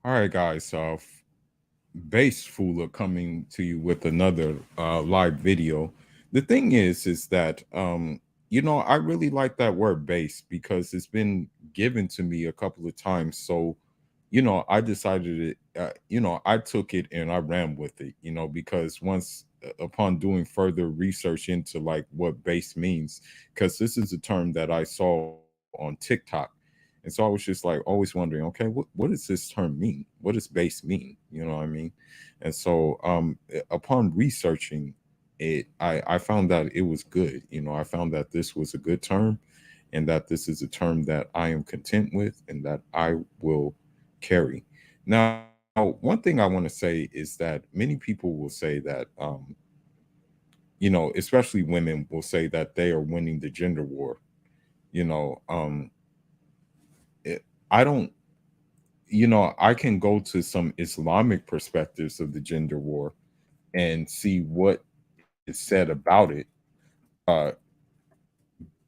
All right, guys. Base Fula coming to you with another live video. The thing is that I really like that word base because it's been given to me a couple of times. So, I decided it. I took it and I ran with it. Because once upon doing further research into like what base means, because this is a term that I saw on TikTok. And so I was just like always wondering, okay, what does this term mean? What does base mean? You know what I mean? And so upon researching it, I found that it was good. I found that this was a good term and that this is a term that I am content with and that I will carry. Now, one thing I want to say is that many people will say that especially women will say that they are winning the gender war. You know, I don't, I can go to some Islamic perspectives of the gender war and see what is said about it. Uh,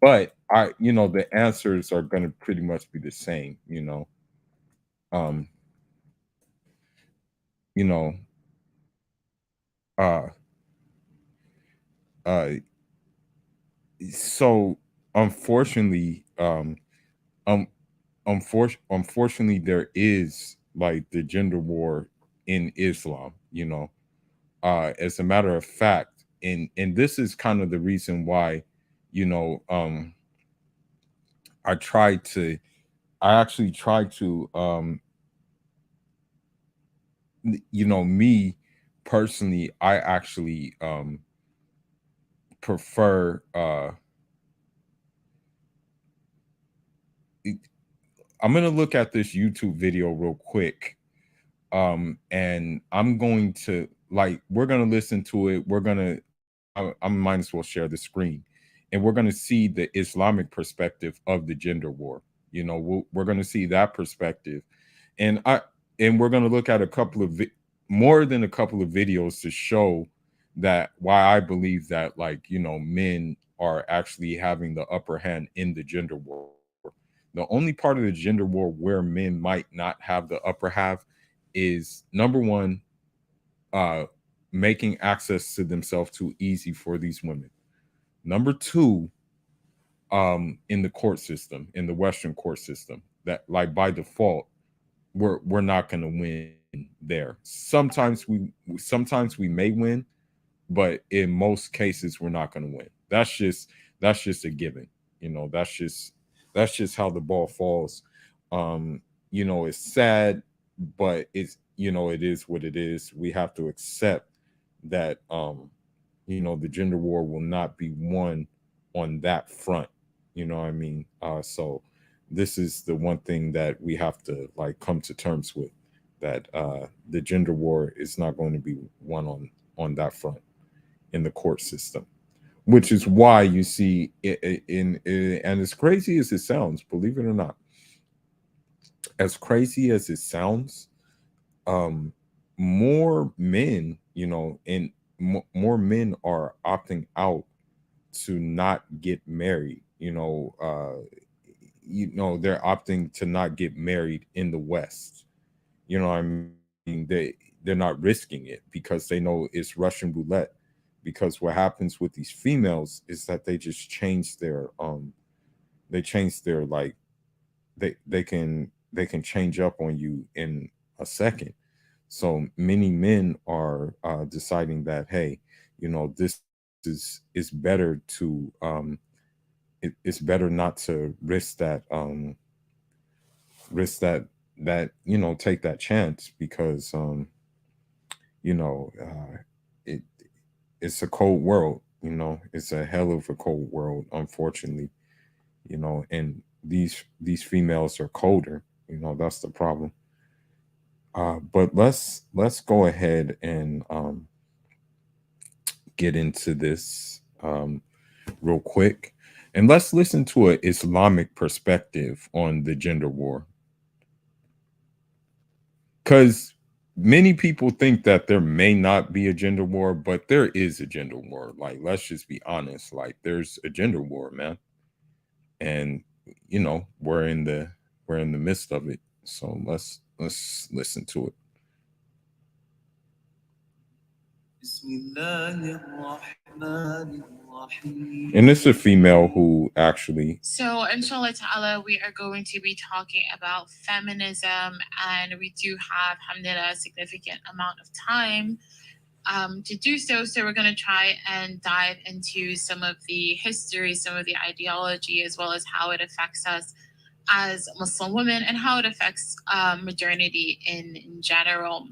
but the answers are going to pretty much be the same. Um, you know, uh, uh, so unfortunately, um, unfortunately, there is like the gender war in Islam. As a matter of fact, and this is kind of the reason why, you know, um, I tried to, I actually tried to, me personally, I actually prefer. It- I'm gonna look at this YouTube video real quick, and I'm going to like we're gonna listen to it. I might as well share the screen, and we're gonna see the Islamic perspective of the gender war. We're gonna see that perspective, and we're gonna look at a couple of more than a couple of videos to show that why I believe that like men are actually having the upper hand in the gender war. The only part of the gender war where men might not have the upper half is number one, uh, making access to themselves too easy for these women. Number two, in the court system, in the Western court system, that like by default, we're not going to win there. Sometimes we may win, but in most cases we're not going to win. That's just a given. That's just how the ball falls. Um, it's sad, but it is what it is. We have to accept that the gender war will not be won on that front. You know what I mean? So this is the one thing that we have to like come to terms with, that the gender war is not going to be won on that front in the court system, which is why you see and as crazy as it sounds, believe it or not, as crazy as it sounds, um more men, and more men are opting out to not get married. They're opting to not get married in the West. I mean, they're not risking it because they know it's Russian roulette. Because what happens with these females is that they just change their like they can change up on you in a second. So many men are deciding that, hey, this is better to it's better not to risk that take that chance because you know it it's a cold world. It's a hell of a cold world, unfortunately. And these females are colder. That's the problem. But let's go ahead and get into this real quick, and let's listen to an Islamic perspective on the gender war, because many people think that there may not be a gender war, but there is a gender war. Like, let's just be honest. Like, there's a gender war, man, and we're in the midst of it. So let's listen to it. And it's a female who actually. So, inshallah ta'ala, we are going to be talking about feminism, and we do have, alhamdulillah, a significant amount of time to do so. So, we're going to try and dive into some of the history, some of the ideology, as well as how it affects us as Muslim women and how it affects modernity in general.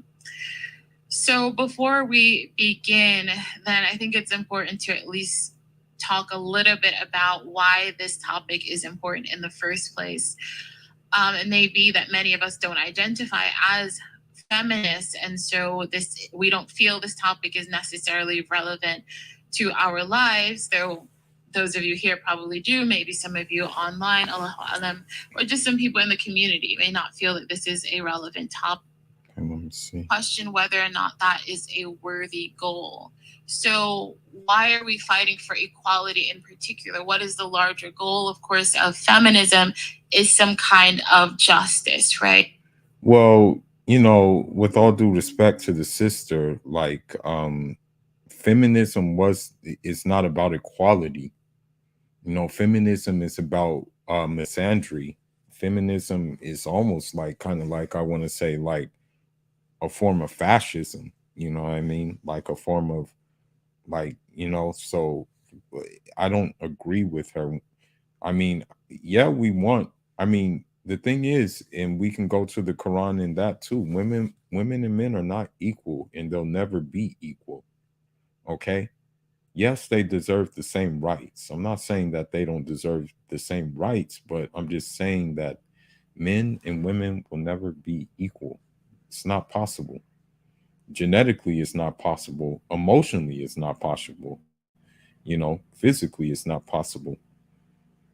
So before we begin, then I think it's important to at least talk a little bit about why this topic is important in the first place. It may be that many of us don't identify as feminists, and so this we don't feel this topic is necessarily relevant to our lives, though those of you here probably do, maybe some of you online, Allahu alam, or just some people in the community may not feel that this is a relevant topic. And let me see. Question whether or not that is a worthy goal. So, why are we fighting for equality in particular? What is the larger goal, of course, of feminism is some kind of justice, right? Well, you know, with all due respect to the sister, like feminism was is not about equality. You know, feminism is about misandry. Feminism is almost like kind of like I want to say like a form of fascism. You know what I mean? Like a form of like, you know, so I don't agree with her. I mean, yeah, we want, I mean, the thing is, and we can go to the Quran in that too. Women and men are not equal and they'll never be equal. Okay? Yes, they deserve the same rights. I'm not saying that they don't deserve the same rights, but I'm just saying that men and women will never be equal. It's not possible. Genetically, it's not possible. Emotionally, it's not possible. You know, physically, it's not possible.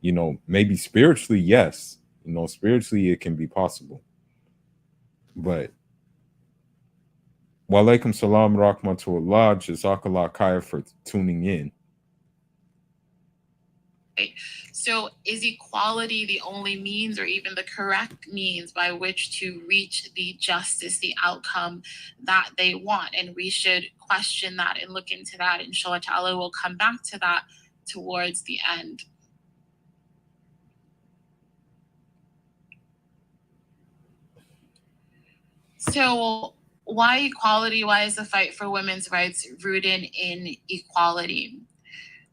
You know, maybe spiritually, yes. You know, spiritually, it can be possible. But walaikum salam rahmatullah, jazakallah khair for tuning in. Right? So, is equality the only means or even the correct means by which to reach the justice, the outcome that they want? And we should question that and look into that. Inshallah ta'ala, we'll come back to that towards the end. So, why equality? Why is the fight for women's rights rooted in equality?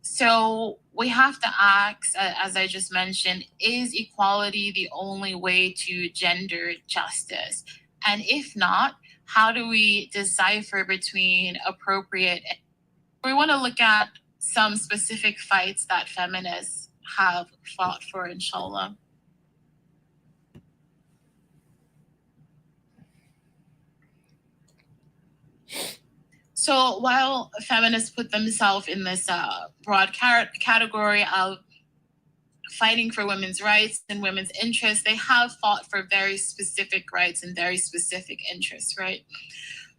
So we have to ask, as I just mentioned, is equality the only way to gender justice? And if not, how do we decipher between appropriate? We want to look at some specific fights that feminists have fought for, inshallah. So while feminists put themselves in this broad category of fighting for women's rights and women's interests, they have fought for very specific rights and very specific interests, right?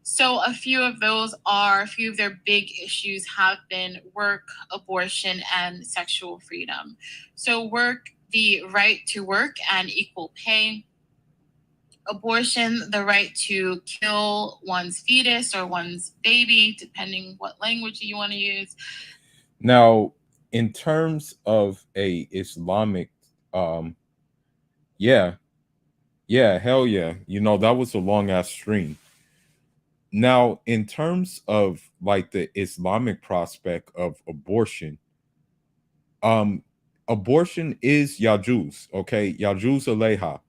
So a few of their big issues have been work, abortion, and sexual freedom. So work, the right to work and equal pay. Abortion, the right to kill one's fetus or one's baby, depending what language you want to use. Now, in terms of a Islamic, um, yeah, yeah, hell yeah. You know, that was a long ass stream. Now, in terms of like the Islamic prospect of abortion, um, abortion is Yajuz, okay? Yajuz Aleha.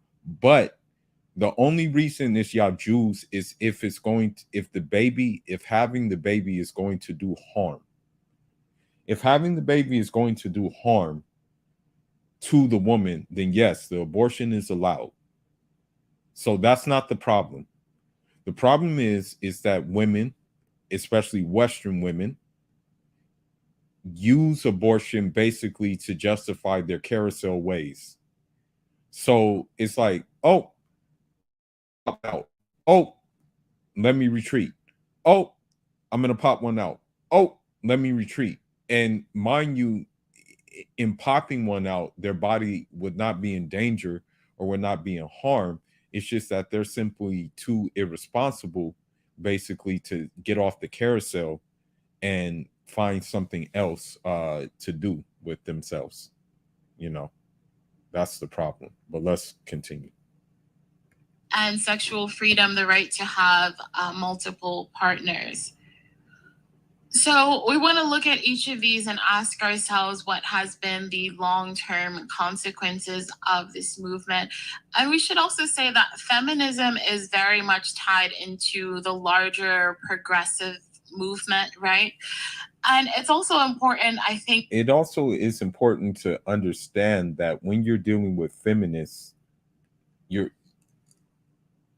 But the only reason it's Yajuz is if it's going to, if the baby, if having the baby is going to do harm. If having the baby is going to do harm to the woman, then yes, the abortion is allowed. So that's not the problem. The problem is that women, especially Western women, use abortion basically to justify their carousel ways. So it's like, oh, pop out. Oh, let me retreat. Oh, I'm gonna pop one out. Oh, let me retreat. And mind you, in popping one out, their body would not be in danger or would not be in harm. It's just that they're simply too irresponsible, basically, to get off the carousel and find something else to do with themselves. You know, that's the problem. But let's continue. And sexual freedom, the right to have multiple partners. So we want to look at each of these and ask ourselves what has been the long-term consequences of this movement. And we should also say that feminism is very much tied into the larger progressive movement, right? And it's also important, I think. It also is important to understand that when you're dealing with feminists, you're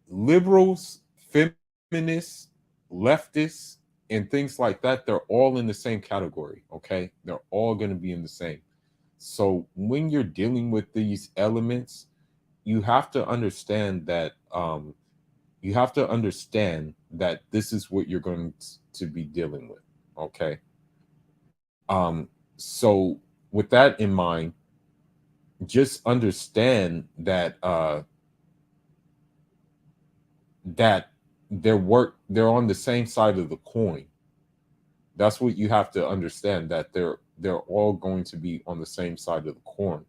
liberals, feminists, leftists, and things like that, they're all in the same category. Okay, they're all going to be in the same. So when you're dealing with these elements, you have to understand that this is what you're going to be dealing with. Okay. So with that in mind, just understand that that they're on the same side of the coin. That's what you have to understand, that they're all going to be on the same side of the coin,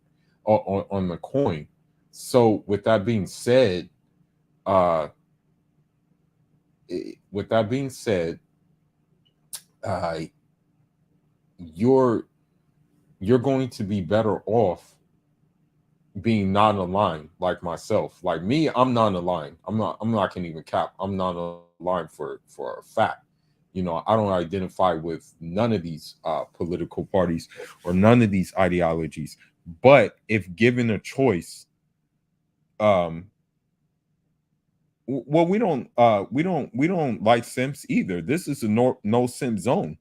on the coin. So with that being said, uh with that being said, uh you're you're going to be better off being non-aligned, like myself. Like me, I'm non-aligned. I'm not gonna even cap. I'm non-aligned for a fact. I don't identify with none of these political parties or none of these ideologies. But if given a choice, um well, we don't like simps either. This is a no simp zone.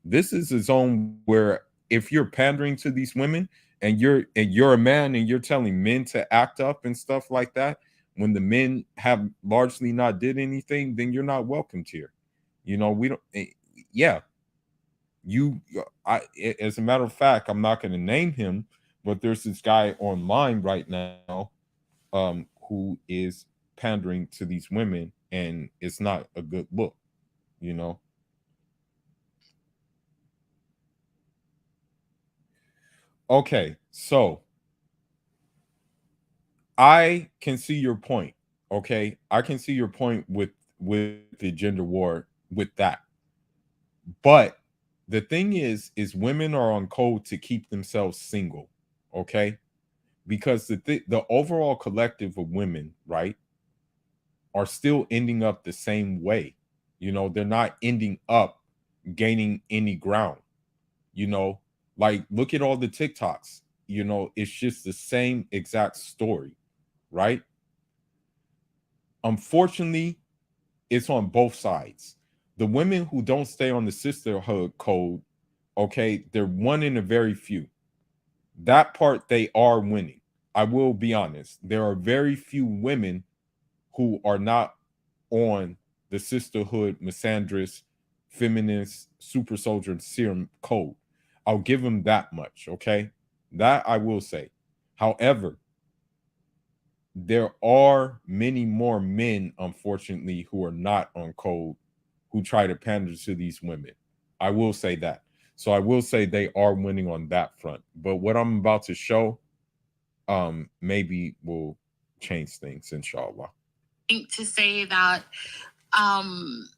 This is a zone where if you're pandering to these women, and you're a man, and you're telling men to act up and stuff like that, when the men have largely not did anything, then you're not welcomed here. We don't. Yeah, as a matter of fact, I'm not going to name him, but there's this guy online right now, who is pandering to these women, and it's not a good look. You know. Okay, so I can see your point. Okay, I can see your point with the gender war with that. But the thing is women are on code to keep themselves single. Okay, because the overall collective of women, right, are still ending up the same way. They're not ending up gaining any ground. you know like, look at all the TikToks. It's just the same exact story, right? Unfortunately, it's on both sides. The women who don't stay on the sisterhood code, okay, they're one in a very few. That part, they are winning. I will be honest, there are very few women who are not on the sisterhood, misandrist, feminist, super soldier, and serum code. I'll give them that much. Okay, that I will say. However, there are many more men, unfortunately, who are not on code, who try to pander to these women. I will say that. So I will say they are winning on that front. But what I'm about to show, maybe will change things, inshallah. To say that um,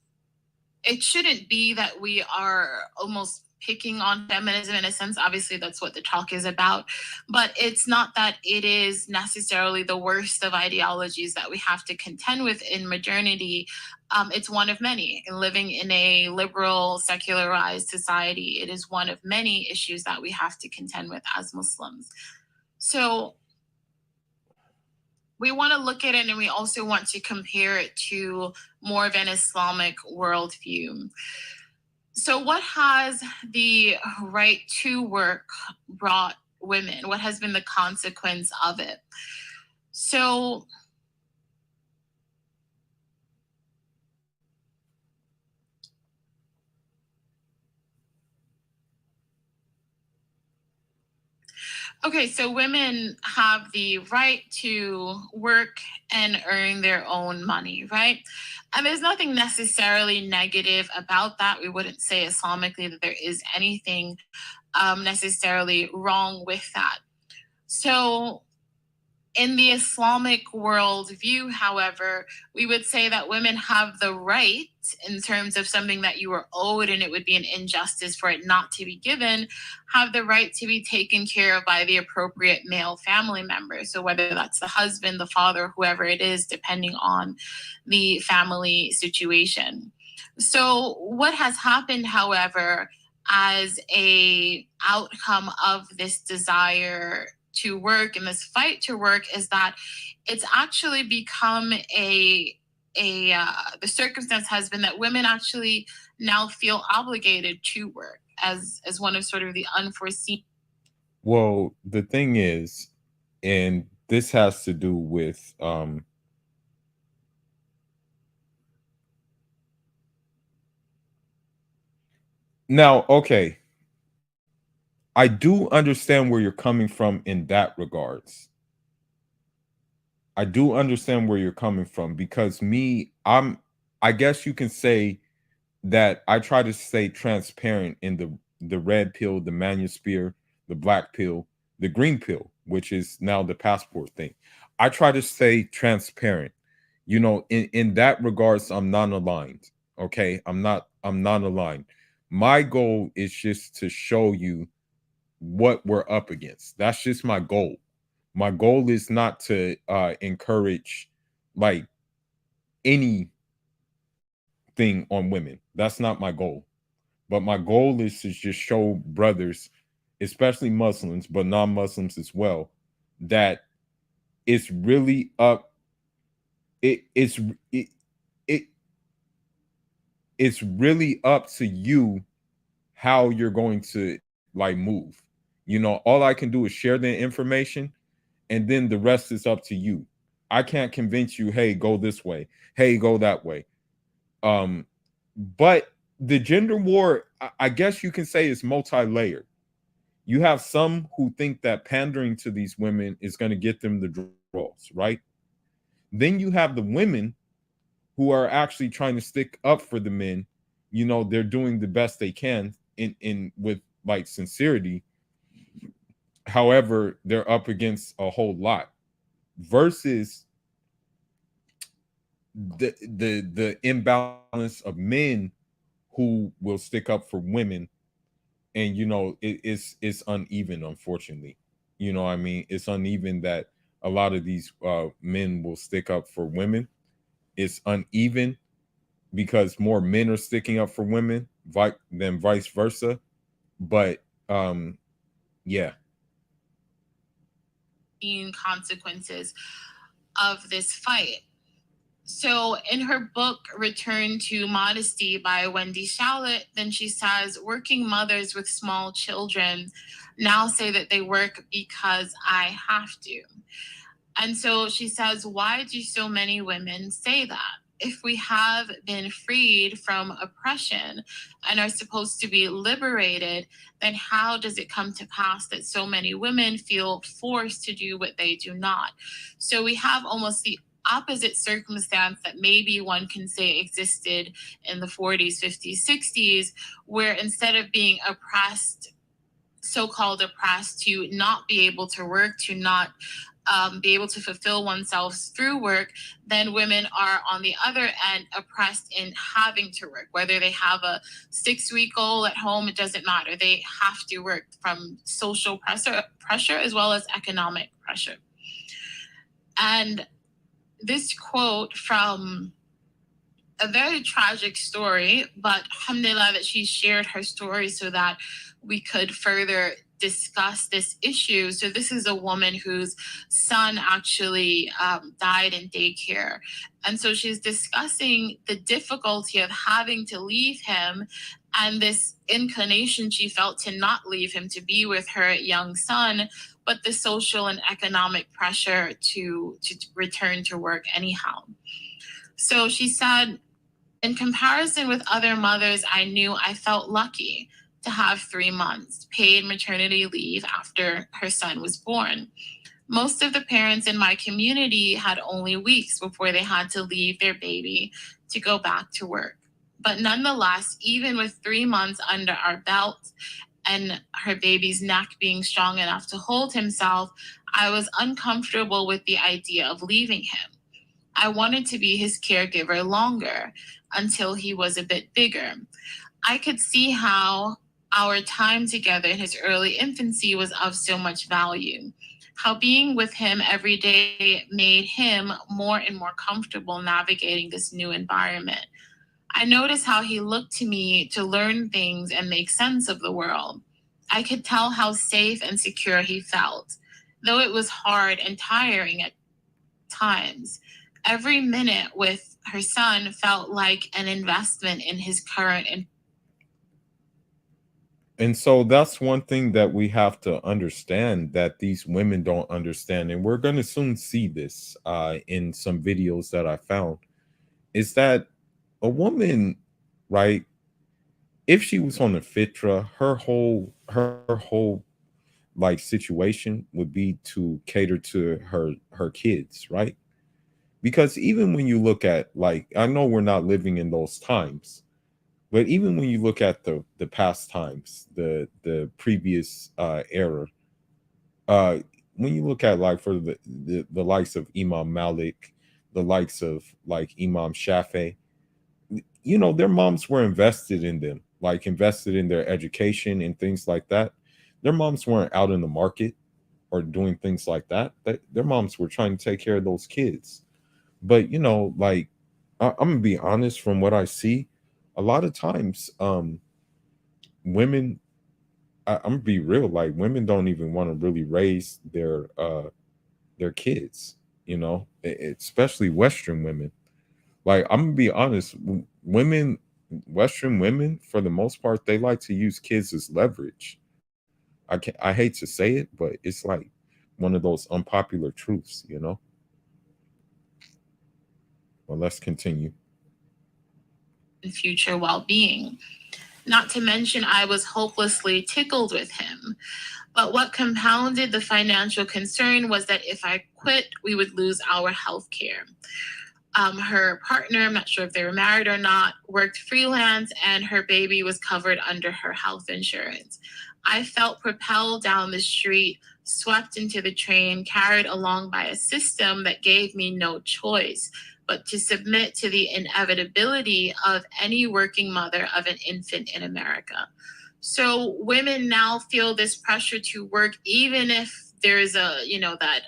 it shouldn't be that we are almost picking on feminism in a sense. Obviously, that's what the talk is about. But it's not that it is necessarily the worst of ideologies that we have to contend with in modernity. It's one of many. In living in a liberal, secularized society, it is one of many issues that we have to contend with as Muslims. So we want to look at it, and we also want to compare it to more of an Islamic worldview. So, what has the right to work brought women? What has been the consequence of it? So, Okay, so women have the right to work and earn their own money, right? And there's nothing necessarily negative about that. We wouldn't say Islamically that there is anything necessarily wrong with that. So, in the Islamic worldview, however, we would say that women have the right, in terms of something that you were owed and it would be an injustice for it not to be given, have the right to be taken care of by the appropriate male family member. So, whether that's the husband, the father, whoever it is, depending on the family situation. So, what has happened, however, as a outcome of this desire to work and this fight to work is that it's actually become the circumstance has been that women actually now feel obligated to work as one of sort of the unforeseen. Well, the thing is, and this has to do with now, okay, I do understand where you're coming from in that regards. I do understand where you're coming from because I guess you can say that I try to stay transparent in the red pill, the manosphere, the black pill, the green pill, which is now the passport thing. I try to stay transparent. You know, in that regards, I'm non-aligned. Okay. I'm non-aligned. My goal is just to show you what we're up against. That's just my goal. My goal is not to encourage like anything on women. That's not my goal. But my goal is to just show brothers, especially Muslims, but non-Muslims as well, that it's really up. It it it's really up to you how you're going to like move. You know, all I can do is share the information, and then the rest is up to you. I can't convince you, hey, go this way, hey, go that way. Um, but the gender war, I guess you can say, is multi-layered. You have some who think that pandering to these women is going to get them the draws, right? Then you have the women who are actually trying to stick up for the men. You know, they're doing the best they can in with like sincerity. However, they're up against a whole lot versus the imbalance of men who will stick up for women, and you know it's uneven, unfortunately. You know what I mean, it's uneven that a lot of these men will stick up for women. It's uneven because more men are sticking up for women than vice versa. But yeah. Consequences of this fight. So, in her book, Return to Modesty by Wendy Shallett, then she says working mothers with small children now say that they work because I have to. And so she says, why do so many women say that? If we have been freed from oppression and are supposed to be liberated, then how does it come to pass that so many women feel forced to do what they do not? So we have almost the opposite circumstance that maybe one can say existed in the 40s, 50s, 60s, where instead of being oppressed, so-called oppressed, to not be able to work, to not be able to fulfill oneself through work, then women are on the other end oppressed in having to work. Whether they have a 6-week old at home, it doesn't matter. They have to work from social pressure as well as economic pressure. And this quote from a very tragic story, but alhamdulillah that she shared her story so that we could further discuss this issue. So this is a woman whose son actually died in daycare. And so she's discussing the difficulty of having to leave him and this inclination she felt to not leave him, to be with her young son, but the social and economic pressure to return to work anyhow. So she said, in comparison with other mothers I knew, I felt lucky. to have 3 months paid maternity leave after her son was born. Most of the parents in my community had only weeks before they had to leave their baby to go back to work. But nonetheless, even with 3 months under our belt and her baby's neck being strong enough to hold himself, I was uncomfortable with the idea of leaving him. I wanted to be his caregiver longer until he was a bit bigger. I could see how our time together in his early infancy was of so much value, how being with him every day made him more and more comfortable navigating this new environment. I noticed how he looked to me to learn things and make sense of the world. I could tell how safe and secure he felt, though it was hard and tiring at times. Every minute with her son felt like an investment in his current And so that's one thing that we have to understand that these women don't understand. And we're going to soon see this in some videos that I found, is that a woman, right, if she was on the fitra, her whole like situation would be to cater to her kids, right? Because even when you look at, like, I know we're not living in those times, but even when you look at the past times, the previous era, uh when you look at, like, for the likes of Imam Malik, the likes of like Imam Shafi, their moms were invested in them, like invested in their education and things like that. Their moms weren't out in the market or doing things like that. Their moms were trying to take care of those kids. But like, I'm gonna be honest, from what I see, a lot of times, women, I'm gonna be real, like, women don't even want to really raise their kids, especially Western women. Like, I'm gonna be honest, women, Western women, for the most part, they like to use kids as leverage. I hate to say it, but it's like one of those unpopular truths. Well, let's continue. future well being. Not to mention, I was hopelessly tickled with him. But what compounded the financial concern was that if I quit, we would lose our health care. Her partner, I'm not sure if they were married or not, worked freelance and her baby was covered under her health insurance. I felt propelled down the street, swept into the train, carried along by a system that gave me no choice but to submit to the inevitability of any working mother of an infant in America. So women now feel this pressure to work, even if there's that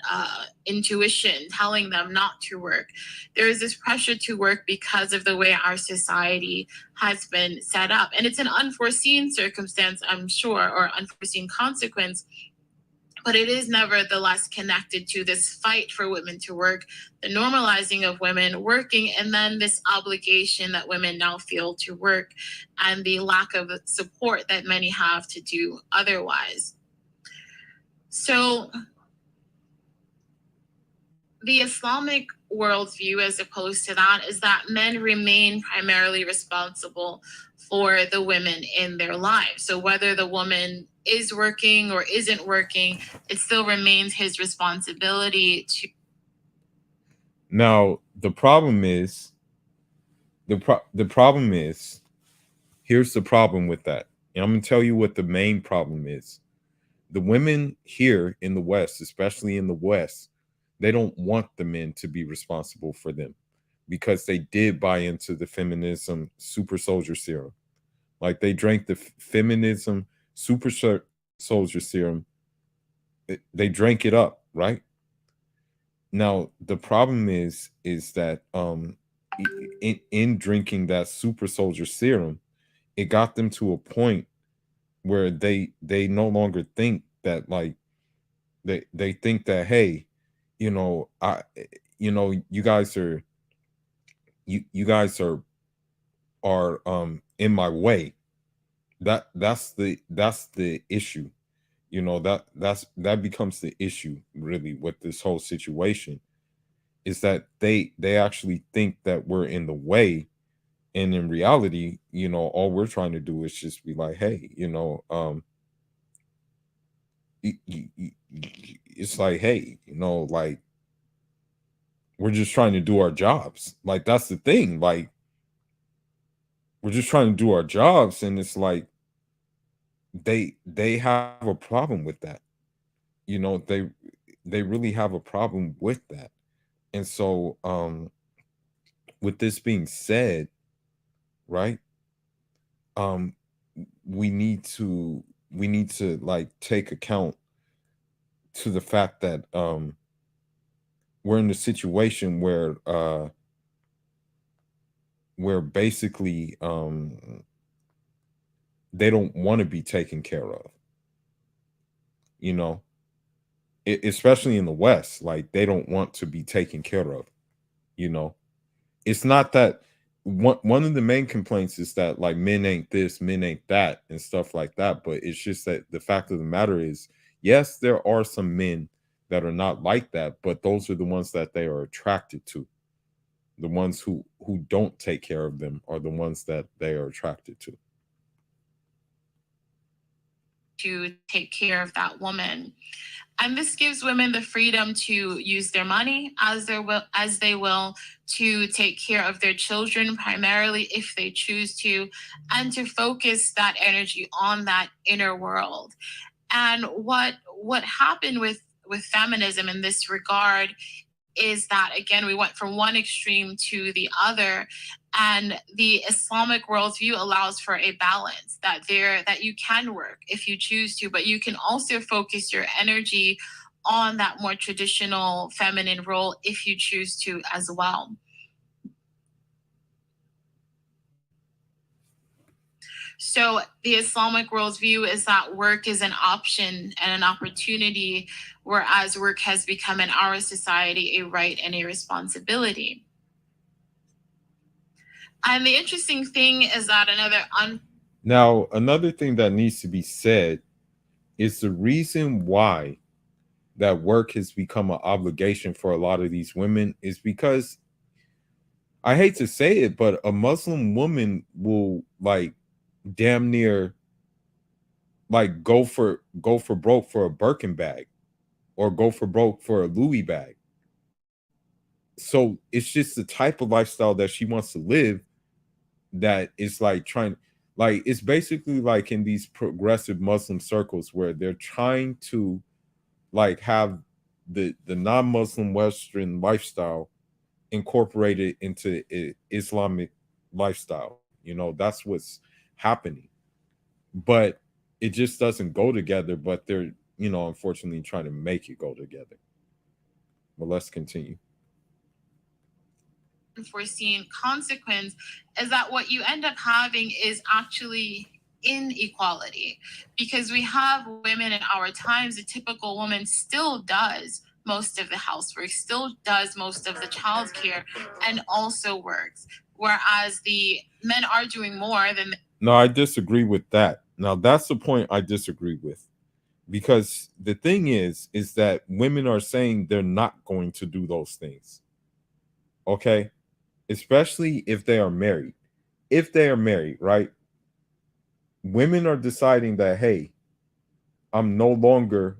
intuition telling them not to work. There is this pressure to work because of the way our society has been set up. And it's an unforeseen circumstance, I'm sure, or unforeseen consequence, but it is nevertheless connected to this fight for women to work, the normalizing of women working, and then this obligation that women now feel to work, and the lack of support that many have to do otherwise. So the Islamic worldview, as opposed to that, is that men remain primarily responsible for the women in their lives. So whether the woman is working or isn't working, it still remains his responsibility to. Now, the problem is, here's the problem with that. And I'm gonna tell you what the main problem is. The women here in the West, especially in the West, they don't want the men to be responsible for them, because they did buy into the feminism super soldier serum. Like, they drank the feminism soldier serum. They drank it up, right? Now the problem is that in drinking that super soldier serum, it got them to a point where they no longer think that, like, they think that, hey, I you guys are in my way. That's the issue. That becomes the issue, really, with this whole situation, is that they actually think that we're in the way, And in reality, all we're trying to do is just be like, hey, it's like, hey, like, we're just trying to do our jobs. Like, that's the thing. Like, we're just trying to do our jobs, and it's like they have a problem with that. You know, they really have a problem with that. And so, with this being said, right? Um, we need to like take account to the fact that we're in a situation where basically they don't want to be taken care of, you know, especially in the West. Like, they don't want to be taken care of, you know. It's not that one of the main complaints is that, like, men ain't this, men ain't that, and stuff like that. But it's just that the fact of the matter is, yes, there are some men that are not like that, but those are the ones that they are attracted to. The ones who don't take care of them are the ones that they are attracted to. To take care of that woman. And this gives women the freedom to use their money as they will, to take care of their children primarily if they choose to, and to focus that energy on that inner world. And what happened with feminism in this regard is that, again, we went from one extreme to the other, and the Islamic worldview allows for a balance, that you can work if you choose to, but you can also focus your energy on that more traditional feminine role if you choose to as well. So the Islamic worldview is that work is an option and an opportunity, whereas work has become in our society a right and a responsibility. And the interesting thing is that Now, another thing that needs to be said is the reason why that work has become an obligation for a lot of these women is because, I hate to say it, but a Muslim woman will, like, damn near, like, go for broke for a Birkin bag, or go for broke for a Louis bag. So it's just the type of lifestyle that she wants to live, that is like trying, like, it's basically like in these progressive Muslim circles where they're trying to, like, have the non-Muslim Western lifestyle incorporated into Islamic lifestyle. That's what's happening. But it just doesn't go together, but they're, unfortunately, trying to make it go together. But let's continue. unforeseen consequence is that what you end up having is actually inequality, because we have women in our times. A typical woman still does most of the housework, still does most of the childcare, and also works, whereas the men are doing more than. No, I disagree with that. Now, that's the point I disagree with, because the thing is that women are saying they're not going to do those things. Okay? Especially if they are married. If they are married, right? Women are deciding that, hey, I'm no longer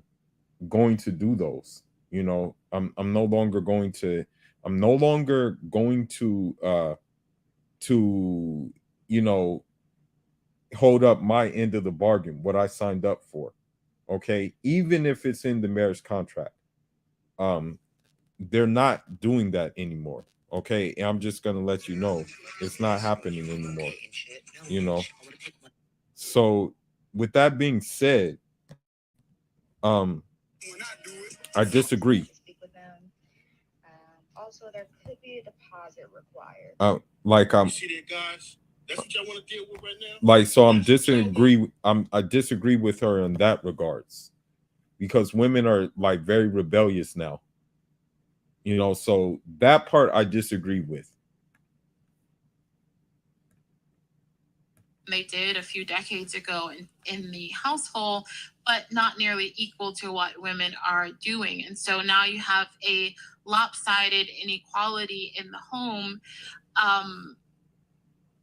going to do those. I'm no longer going to, to you know hold up my end of the bargain, what I signed up for. Okay? Even if it's in the marriage contract. Um they're not doing that anymore. Okay? And I'm just going to let you know it's not happening anymore. You know. So, with that being said, um I disagree. Also, there could be a deposit required. Like, You see that, guys? That's what y'all want to deal with right now. like, so I disagree with her in that regards, because women are, like, very rebellious now. So that part I disagree with. They did a few decades ago in the household, but not nearly equal to what women are doing. And so now you have a lopsided inequality in the home, um,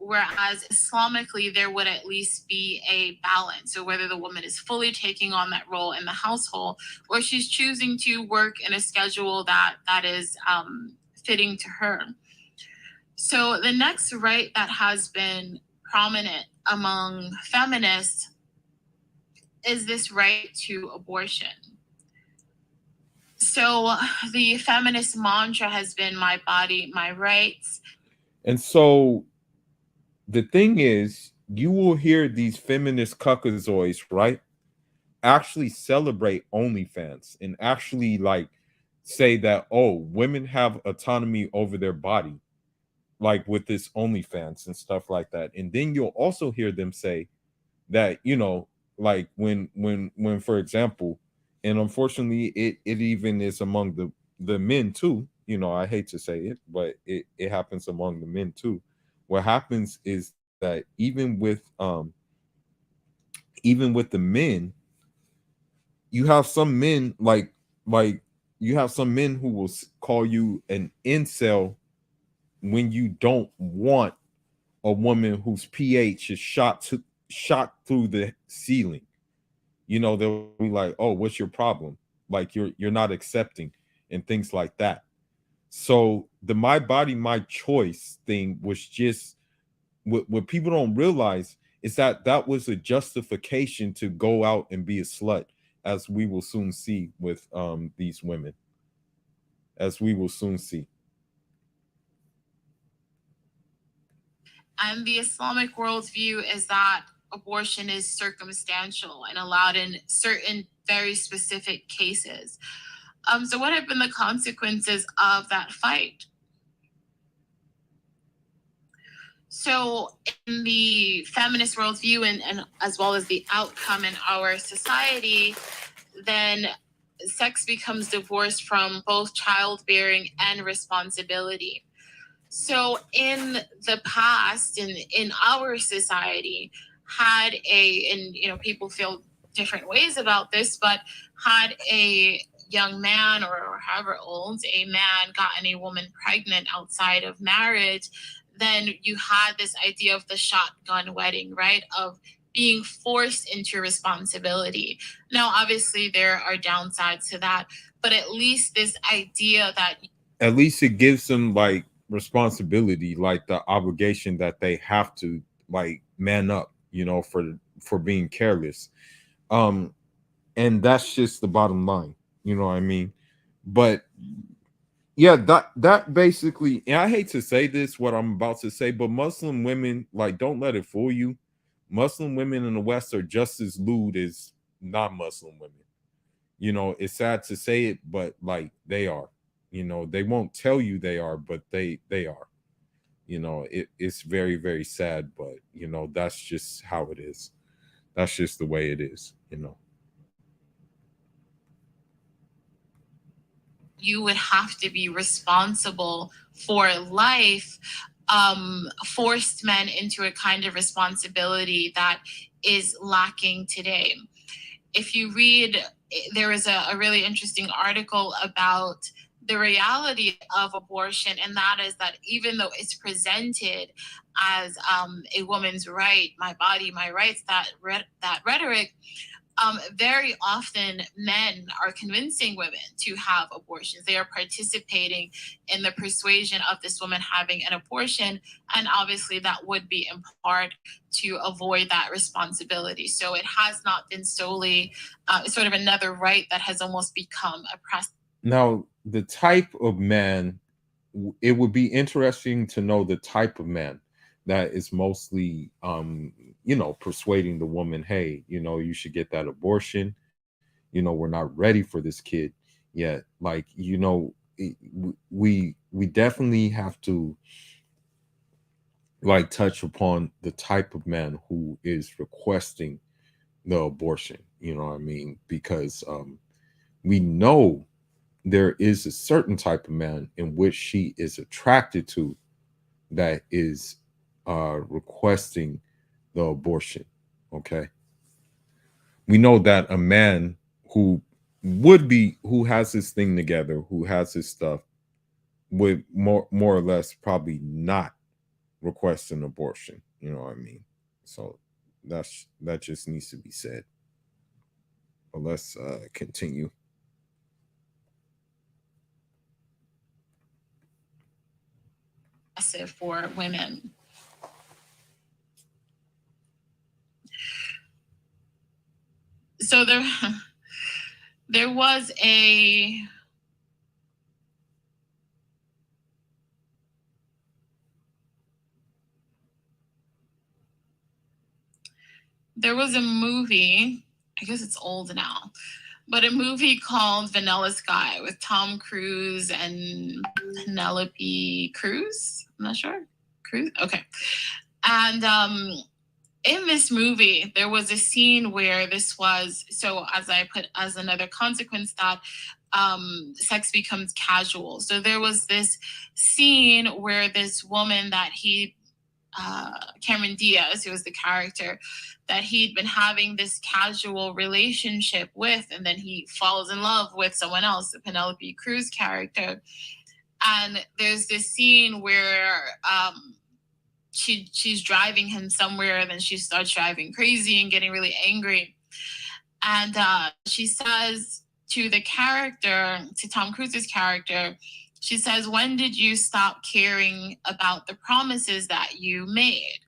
whereas Islamically there would at least be a balance. So whether the woman is fully taking on that role in the household, or she's choosing to work in a schedule that is fitting to her. So the next right that has been prominent among feminists is this right to abortion. So the feminist mantra has been my body, my rights. And so the thing is, you will hear these feminist cuckazoids, right, actually celebrate OnlyFans and actually like say that, oh, women have autonomy over their body, like with this OnlyFans and stuff like that. And then you'll also hear them say that, you know, like when for example, and unfortunately it even is among the men too, you know, I hate to say it, but it happens among the men too. What happens is that even with the men, you have some men like you have some men who will call you an incel when you don't want a woman whose pH is shot through the ceiling. You know, they'll be like, "Oh, what's your problem? Like you're not accepting," and things like that. So the my body, my choice thing was just what people don't realize is that that was a justification to go out and be a slut, as we will soon see with these women, as we will soon see. And the Islamic worldview is that abortion is circumstantial and allowed in certain very specific cases. So what have been the consequences of that fight? So in the feminist worldview and as well as the outcome in our society, then sex becomes divorced from both childbearing and responsibility. So in the past, in our society, had and you know, people feel different ways about this, but had a young man or however old a man gotten a woman pregnant outside of marriage, then you had this idea of the shotgun wedding, right? Of being forced into responsibility. Now, obviously, there are downsides to that, but at least this idea that At least it gives them like responsibility, like the obligation that they have to like man up, you know, for being careless. Um, and that's just the bottom line, you know what I mean? But yeah, that basically, and I hate to say this, what I'm about to say, but Muslim women, like, don't let it fool you. Muslim women in the West are just as lewd as non-Muslim women. You know, it's sad to say it, but like they are. You know, they won't tell you they are, but they are. You know, it's very, very sad, but you know, that's just how it is. That's just the way it is, you know. you would have to be responsible for life, forced men into a kind of responsibility that is lacking today. If you read, there is a really interesting article about the reality of abortion, and that is that even though it's presented as a woman's right, my body, my rights, that rhetoric, very often men are convincing women to have abortions. They are participating in the persuasion of this woman having an abortion. And obviously, that would be in part to avoid that responsibility. So it has not been solely sort of another right that has almost become oppressive. Now, the type of man, it would be interesting to know the type of man that is mostly you know, persuading the woman, hey, you know, you should get that abortion. You know, we're not ready for this kid yet. Like, you know, we definitely have to like touch upon the type of man who is requesting the abortion, you know what I mean? Because we know there is a certain type of man in which she is attracted to that is requesting the abortion. Okay. We know that a man who who has his thing together, who has his stuff, would more or less probably not request an abortion. You know what I mean? So that just needs to be said. But let's continue. For women. So there was a movie, I guess it's old now, but a movie called Vanilla Sky with Tom Cruise and Penelope Cruz. I'm not sure. Cruz? Okay. And in this movie, there was a scene where this was, so as I put as another consequence, that sex becomes casual. So there was this scene where this woman that Cameron Diaz, who was the character, that he'd been having this casual relationship with, and then he falls in love with someone else, the Penelope Cruz character. And there's this scene where she's driving him somewhere, and then she starts driving crazy and getting really angry. And she says to the character, to Tom Cruise's character, she says, "When did you stop caring about the promises that you made?"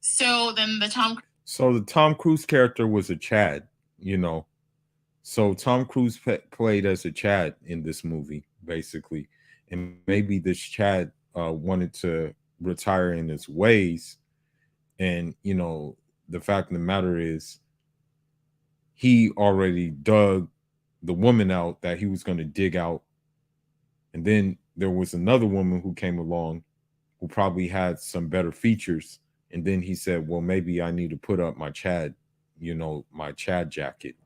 So then the Tom Cruise character was a Chad, you know. So Tom Cruise played as a Chad in this movie, basically. And maybe this Chad wanted to retire in his ways. And, you know, the fact of the matter is he already dug the woman out that he was going to dig out. And then there was another woman who came along who probably had some better features. And then he said, well, maybe I need to put up my Chad, you know, my Chad jacket.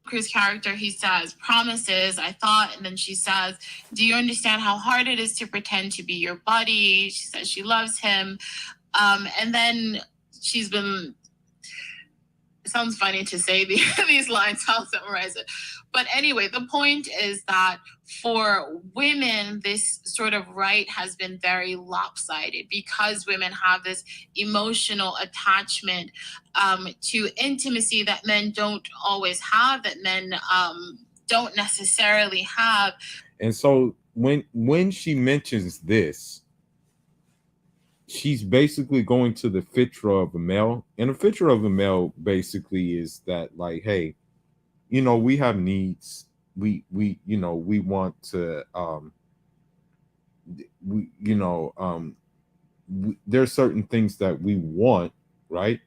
Cruise character, he says, "Promises, I thought," and then she says, "Do you understand how hard it is to pretend to be your buddy?" She says she loves him. And then she's been, it sounds funny to say these lines, I'll summarize it. But anyway, the point is that for women, this sort of right has been very lopsided because women have this emotional attachment to intimacy that men don't always have, that men don't necessarily have. And so when she mentions this, she's basically going to the fitra of a male. And the fitra of a male basically is that, like, hey, you know, we have needs. We you know, we want to there's certain things that we want, right?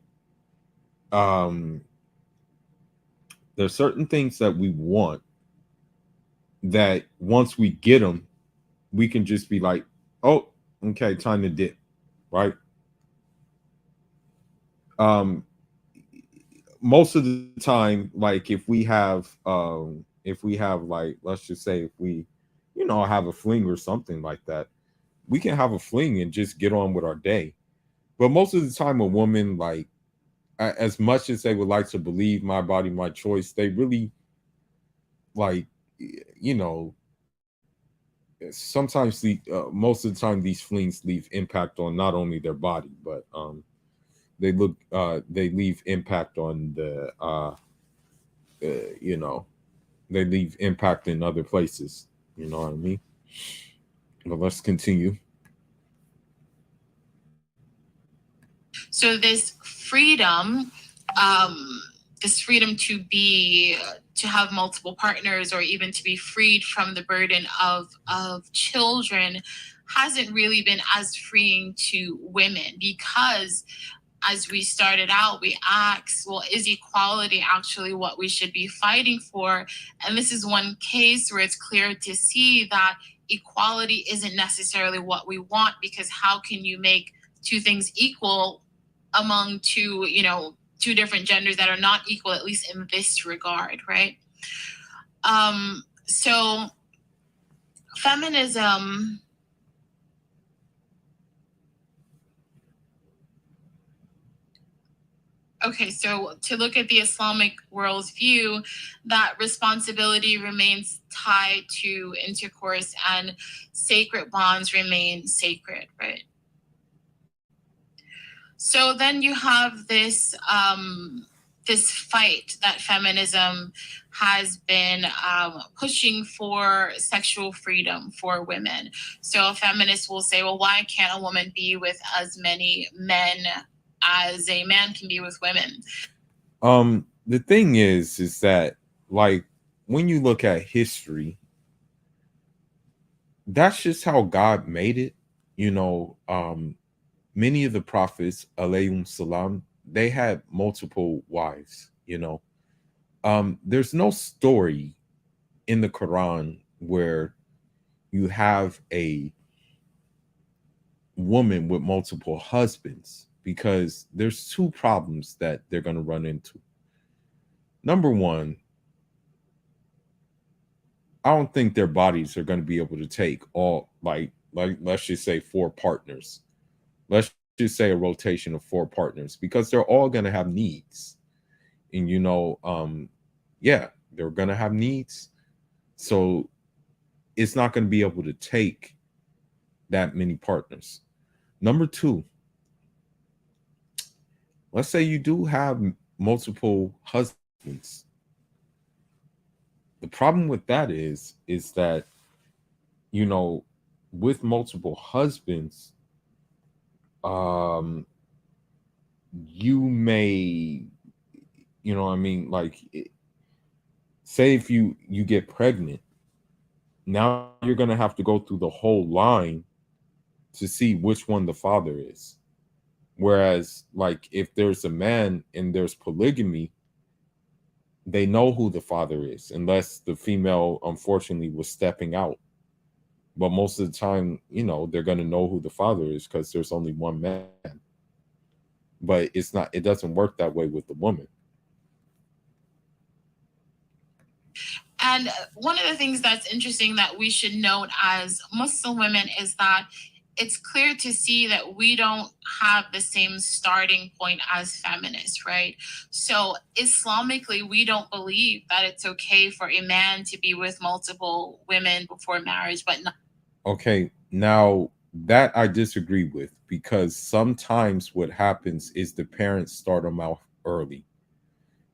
There's certain things that we want that once we get them, we can just be like, oh, okay, time to dip, right? Most of the time, like if we have like, let's just say if we, you know, have a fling or something like that, we can have a fling and just get on with our day. But most of the time, a woman, like, as much as they would like to believe my body, my choice, they really, like, you know, sometimes most of the time these flings leave impact on not only their body, but they leave impact on the you know, they leave impact in other places. You know what I mean? But let's continue. So this freedom to have multiple partners, or even to be freed from the burden of children, hasn't really been as freeing to women, because as we started out, we asked, well, is equality actually what we should be fighting for? And this is one case where it's clear to see that equality isn't necessarily what we want, because how can you make two things equal among two different genders that are not equal, at least in this regard, right? So feminism Okay, so to look at the Islamic world's view, that responsibility remains tied to intercourse and sacred bonds remain sacred, right? So then you have this this fight that feminism has been pushing for sexual freedom for women. So feminists will say, well, why can't a woman be with as many men as a man can be with women? The thing is that, like, when you look at history, that's just how God made it. You know, many of the prophets, alayhim salam, they had multiple wives. You know, there's no story in the Quran where you have a woman with multiple husbands, because there's two problems that they're going to run into. Number one, I don't think their bodies are going to be able to take all, like let's just say four partners. Let's just say a rotation of four partners, because they're all going to have needs. And yeah, they're going to have needs. So it's not going to be able to take that many partners. Number two, let's say you do have multiple husbands. The problem with that is that, you know, with multiple husbands, um you may, you know what I mean, like, say if you get pregnant, now you're going to have to go through the whole line to see which one the father is. Whereas, like, if there's a man and there's polygamy, they know who the father is, unless the female unfortunately was stepping out. But most of the time, you know, they're going to know who the father is because there's only one man. But it doesn't work that way with the woman. And one of the things that's interesting that we should note as Muslim women is that it's clear to see that we don't have the same starting point as feminists, right? So Islamically, we don't believe that it's okay for a man to be with multiple women before marriage, but not. Okay, now that I disagree with, because sometimes what happens is the parents start them out early.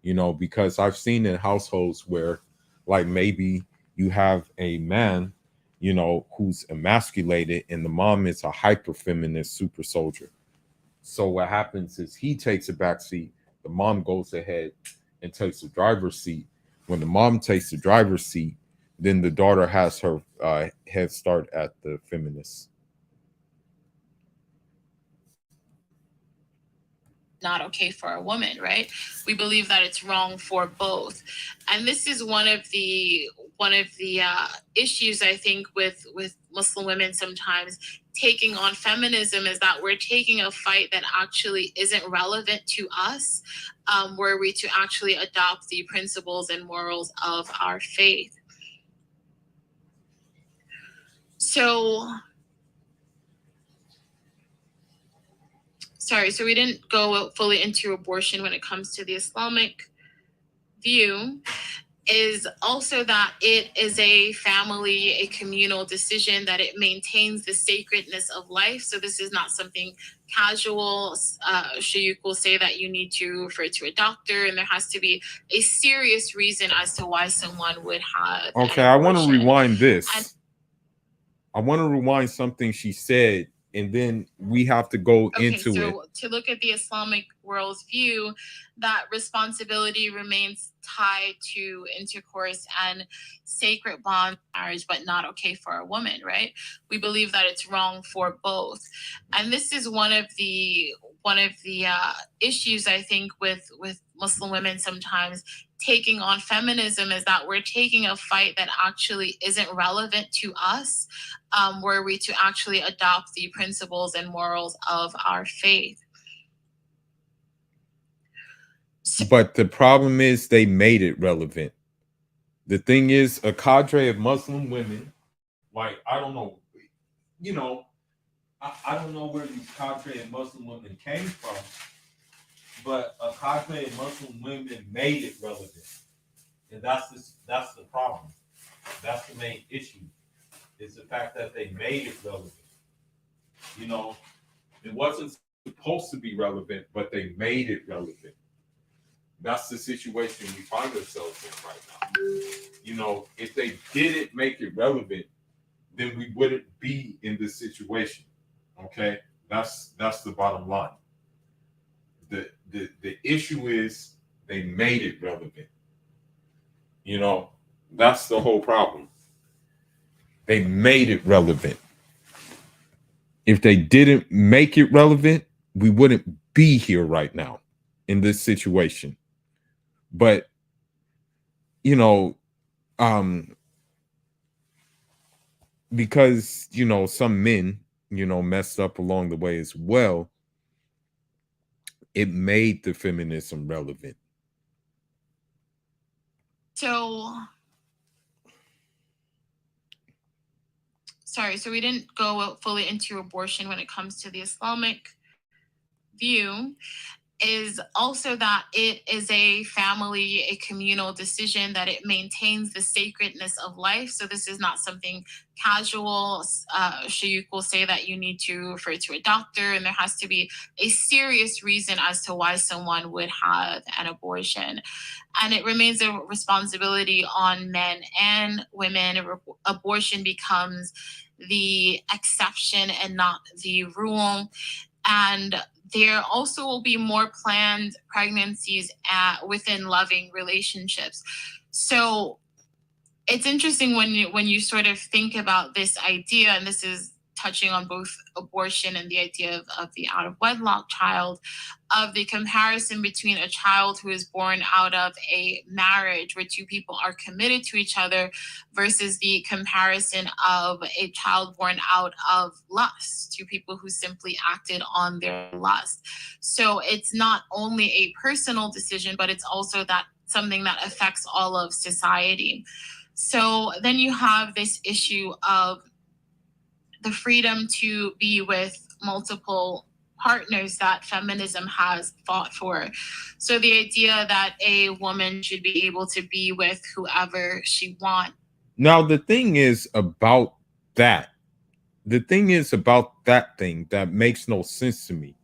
You know, because I've seen in households where, like, maybe you have a man, you know, who's emasculated, and the mom is a hyper feminist super soldier. So what happens is he takes a back seat, the mom goes ahead and takes the driver's seat. When the mom takes the driver's seat, then the daughter has her head start at the feminists. Not okay for a woman, right? We believe that it's wrong for both, and this is one of the issues I think with Muslim women sometimes taking on feminism is that we're taking a fight that actually isn't relevant to us. Were we to actually adopt the principles and morals of our faith. So sorry, so we didn't go fully into abortion when it comes to the Islamic view, is also that it is a family, a communal decision, that it maintains the sacredness of life. So this is not something casual. Shayuk will say that you need to refer to a doctor, and there has to be a serious reason as to why someone would have. Okay, I want to rewind this. I want to rewind something she said, and then we have to go into it. So to look at the Islamic world's view, that responsibility remains tied to intercourse and sacred bond marriage, but not okay for a woman, right? We believe that it's wrong for both, and this is one of the issues I think with Muslim women sometimes taking on feminism is that we're taking a fight that actually isn't relevant to us. Were we to actually adopt the principles and morals of our faith. But the problem is they made it relevant. The thing is, a cadre of Muslim women, like, I don't know, you know, I don't know where these cadre of Muslim women came from, but Cosme Muslim women made it relevant, and that's the problem. That's the main issue. Is the fact that they made it relevant. You know, it wasn't supposed to be relevant, but they made it relevant. That's the situation we find ourselves in right now. You know, if they didn't make it relevant, then we wouldn't be in this situation. Okay, that's the bottom line. The issue is they made it relevant. You know, that's the whole problem. They made it relevant. If they didn't make it relevant, we wouldn't be here right now in this situation. But you know, because some men messed up along the way as well, it made the feminism relevant. So we didn't go fully into abortion when it comes to the Islamic view, is also that it is a family, a communal decision, that it maintains the sacredness of life. So this is not something casual. Shayuk will say that you need to refer to a doctor, and there has to be a serious reason as to why someone would have an abortion. And it remains a responsibility on men and women. Abortion becomes the exception and not the rule. And there also will be more planned pregnancies within loving relationships. So it's interesting when you sort of think about this idea, and this is touching on both abortion and the idea of the out of wedlock child, of the comparison between a child who is born out of a marriage where two people are committed to each other versus the comparison of a child born out of lust, two people who simply acted on their lust. So it's not only a personal decision, but it's also that something that affects all of society. So then you have this issue of the freedom to be with multiple partners that feminism has fought for. So the idea that a woman should be able to be with whoever she wants. Now, the thing is about that. The thing is about that thing that makes no sense to me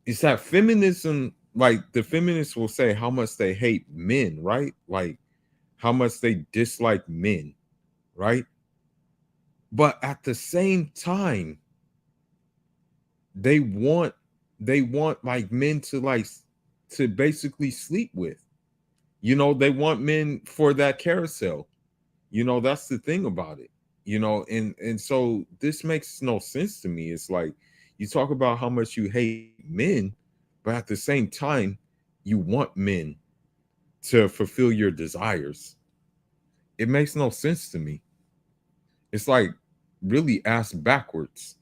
is that feminism, like the feminists will say how much they hate men, right? Like how much they dislike men, right? But at the same time, they want like men to basically sleep with. They want men for that carousel. That's the thing about it. And so this makes no sense to me. It's like you talk about how much you hate men, but at the same time, you want men to fulfill your desires. It makes no sense to me. It's like really ass backwards.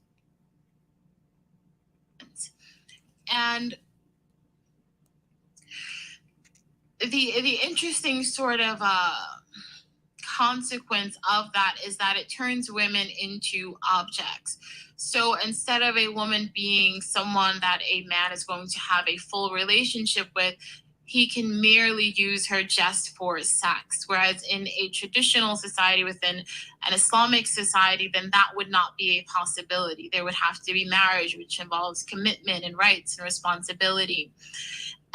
And the interesting sort of consequence of that is that it turns women into objects. So instead of a woman being someone that a man is going to have a full relationship with, he can merely use her just for sex. Whereas in a traditional society, within an Islamic society, then that would not be a possibility. There would have to be marriage, which involves commitment and rights and responsibility.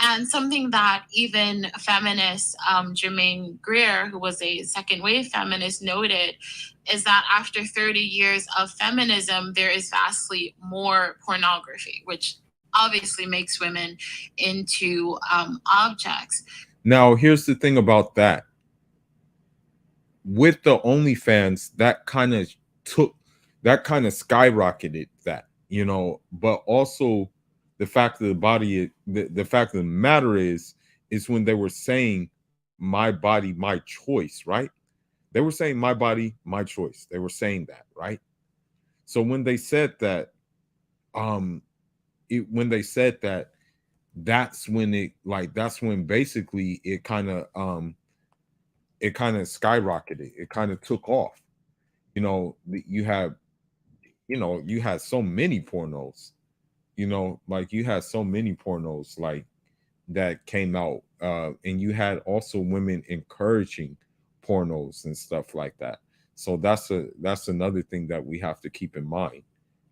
And something that even feminist Germaine Greer, who was a second wave feminist, noted is that after 30 years of feminism, there is vastly more pornography, which obviously makes women into objects. Now, here's the thing about that. With the OnlyFans, that kind of skyrocketed that, but also the fact of the body, the fact of the matter is when they were saying my body, my choice, right? They were saying my body, my choice. They were saying that, right? So when they said that, that's when basically it kind of skyrocketed. It kind of took off. You had so many pornos. Like you had so many pornos, like that came out, and you had also women encouraging pornos and stuff like that. So that's another thing that we have to keep in mind,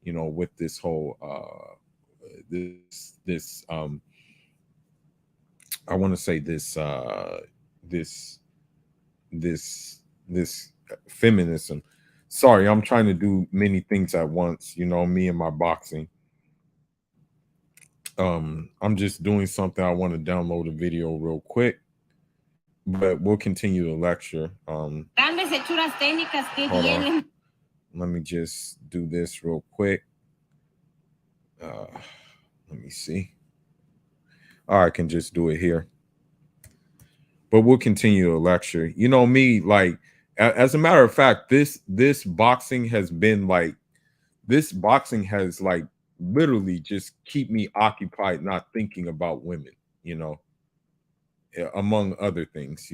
with this whole this I want to say this this feminism. Sorry, I'm trying to do many things at once, me and my boxing. I'm just doing something. I want to download a video real quick, but we'll continue the lecture. Hold on. Let me just do this real quick. Let me see. Or I can just do it here. But we'll continue the lecture. You know me, like, as a matter of fact, this boxing has been like, literally just keep me occupied, not thinking about women, among other things.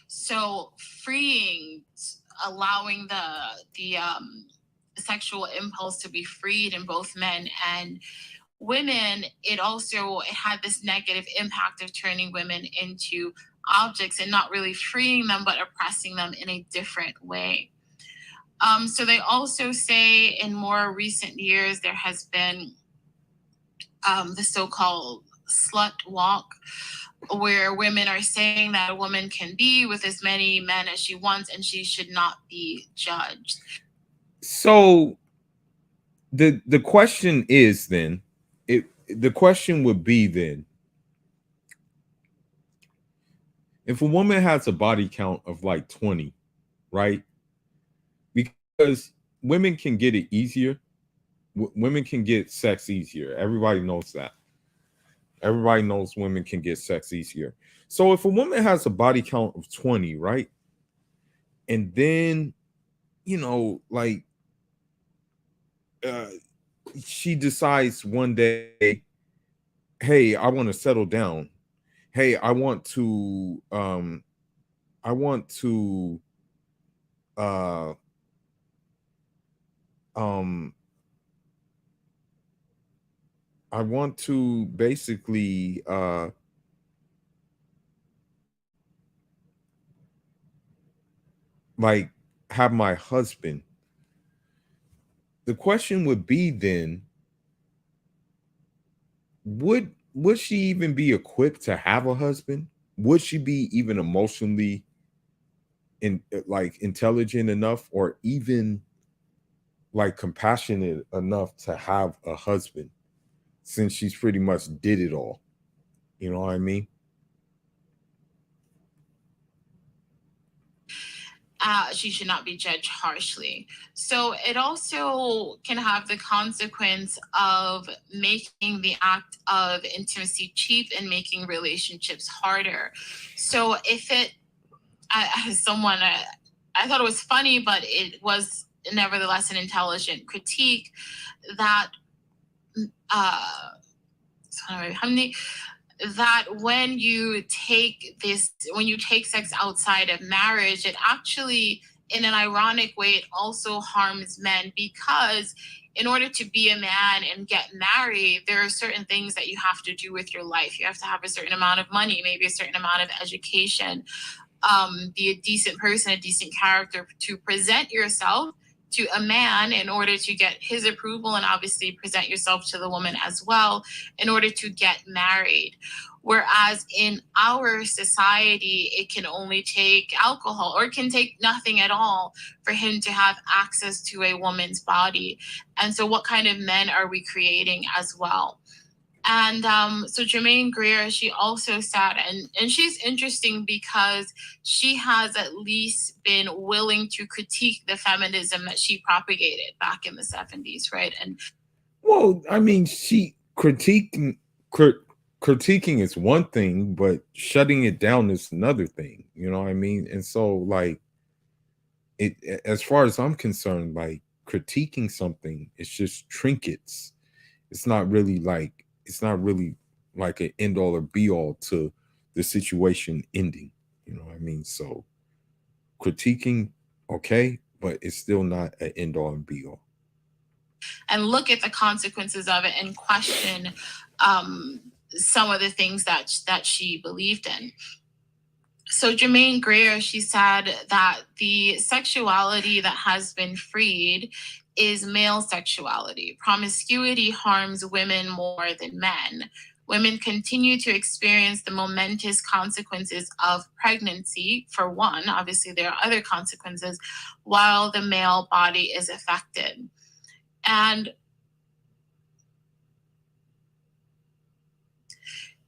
So freeing, allowing the sexual impulse to be freed in both men and women, it had this negative impact of turning women into objects and not really freeing them, but oppressing them in a different way. So they also say in more recent years, there has been the so-called slut walk, where women are saying that a woman can be with as many men as she wants and she should not be judged. So the question is then, the question would be then, if a woman has a body count of like 20, right? Because women can get it easier. Women can get sex easier. Everybody knows that. Everybody knows women can get sex easier. So if a woman has a body count of 20, right? And then, like, she decides one day, hey, I want to settle down. Hey, I want to uh um I want to basically like have my husband. The question would be then, would she even be equipped to have a husband? Would she be even emotionally intelligent enough, or even like compassionate enough to have a husband, since she's pretty much did it all? You know what I mean? She should not be judged harshly. So it also can have the consequence of making the act of intimacy cheap and making relationships harder. So if it, as someone, I thought it was funny, but it was nevertheless an intelligent critique that that when you take sex outside of marriage, it actually, in an ironic way, it also harms men, because in order to be a man and get married, there are certain things that you have to do with your life. You have to have a certain amount of money, maybe a certain amount of education, be a decent person, a decent character, to present yourself to a man in order to get his approval, and obviously present yourself to the woman as well in order to get married. Whereas in our society, it can only take alcohol, or it can take nothing at all for him to have access to a woman's body. And so what kind of men are we creating as well? And so Jermaine Greer, she also said, and she's interesting because she has at least been willing to critique the feminism that she propagated back in the 70s, right? And well, I mean, critiquing is one thing, but shutting it down is another thing. You know what I mean? And so, like, it, as far as I'm concerned, like, critiquing something, it's just trinkets. It's not really like an end all or be all to the situation ending. You know what I mean? So critiquing, okay, but it's still not an end all and be all. And look at the consequences of it and question some of the things that she believed in. So Jermaine Greer, she said that the sexuality that has been freed is male sexuality. Promiscuity harms women more than men. Women continue to experience the momentous consequences of pregnancy, for one. Obviously, there are other consequences, while the male body is affected. And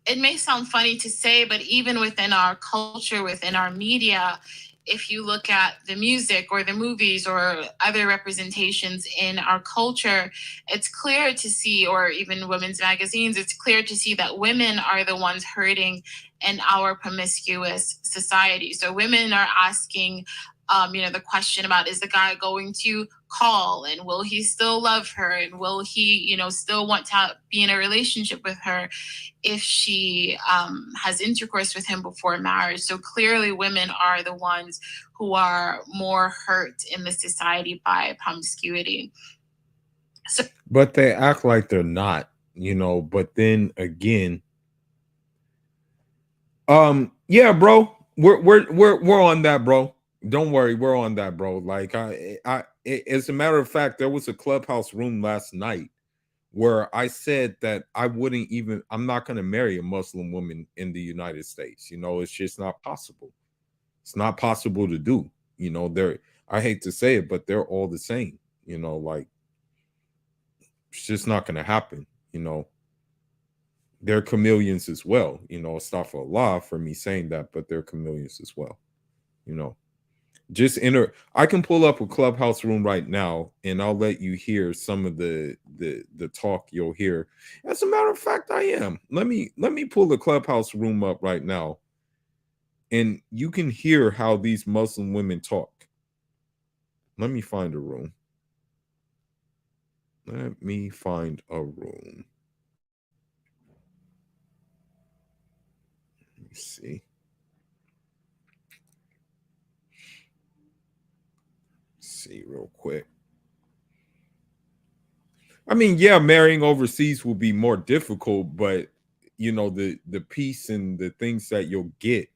it may sound funny to say, but even within our culture, within our media, if you look at the music or the movies or other representations in our culture, it's clear to see, or even women's magazines, it's clear to see that women are the ones hurting in our promiscuous society. So women are asking, the question about, is the guy going to call, and will he still love her, and will he, still want to be in a relationship with her if she has intercourse with him before marriage. So clearly women are the ones who are more hurt in the society by promiscuity. So, but they act like they're not, but then again, yeah, bro, we're on that, bro. Don't worry, we're on that, bro. Like as a matter of fact, there was a Clubhouse room last night where I said that I'm not going to marry a Muslim woman in the United States. It's just not possible. It's not possible to do. I hate to say it, but they're all the same. Like, it's just not going to happen. They're chameleons as well. Astaghfirullah for me saying that, but they're chameleons as well. Just I can pull up a Clubhouse room right now and I'll let you hear some of the talk you'll hear. As a matter of fact, I am. Let me pull the Clubhouse room up right now and you can hear how these Muslim women talk. Let me find a room. Let me find a room. Let me see. See real quick. I mean, yeah, marrying overseas will be more difficult, but the peace and the things that you'll get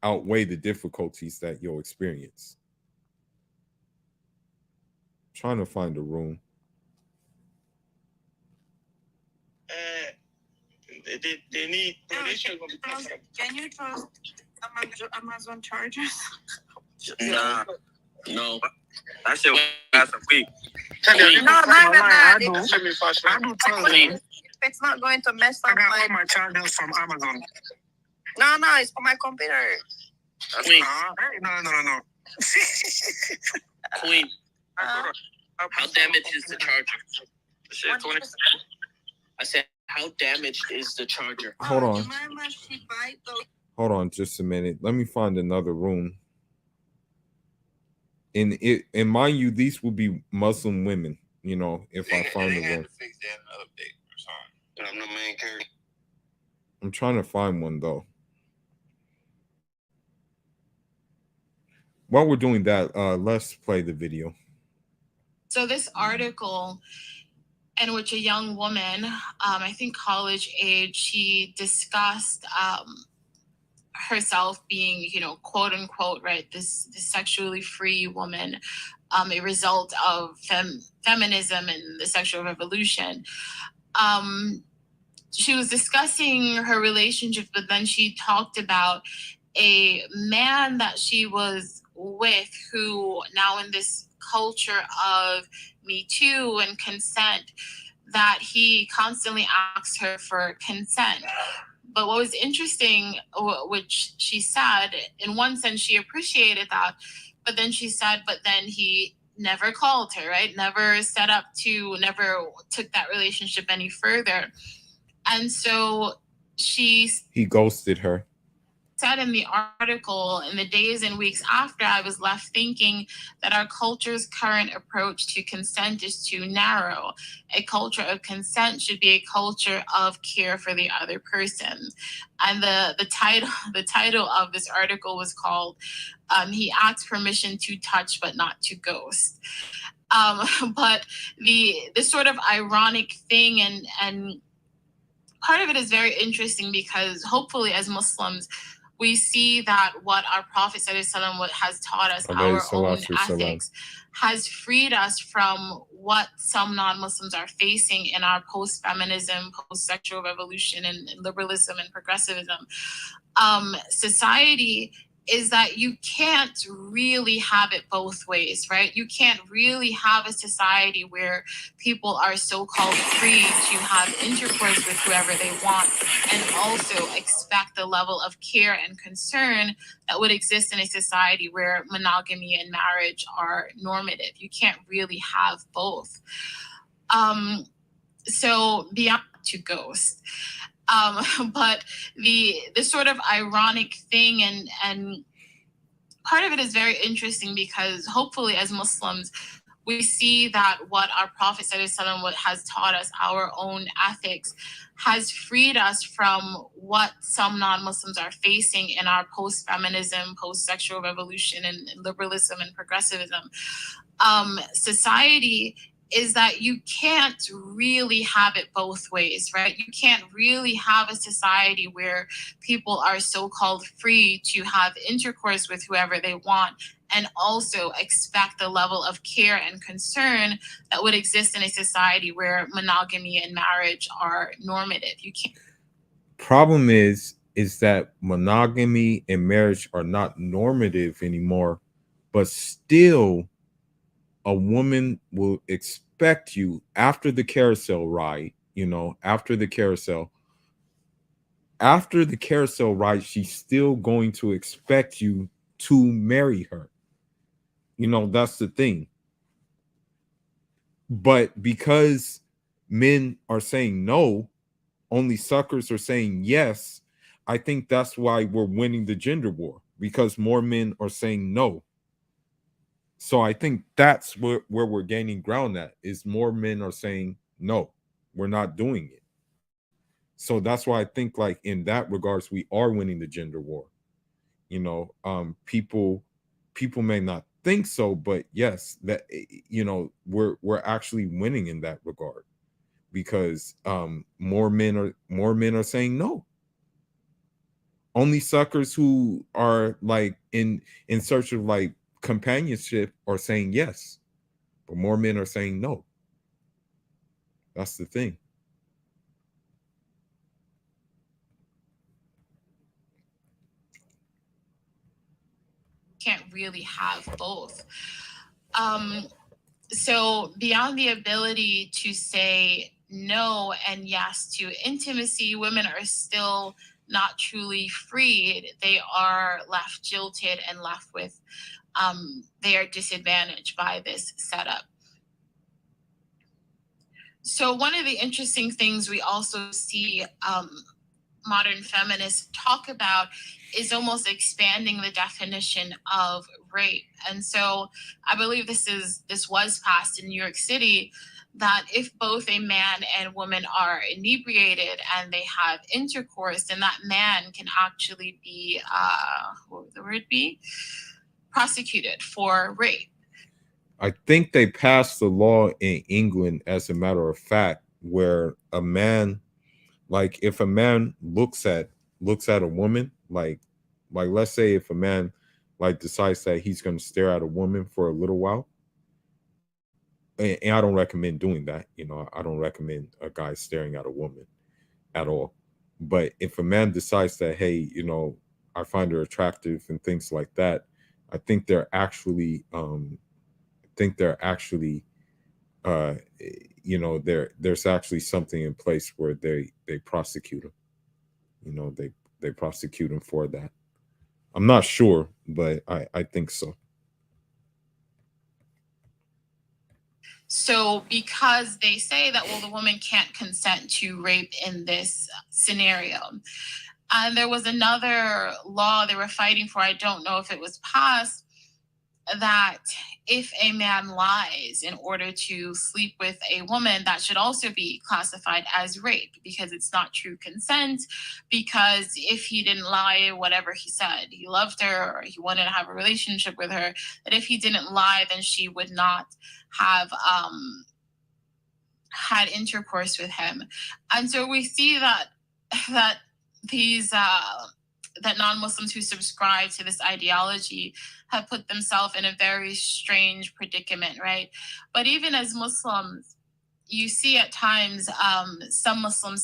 outweigh the difficulties that you'll experience. I'm trying to find a room. They need. Can you trust Amazon chargers? No. That shit last a week. No, I do trust. It's not going to mess up. I got all my chargers from Amazon. No, it's for my computer. Queen. No. Queen. How damaged is the charger? I said, how damaged is the charger? Hold on. Hold on just a minute. Let me find another room. And mind you, these will be Muslim women, if I find the room. I'm the main character. I'm trying to find one though. While we're doing that, let's play the video. So this article in which a young woman, I think college age, she discussed herself being, quote unquote, right, this sexually free woman, a result of feminism and the sexual revolution. She was discussing her relationship, but then she talked about a man that she was with who now in this culture of Me Too and consent, that he constantly asks her for consent. But what was interesting, which she said, in one sense, she appreciated that, but then she said, but then he never called her, right? Never never took that relationship any further. And so he ghosted her. Said in the article, in the days and weeks after, I was left thinking that our culture's current approach to consent is too narrow. A culture of consent should be a culture of care for the other person. And the title of this article was called He Asks Permission to Touch but Not to Ghost. But the sort of ironic thing and part of it is very interesting because hopefully as Muslims, we see that what our Prophet ﷺ has taught us, our own ethics, has freed us from what some non-Muslims are facing in our post-feminism, post-sexual revolution, and liberalism and progressivism society, is that you can't really have it both ways, right? You can't really have a society where people are so-called free to have intercourse with whoever they want and also expect the level of care and concern that would exist in a society where monogamy and marriage are normative. You can't really have both. So beyond to ghost. But the sort of ironic thing and part of it is very interesting because hopefully as Muslims, we see that what our Prophet ﷺ has taught us, our own ethics, has freed us from what some non-Muslims are facing in our post-feminism, post-sexual revolution, and liberalism and progressivism society, is that you can't really have it both ways, right? You can't really have a society where people are so-called free to have intercourse with whoever they want and also expect the level of care and concern that would exist in a society where monogamy and marriage are normative. You can't. Problem is that monogamy and marriage are not normative anymore, but still a woman will expect you after the carousel ride, after the carousel ride, she's still going to expect you to marry her. That's the thing. But because men are saying no, only suckers are saying yes, I think that's why we're winning the gender war, because more men are saying no. So I think that's where we're gaining ground at, is more men are saying, no, we're not doing it. So that's why I think, like, in that regards, we are winning the gender war. People may not think so, but yes, that, we're actually winning in that regard, because more men are saying no. Only suckers who are like in search of like companionship are saying yes, but more men are saying no. That's the thing. Can't really have both. So beyond the ability to say no and yes to intimacy, women are still not truly freed. They are left jilted and left with, they are disadvantaged by this setup. So one of the interesting things we also see modern feminists talk about is almost expanding the definition of rape. And so I believe this was passed in New York City, that if both a man and woman are inebriated and they have intercourse, then that man can actually be, what would the word be? Prosecuted for rape. I think they passed the law in England, as a matter of fact, where a man, like if a man looks at a woman, like let's say if a man like decides that he's going to stare at a woman for a little while, and I don't recommend doing that. I don't recommend a guy staring at a woman at all. But if a man decides that, hey, I find her attractive and things like that, I think they're actually there's actually something in place where they prosecute him. They prosecute him for that. I'm not sure, but I think so. So because they say that, well, the woman can't consent to rape in this scenario. And there was another law they were fighting for, I don't know if it was passed, that if a man lies in order to sleep with a woman, that should also be classified as rape, because it's not true consent. Because if he didn't lie, whatever he said, he loved her or he wanted to have a relationship with her, that if he didn't lie, then she would not have had intercourse with him. And so we see that these that non-Muslims who subscribe to this ideology have put themselves in a very strange predicament, right? But even as Muslims, you see at times some Muslim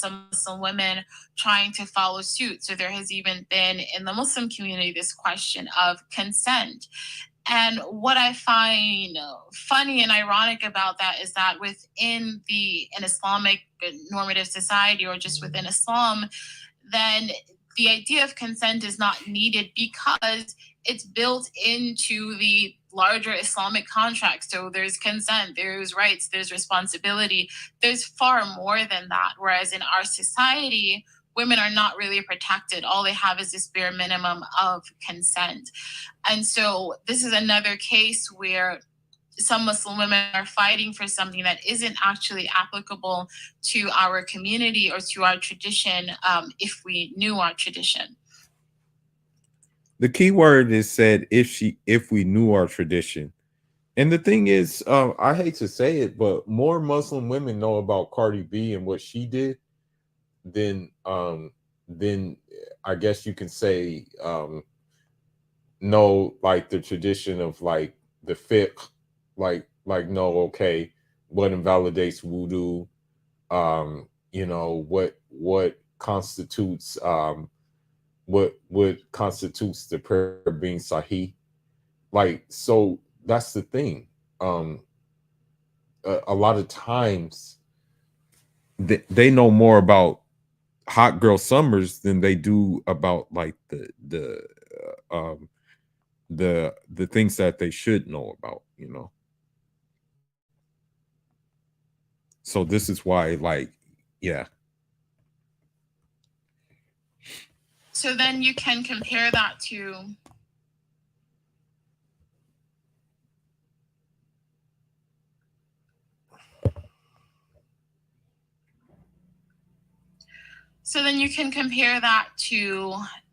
women trying to follow suit. So there has even been in the Muslim community this question of consent. And what I find funny and ironic about that is that within an Islamic normative society, or just within Islam, then the idea of consent is not needed because it's built into the larger Islamic contract. So there's consent, there's rights, there's responsibility. There's far more than that. Whereas in our society, women are not really protected. All they have is this bare minimum of consent. And so this is another case where some Muslim women are fighting for something that isn't actually applicable to our community or to our tradition, if we knew our tradition. The key word is said, if we knew our tradition. And the thing is, I hate to say it, but more Muslim women know about Cardi B and what she did than I guess you can say know like the tradition of like the fiqh, like no, okay, what invalidates wudu, you know, what constitutes what constitutes the prayer being sahih. Like, so that's the thing. A lot of times they know more about hot girl summers than they do about like the things that they should know about, you know. So this is why, like, yeah. So then you can compare that to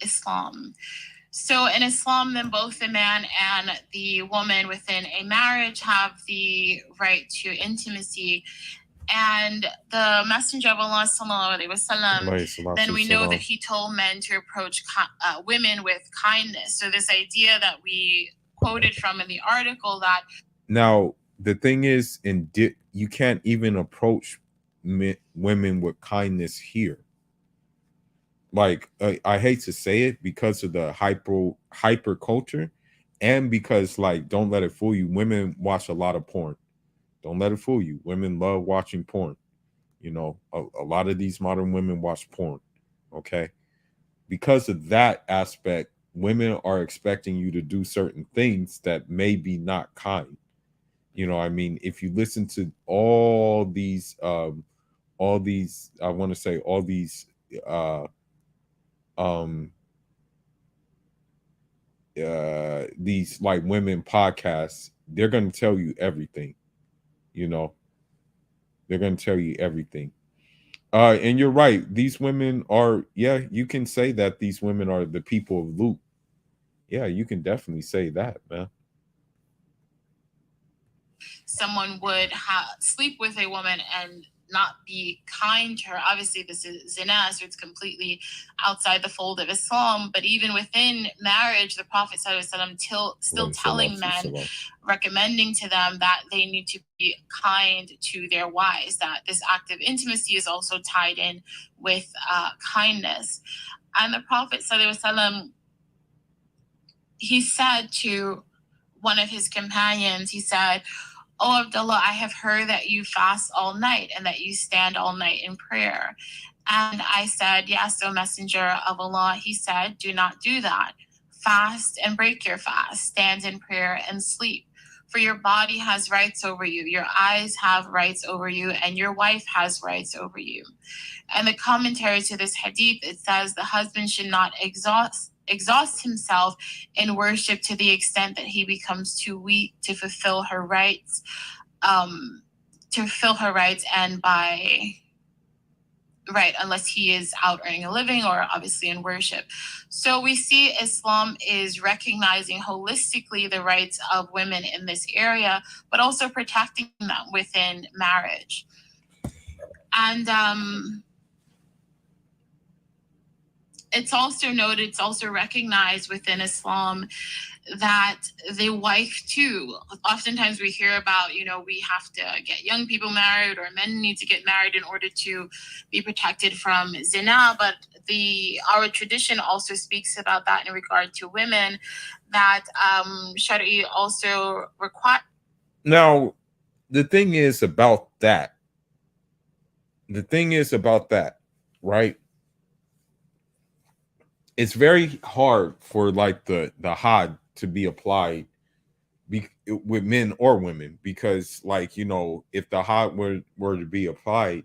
Islam. So in Islam, then both the man and the woman within a marriage have the right to intimacy. And the Messenger of Allah, sallallahu alaihi wasallam, then we know that he told men to approach women with kindness. So this idea that we quoted from in the article, that now the thing is, you can't even approach women with kindness here. Like, I hate to say it because of the hyper culture, and because, like, don't let it fool you, women watch a lot of porn. Don't let it fool you. Women love watching porn. You know, a lot of these modern women watch porn. Okay. Because of that aspect, women are expecting you to do certain things that may be not kind. You know, I mean, if you listen to all these, I want to say all these, these like women podcasts, they're going to tell you everything. You know, they're going to tell you everything. And you're right. These women are, yeah, you can say that these women are the people of Luke. Yeah, you can definitely say that, man. Someone would sleep with a woman and not be kind to her. Obviously, this is zina, so it's completely outside the fold of Islam. But even within marriage, the Prophet ﷺ still telling men, recommending to them that they need to be kind to their wives, that this act of intimacy is also tied in with kindness. And the Prophet ﷺ, he said to one of his companions, he said, "Oh, Abdullah, I have heard that you fast all night and that you stand all night in prayer." And I said, "Yes, O Messenger of Allah." He said, "Do not do that. Fast and break your fast. Stand in prayer and sleep. For your body has rights over you. Your eyes have rights over you, and your wife has rights over you." And the commentary to this hadith, it says the husband should not exhaust himself in worship to the extent that he becomes too weak to fulfill her rights, and unless he is out earning a living or obviously in worship. So we see Islam is recognizing holistically the rights of women in this area, but also protecting them within marriage. And it's also noted, it's also recognized within Islam that the wife too, oftentimes we hear about, we have to get young people married, or men need to get married in order to be protected from zina. But our tradition also speaks about that in regard to women, that Shari'i also require. Now, the thing is about that, right? It's very hard for like the had to be applied with men or women, because like, if the had were to be applied,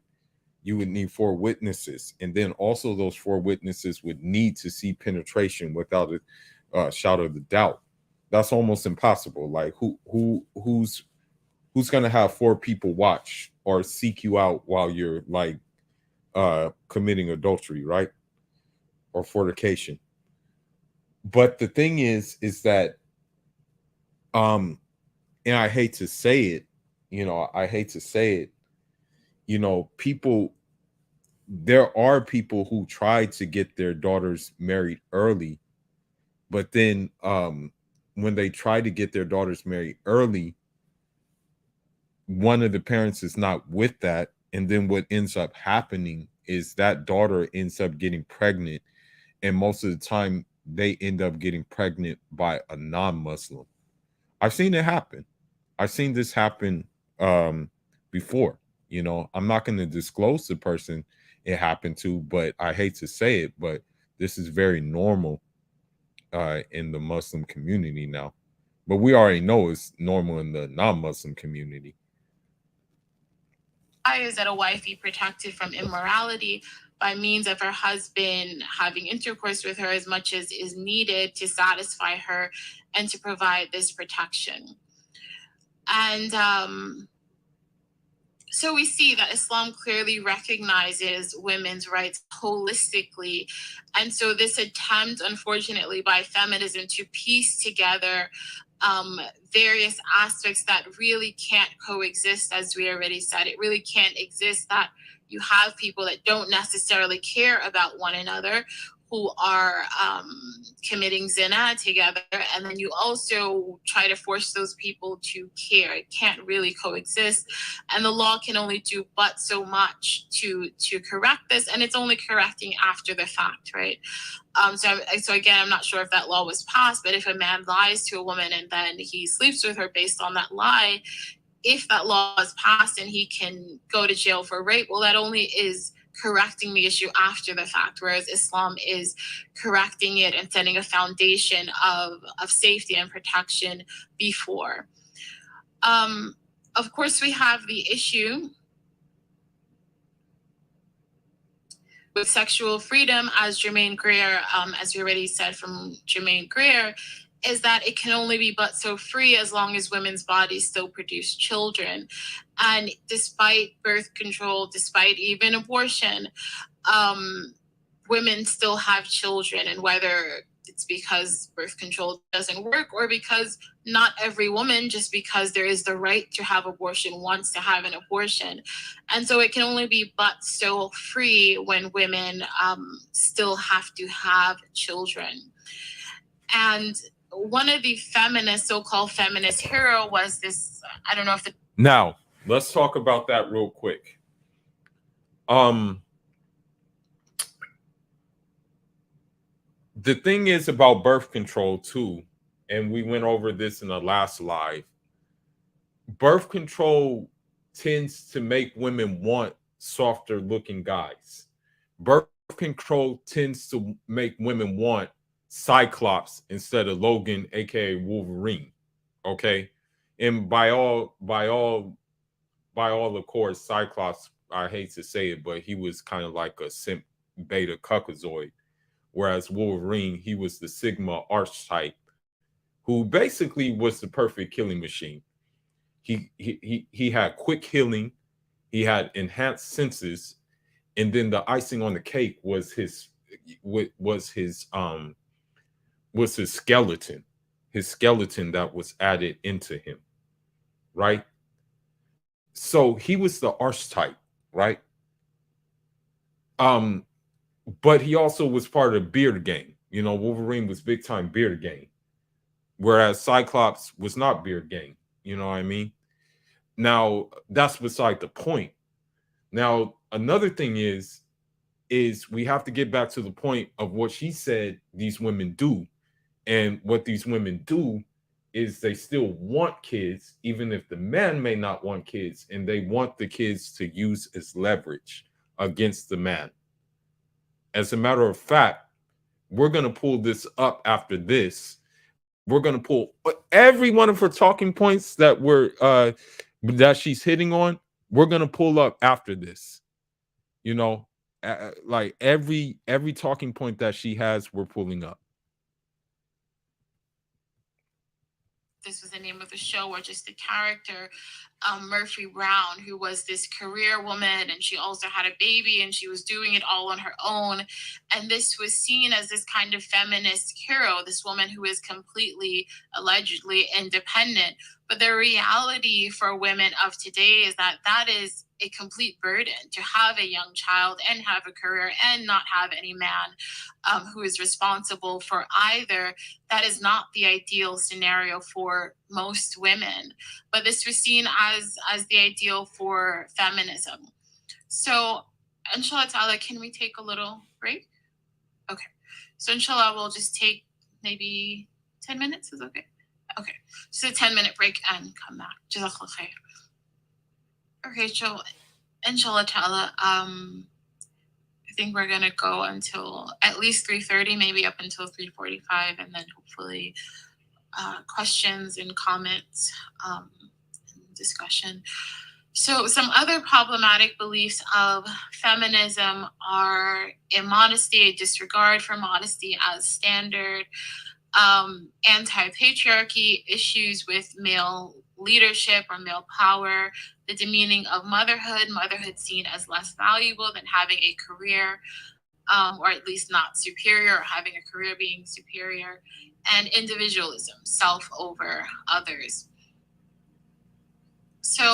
you would need 4 witnesses, and then also those 4 witnesses would need to see penetration without a shadow of the doubt. That's almost impossible. Like who's going to have 4 people watch or seek you out while you're like committing adultery, right? Or fornication. But the thing is that and I hate to say it, people, there are people who try to get their daughters married early, but then when they try to get their daughters married early, one of the parents is not with that, and then what ends up happening is that daughter ends up getting pregnant, and most of the time they end up getting pregnant by a non-Muslim. I've seen it happen. I've seen this happen before. I'm not going to disclose the person it happened to, but I hate to say it, but this is very normal in the Muslim community now. But we already know it's normal in the non-Muslim community. Is that a wife be protected from immorality by means of her husband having intercourse with her as much as is needed to satisfy her and to provide this protection. And so we see that Islam clearly recognizes women's rights holistically. And so this attempt, unfortunately, by feminism to piece together various aspects that really can't coexist, as we already said, it really can't exist, that you have people that don't necessarily care about one another, who are committing zina together, and then you also try to force those people to care. It can't really coexist, and the law can only do but so much to correct this, and it's only correcting after the fact, right? So again, I'm not sure if that law was passed, but if a man lies to a woman and then he sleeps with her based on that lie, if that law is passed and he can go to jail for rape, well, that only is correcting the issue after the fact, whereas Islam is correcting it and setting a foundation of safety and protection before. Of course, we have the issue with sexual freedom, as Jermaine Greer, as we already said from Jermaine Greer, is that it can only be but so free as long as women's bodies still produce children. And despite birth control, despite even abortion, women still have children. And whether it's because birth control doesn't work, or because not every woman, just because there is the right to have abortion, wants to have an abortion. And so it can only be but so free when women still have to have children. And one of the so-called feminist hero was this, I don't know if Now, let's talk about that real quick. The thing is about birth control too, and we went over this in the last live. Birth control tends to make women want softer looking guys. Birth control tends to make women want Cyclops instead of Logan, aka Wolverine. Okay, and by all, of course, Cyclops, I hate to say it, but he was kind of like a simp beta cuckozoid, whereas Wolverine, he was the Sigma archetype, who basically was the perfect killing machine. He had quick healing, he had enhanced senses, and then the icing on the cake was his skeleton, that was added into him, right? So he was the archetype, right? But he also was part of the beard gang. You know, Wolverine was big time beard gang, whereas Cyclops was not beard gang. You know what I mean? Now, that's beside the point. Now, another thing is we have to get back to the point of what she said these women do. And what these women do is they still want kids, even if the man may not want kids, and they want the kids to use as leverage against the man. As a matter of fact, we're going to pull this up after this. We're going to pull every one of her talking points that she's hitting on. We're going to pull up after this. You know, like every talking point that she has, we're pulling up. This was the name of the show, or just the character, Murphy Brown, who was this career woman, and she also had a baby, and she was doing it all on her own. And this was seen as this kind of feminist hero, this woman who is completely, allegedly independent. But the reality for women of today is that that is a complete burden to have a young child and have a career and not have any man who is responsible for either. That is not the ideal scenario for most women, but this was seen as the ideal for feminism. So, inshallah ta'ala, can we take a little break? Okay. So, inshallah, we'll just take maybe 10 minutes. Is okay? Okay. So, a 10-minute break and come back. Jazakallah khair. Okay, so inshallah ta'ala, I think we're going to go until at least 3:30, maybe up until 3:45, and then hopefully questions and comments and discussion. So some other problematic beliefs of feminism are immodesty, a disregard for modesty as standard, anti-patriarchy, issues with male leadership or male power, the demeaning of motherhood seen as less valuable than having a career, or at least not superior, or having a career being superior, and individualism, self over others. So,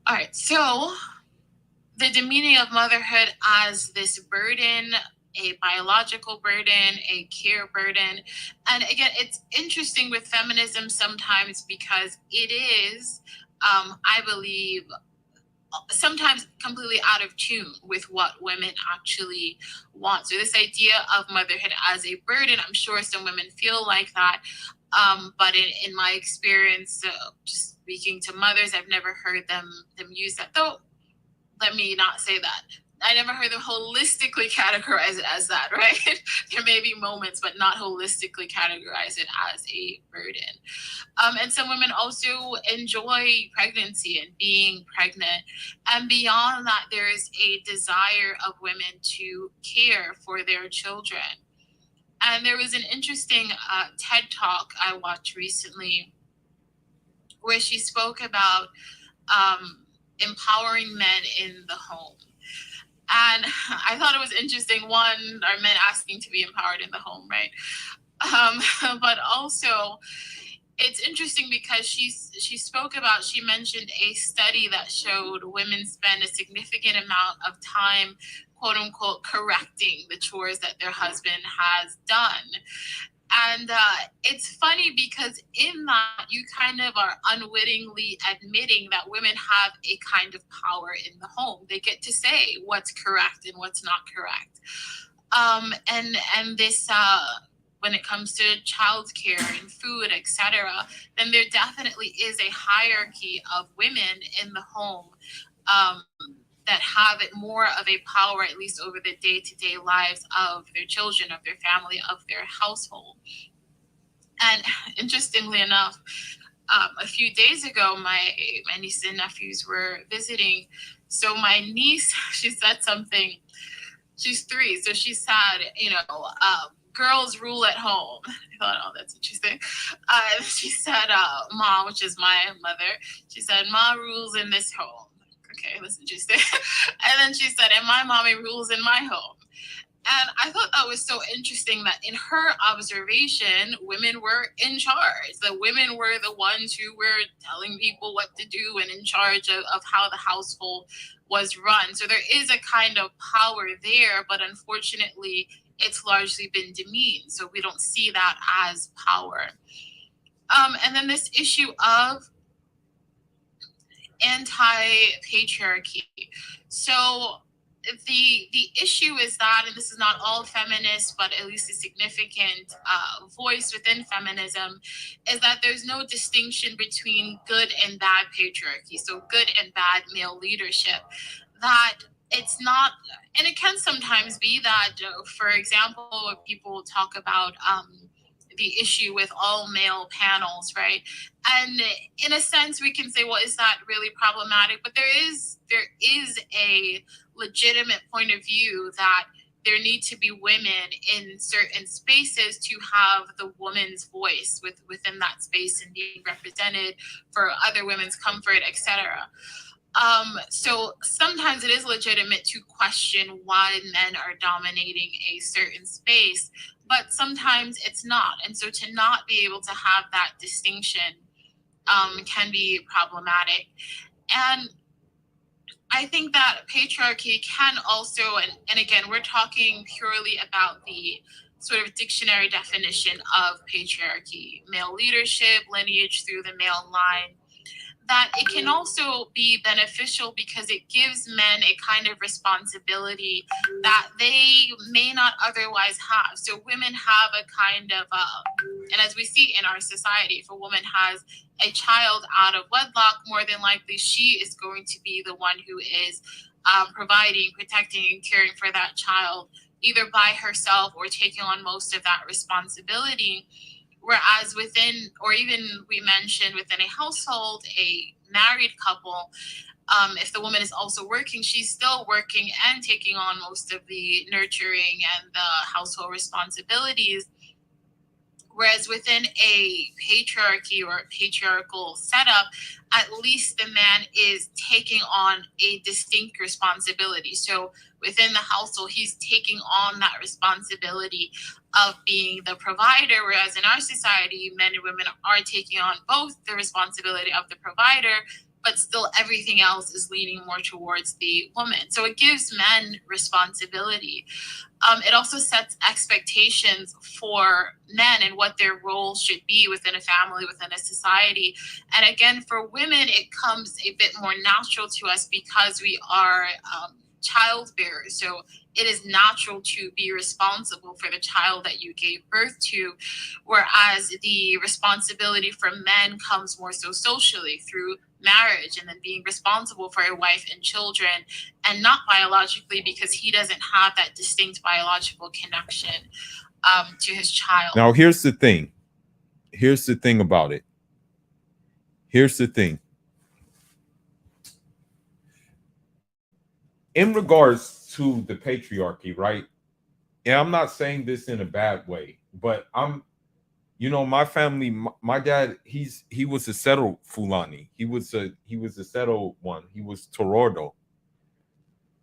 all right, so the demeaning of motherhood as this burden, a biological burden, a care burden. And again, it's interesting with feminism sometimes because it is, I believe, sometimes completely out of tune with what women actually want. So this idea of motherhood as a burden, I'm sure some women feel like that. But in my experience, just speaking to mothers, I've never heard them use that. Though, let me not say that. I never heard them holistically categorize it as that, right? There may be moments, but not holistically categorize it as a burden. And some women also enjoy pregnancy and being pregnant. And beyond that, there is a desire of women to care for their children. And there was an interesting TED Talk I watched recently where she spoke about empowering men in the home. And I thought it was interesting. One, are men asking to be empowered in the home, right? But also, it's interesting because she mentioned a study that showed women spend a significant amount of time, quote unquote, correcting the chores that their husband has done. And it's funny because in that, you kind of are unwittingly admitting that women have a kind of power in the home. They get to say what's correct and what's not correct. And this, when it comes to childcare and food, etc., then there definitely is a hierarchy of women in the home that have it more of a power, at least over the day-to-day lives of their children, of their family, of their household. And interestingly enough, a few days ago, my nieces and nephews were visiting. So my niece, she said something. She's 3, so she said, girls rule at home. I thought, oh, that's interesting. She said, Ma, which is my mother, she said, Ma rules in this home. Okay, that's interesting. And then she said, and my mommy rules in my home. And I thought that was so interesting that in her observation, women were in charge. The women were the ones who were telling people what to do and in charge of how the household was run. So there is a kind of power there, but unfortunately, it's largely been demeaned. So we don't see that as power. And then this issue of anti-patriarchy. So the issue is that, and this is not all feminists, but at least a significant voice within feminism, is that there's no distinction between good and bad patriarchy. So good and bad male leadership. That it's not, and it can sometimes be that, for example, people talk about the issue with all male panels, right? And in a sense, we can say, well, is that really problematic? But there is a legitimate point of view that there need to be women in certain spaces to have the woman's voice within that space and being represented for other women's comfort, etc. So sometimes it is legitimate to question why men are dominating a certain space, but sometimes it's not. And so to not be able to have that distinction can be problematic. And I think that patriarchy can also, and again, we're talking purely about the sort of dictionary definition of patriarchy, male leadership, lineage through the male line, that it can also be beneficial because it gives men a kind of responsibility that they may not otherwise have. So women have a kind of, and as we see in our society, if a woman has a child out of wedlock, more than likely she is going to be the one who is providing, protecting, and caring for that child, either by herself or taking on most of that responsibility. Whereas within, or even we mentioned within a household, a married couple, if the woman is also working, she's still working and taking on most of the nurturing and the household responsibilities. Whereas within a patriarchy or a patriarchal setup, at least the man is taking on a distinct responsibility. So within the household, he's taking on that responsibility of being the provider, whereas in our society, men and women are taking on both the responsibility of the provider, but still everything else is leaning more towards the woman. So it gives men responsibility. It also sets expectations for men and what their role should be within a family, within a society. And again, for women, it comes a bit more natural to us because we are child bearers. So it is natural to be responsible for the child that you gave birth to, whereas the responsibility for men comes more so socially through marriage and then being responsible for a wife and children, and not biologically because he doesn't have that distinct biological connection to his child. Now, here's the thing. Here's the thing about it. Here's the thing. In regards to the patriarchy, right? And I'm not saying this in a bad way, but my family, my dad, he was a settled Fulani. He was a settled one. He was Torordo.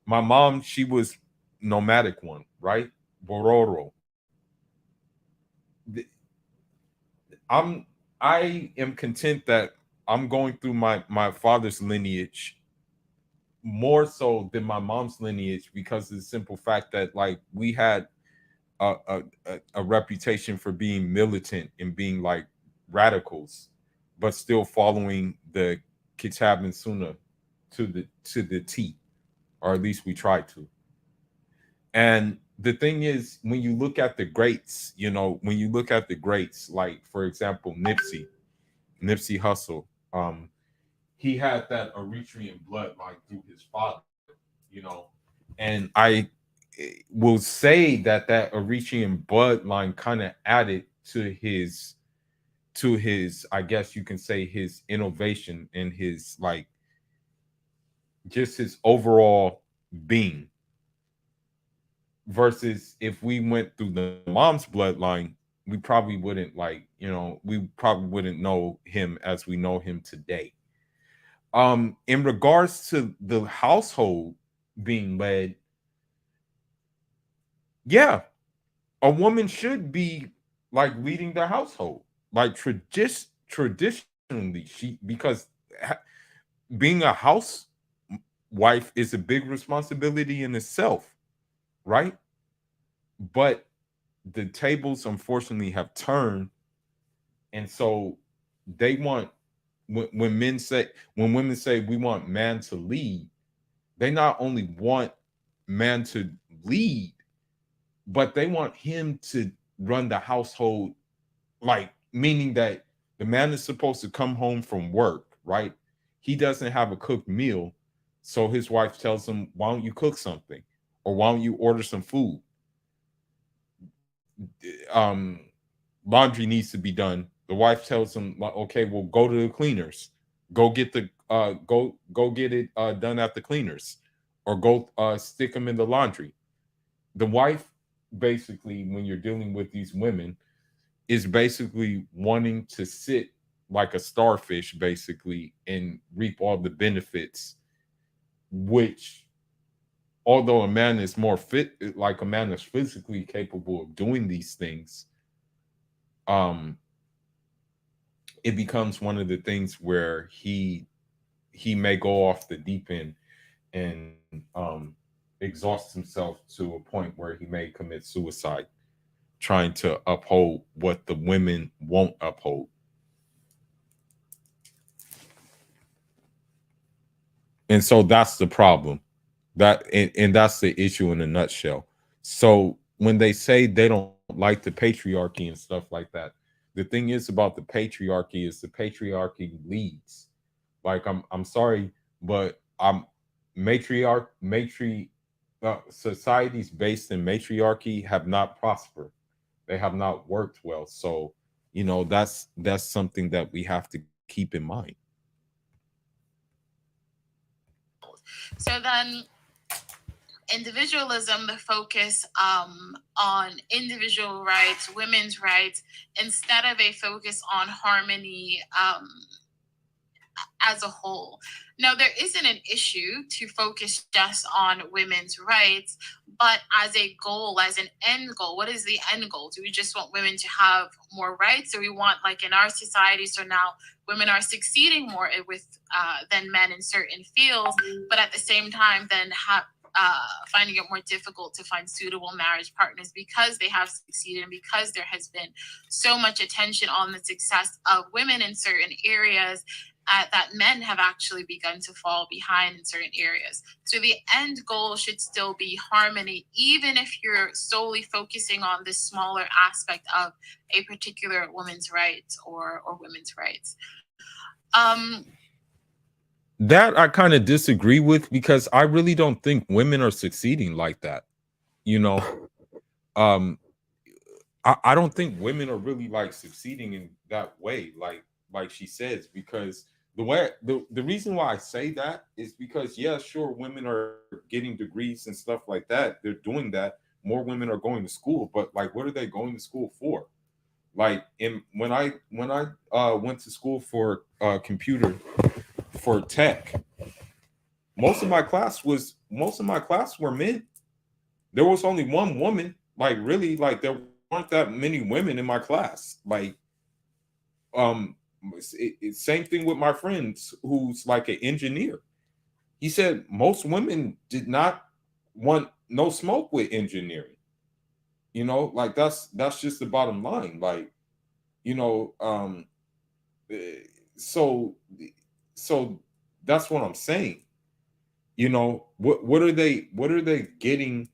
My mom, she was nomadic one, right? Bororo. I am content that I'm going through my father's lineage more so than my mom's lineage, because of the simple fact that, like, we had a reputation for being militant and being like radicals, but still following the Kitab and Sunnah to the T, or at least we tried to. And the thing is, when you look at the greats, like, for example, Nipsey Hussle, he had that Eritrean bloodline through his father, and I will say that Eritrean bloodline kind of added to his, I guess you can say, his innovation and his, like, just his overall being. Versus if we went through the mom's bloodline, we probably wouldn't, like, we probably wouldn't know him as we know him today. In regards to the household being led, Yeah, a woman should be like leading the household, like traditionally, because being a housewife is a big responsibility in itself, right? But the tables unfortunately have turned, and so they want, when women say we want man to lead, they not only want man to lead, but they want him to run the household, like meaning that the man is supposed to come home from work, right? He doesn't have a cooked meal, so his wife tells him, why don't you cook something, or why don't you order some food? um Laundry needs to be done. The wife tells him, like, okay, well, go to the cleaners, go get the go get it done at the cleaners, or go stick them in the laundry. The wife, basically, when you're dealing with these women, is basically wanting to sit like a starfish, basically, and reap all the benefits, which, although a man is more fit, like a man is physically capable of doing these things, um it becomes one of the things where he may go off the deep end and exhaust himself to a point where he may commit suicide trying to uphold what the women won't uphold. And so that's the problem. And that's the issue in a nutshell. So when they say they don't like the patriarchy and stuff like that, the thing is about the patriarchy is the patriarchy leads. Like, I'm sorry, but matri societies based in matriarchy have not prospered. They have not worked well. So, that's something that we have to keep in mind. So then individualism, the focus on individual rights, women's rights, instead of a focus on harmony as a whole. Now, there isn't an issue to focus just on women's rights, but as a goal, as an end goal, what is the end goal? Do we just want women to have more rights? Do we want, like in our society, so now women are succeeding more than men in certain fields, but at the same time, then finding it more difficult to find suitable marriage partners because they have succeeded and because there has been so much attention on the success of women in certain areas, that men have actually begun to fall behind in certain areas. So the end goal should still be harmony, even if you're solely focusing on this smaller aspect of a particular woman's rights or women's rights. That I kind of disagree with, because I really don't think women are succeeding like that. You know, um, I don't think women are really like succeeding in that way, like she says, because the reason why I say that is because, yeah, sure, women are getting degrees and stuff like that. They're doing that. More women are going to school, but like, what are they going to school for? Like, when I went to school for computer, for tech, most of my class were men. There was only one woman. Like, really, like, there weren't that many women in my class. Like, um same thing with my friends who's like an engineer. He said most women did not want no smoke with engineering. Like, that's just the bottom line. Like, you know eh, so so that's what I'm saying. What are they getting?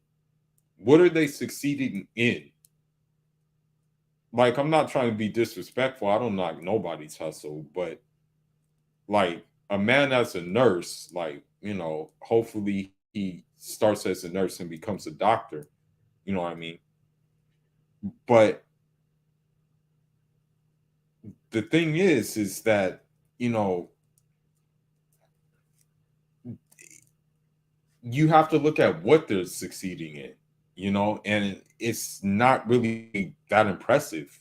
What are they succeeding in? Like, I'm not trying to be disrespectful. I don't knock nobody's hustle, but like, a man as a nurse, like, hopefully he starts as a nurse and becomes a doctor. You know what I mean? But the thing is that, you know, you have to look at what they're succeeding in, and it's not really that impressive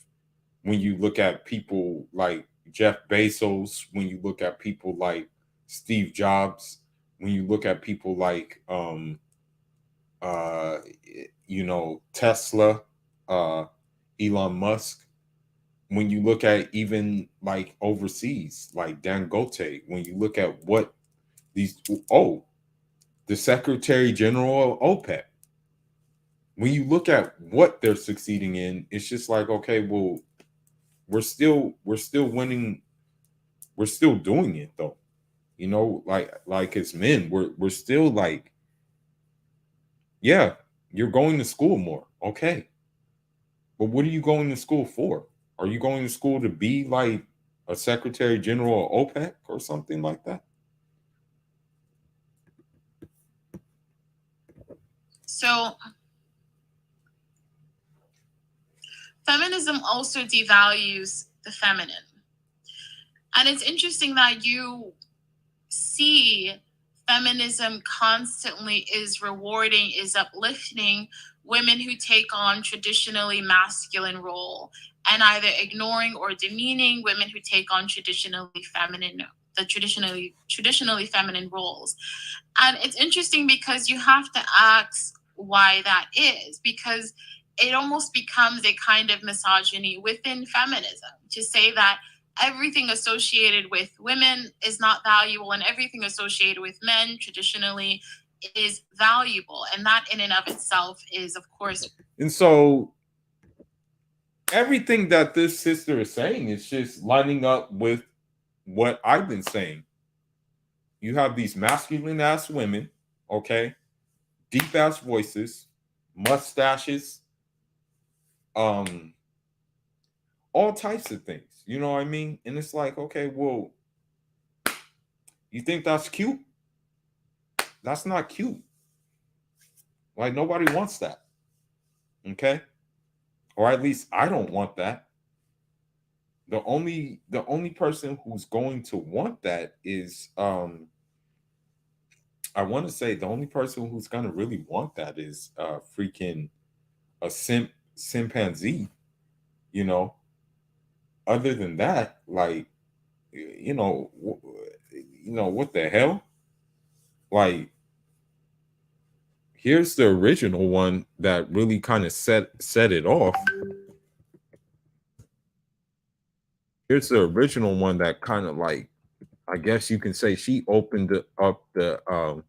when you look at people like Jeff Bezos, when you look at people like Steve Jobs, when you look at people like you know, Tesla, Elon Musk. When you look at even like overseas, like Dangote, when you look at what these, the Secretary General of OPEC, when you look at what they're succeeding in, it's just like, okay, well, we're still winning, we're still doing it though. You know, like as men, we're still like, yeah, you're going to school more, okay. But what are you going to school for? Are you going to school to be like a Secretary General of OPEC or something like that? So feminism also devalues the feminine. And it's interesting that you see feminism constantly is rewarding, is uplifting women who take on traditionally masculine role, and either ignoring or demeaning women who take on traditionally feminine roles. And it's interesting because you have to ask why that is, because it almost becomes a kind of misogyny within feminism to say that everything associated with women is not valuable and everything associated with men traditionally is valuable. And that in and of itself is, of course. And so everything that this sister is saying is just lining up with what I've been saying. You have these masculine ass women, okay, deep ass voices, mustaches, all types of things. You know what I mean? And it's like, okay, well, you think that's cute? That's not cute. Like, nobody wants that. Okay? Or at least I don't want that. The only person who's going to want that is I want to say the only person who's gonna really want that is freaking a chimpanzee, you know. Other than that, like, you know, what the hell? Like, here's the original one that really kind of set it off. Here's the original one that kind of, like, I guess you can say she opened up the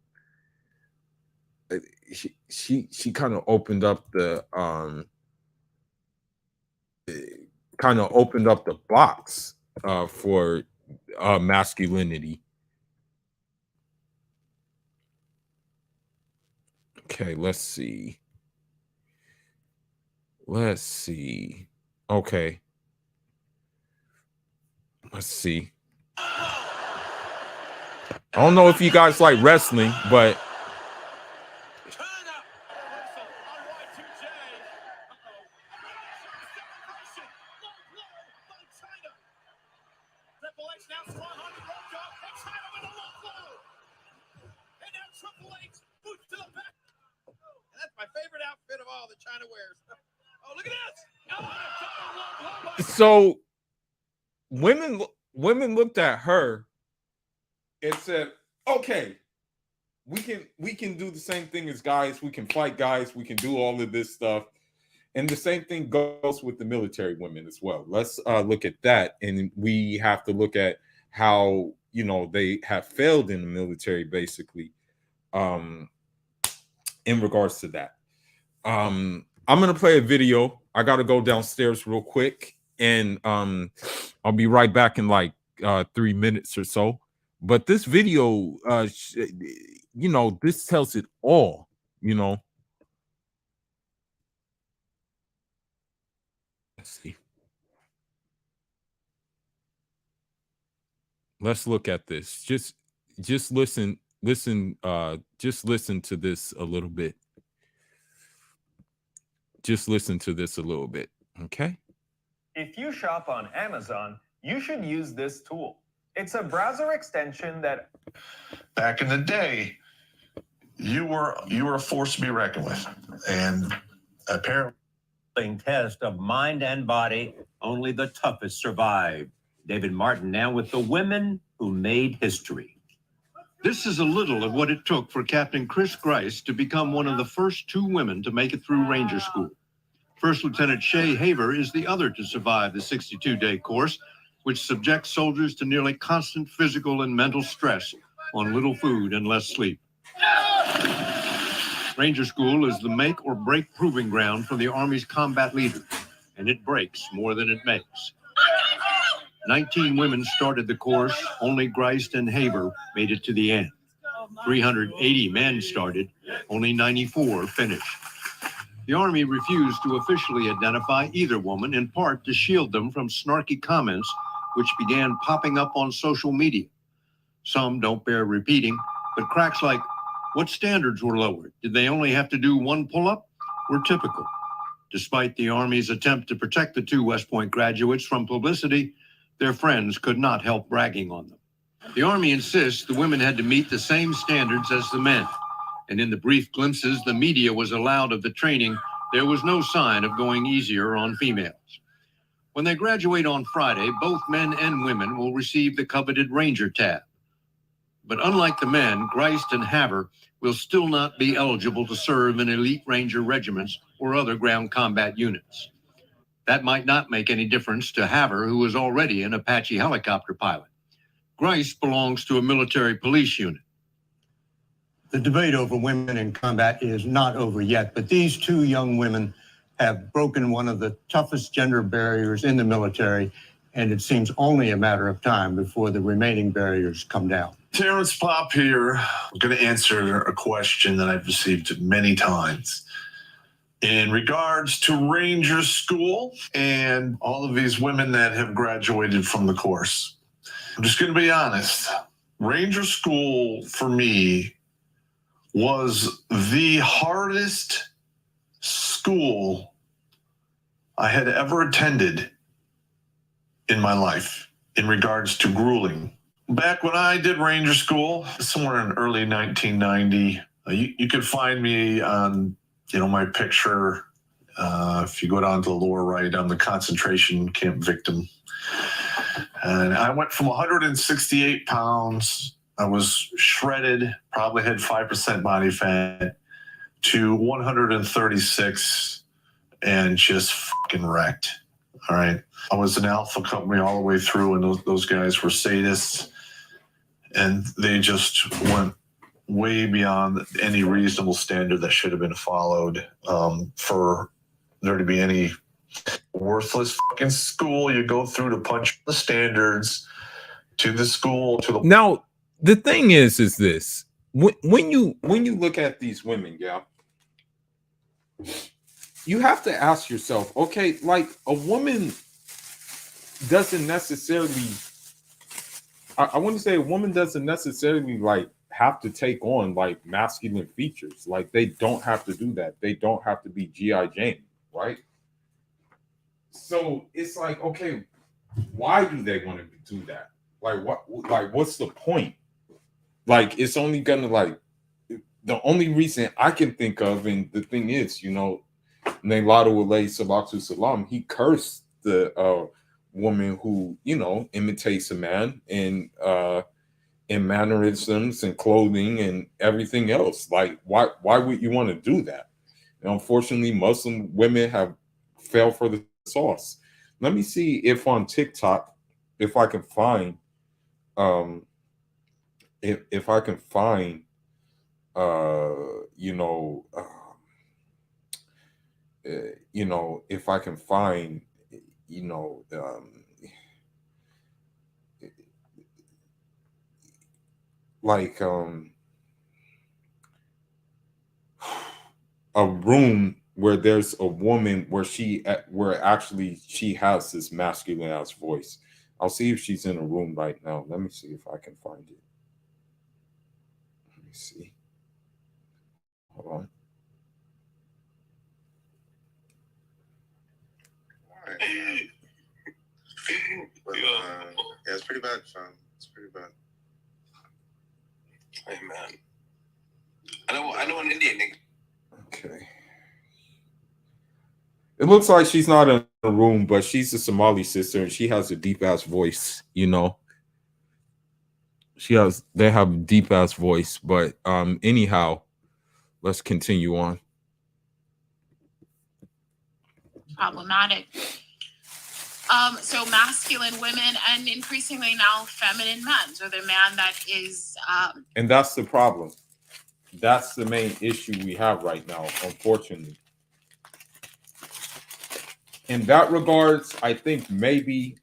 she kind of opened up the kind of opened up the box for masculinity. Okay, let's see. Okay. Let's see. I don't know if you guys like wrestling, but That's my favorite outfit of all the China wears. Oh, look at this! So women looked at her and said, "Okay, we can do the same thing as guys. We can fight guys. We can do all of this stuff." And the same thing goes with the military women as well. Let's look at that, and we have to look at how, you know, they have failed in the military, basically, in regards to that. I'm gonna play a video. I gotta go downstairs real quick, and I'll be right back in like 3 minutes or so. But this video, you know, this tells it all, you know. Let's see. Let's look at this. Just listen, just listen to this a little bit. Just listen to this a little bit, okay? If you shop on Amazon, you should use this tool. It's a browser extension that back in the day, you were a force to be reckoned with. And apparently test of mind and body, only the toughest survive. David Martin now with the women who made history. This is a little of what it took for Captain Chris Grice to become one of the first 2 women to make it through Ranger School. First Lieutenant Shay Haver is the other to survive the 62-day course, which subjects soldiers to nearly constant physical and mental stress on little food and less sleep. Ranger School is the make or break proving ground for the Army's combat leaders, and it breaks more than it makes. 19 women started the course, only Grice and Haver made it to the end. 380 men started, only 94 finished. The Army refused to officially identify either woman, in part to shield them from snarky comments which began popping up on social media. Some don't bear repeating, but cracks like, what standards were lowered? Did they only have to do 1 pull-up? Were typical. Despite the Army's attempt to protect the 2 West Point graduates from publicity, their friends could not help bragging on them. The Army insists the women had to meet the same standards as the men. And in the brief glimpses the media was allowed of the training, there was no sign of going easier on females. When they graduate on Friday, both men and women will receive the coveted Ranger tab. But unlike the men, Grice and Haver will still not be eligible to serve in elite Ranger regiments or other ground combat units. That might not make any difference to Haver, who is already an Apache helicopter pilot. Grice belongs to a military police unit. The debate over women in combat is not over yet, but these 2 young women have broken one of the toughest gender barriers in the military, and it seems only a matter of time before the remaining barriers come down. Terrence Pop here. I'm going to answer a question that I've received many times in regards to Ranger School and all of these women that have graduated from the course. I'm just going to be honest. Ranger School, for me, was the hardest school I had ever attended in my life in regards to grueling. Back when I did Ranger School, somewhere in early 1990, you could find me on, my picture. If you go down to the lower right, I'm the concentration camp victim. And I went from 168 pounds, I was shredded, probably had 5% body fat, to 136 and just fucking wrecked. All right. I was an alpha company all the way through, and those guys were sadists, and they just went way beyond any reasonable standard that should have been followed for there to be any worthless fucking school you go through to punch the standards to the school to the. Now the thing is this: when you look at these women, yeah, you have to ask yourself, okay, like a woman doesn't necessarily, I want to say a woman doesn't necessarily like have to take on like masculine features. Like they don't have to do that. They don't have to be G.I. Jane, right? So it's like, okay, why do they want to do that? Like what's the point? Like it's only gonna like, the only reason I can think of, and the thing is, Nelado Alayhi Salatu Salam, he cursed the woman who, imitates a man in mannerisms and clothing and everything else. Like, why would you want to do that? And unfortunately, Muslim women have fell for the sauce. Let me see if on TikTok, if I can find, if I can find, if I can find, a room where there's a woman where actually she has this masculine ass voice. I'll see if she's in a room right now. Let me see if I can find it. Let me see. Hold on. Yeah, it's pretty bad, son. It's pretty bad. Hey, man. I know an Indian nigga. Okay. It looks like she's not in a room, but she's a Somali sister and she has a deep ass voice, they have a deep ass voice, but anyhow, let's continue on. Problematic. So masculine women and increasingly now feminine men. So the man that is and that's the problem. That's the main issue we have right now, unfortunately. In that regards, I think maybe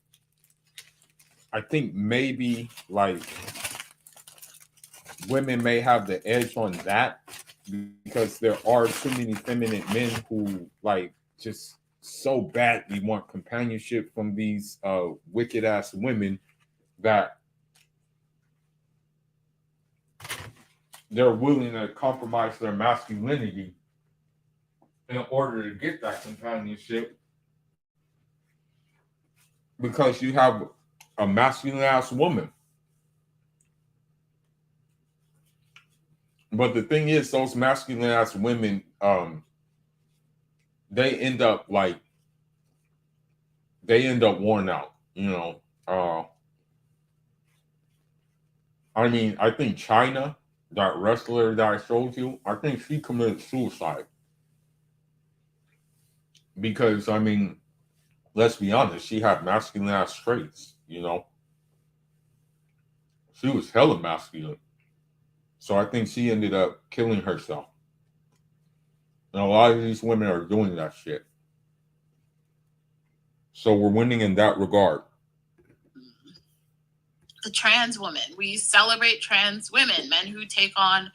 like women may have the edge on that because there are too many feminine men who like just so badly want companionship from these wicked ass women that they're willing to compromise their masculinity in order to get that companionship, because you have a masculine ass woman. But the thing is, those masculine ass women, they end up worn out, you know. I mean, I think China, that wrestler that I showed you, I think she committed suicide. Because, I mean, let's be honest, she had masculine ass traits, you know. She was hella masculine. So I think she ended up killing herself. And a lot of these women are doing that shit. So we're winning in that regard. the trans woman. We celebrate trans women, men who take on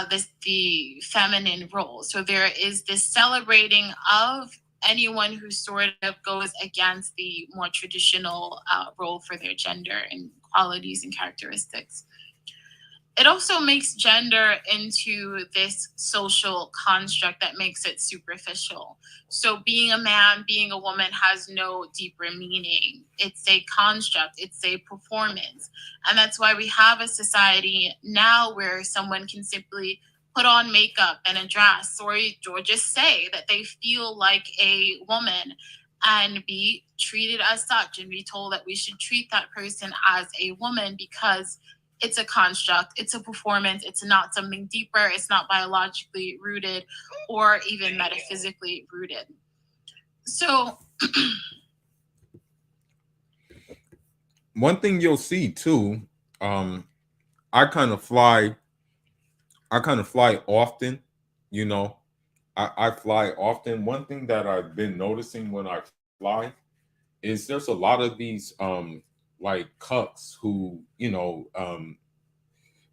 the feminine role. So there is this celebrating of anyone who sort of goes against the more traditional role for their gender and qualities and characteristics. It also makes gender into this social construct that makes it superficial. So being a man, being a woman has no deeper meaning. It's a construct, it's a performance. And that's why we have a society now where someone can simply put on makeup and a dress or just say that they feel like a woman and be treated as such and be told that we should treat that person as a woman because it's a construct, it's a performance, it's not something deeper, it's not biologically rooted or even metaphysically rooted. So one thing you'll see too, I kind of fly often, you know. I fly often. One thing that I've been noticing when I fly is there's a lot of these like cucks who, you know,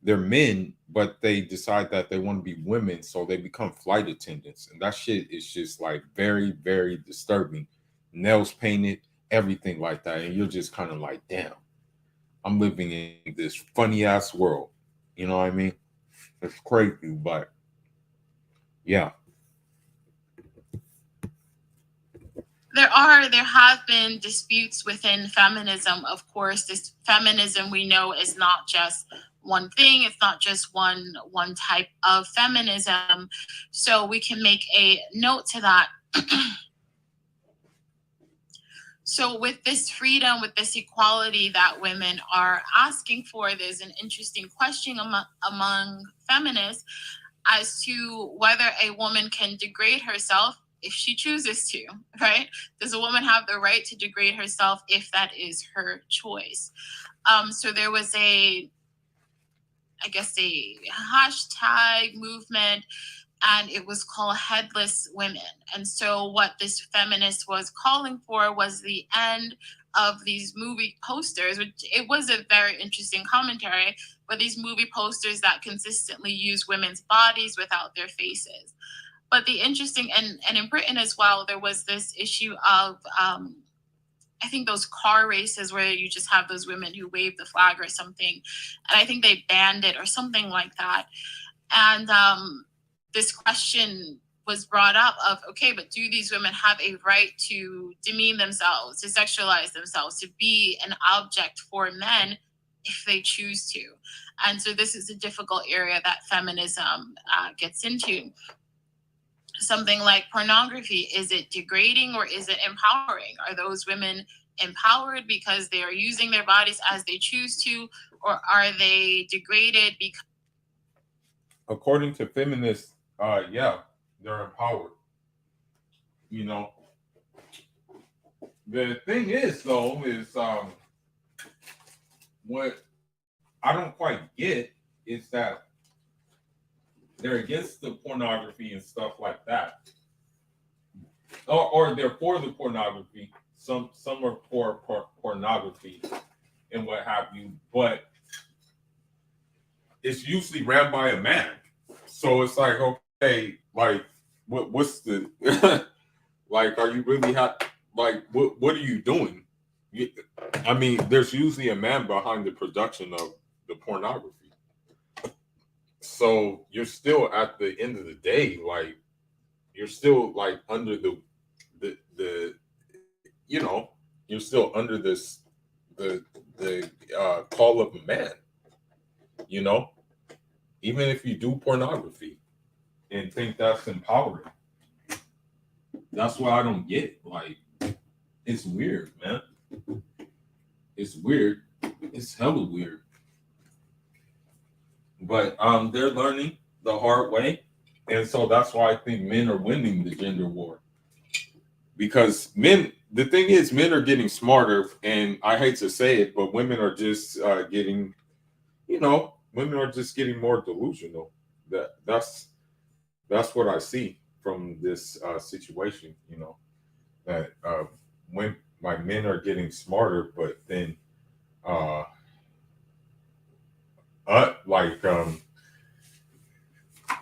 they're men, but they decide that they want to be women, so they become flight attendants. And that shit is just like very, very disturbing. Nails painted, everything like that. And you're just kind of like, damn, I'm living in this funny ass world. You know what I mean? It's crazy, but yeah. there have been disputes within feminism. Of course, this feminism we know is not just one thing. It's not just one type of feminism. So we can make a note to that. So with this freedom, with this equality that women are asking for, there's an interesting question among feminists as to whether a woman can degrade herself if she chooses to, right? Does a woman have the right to degrade herself if that is her choice? So there was a hashtag movement, and it was called Headless Women. And so what this feminist was calling for was the end of these movie posters, which it was a very interesting commentary, but these movie posters that consistently use women's bodies without their faces. But the interesting, and in Britain as well, there was this issue of, I think those car races where you just have those women who wave the flag or something. And I think they banned it or something like that. And this question was brought up of, okay, but do these women have a right to demean themselves, to sexualize themselves, to be an object for men if they choose to? And so this is a difficult area that feminism gets into. Something like pornography, is it degrading or is it empowering? Are those women empowered because they are using their bodies as they choose to, or are they degraded because? According to feminists, yeah, they're empowered. You know, the thing is though, is what I don't quite get is that they're against the pornography and stuff like that, or they're for the pornography. Some are for pornography and what have you, but it's usually ran by a man. So it's like, okay, like what's the like? Are you really like what are you doing? I mean, there's usually a man behind the production of the pornography. So you're still at the end of the day, like you're still like under the you know, you're still under this the call of a man, you know, even if you do pornography and think that's empowering. That's why I don't get, like, it's weird, man. It's weird. It's hella weird. But they're learning the hard way. And so that's why I think men are winning the gender war. Because the thing is, men are getting smarter, and I hate to say it, but women are just getting, women are just getting more delusional. That's what I see from this situation, that when my men are getting smarter, but then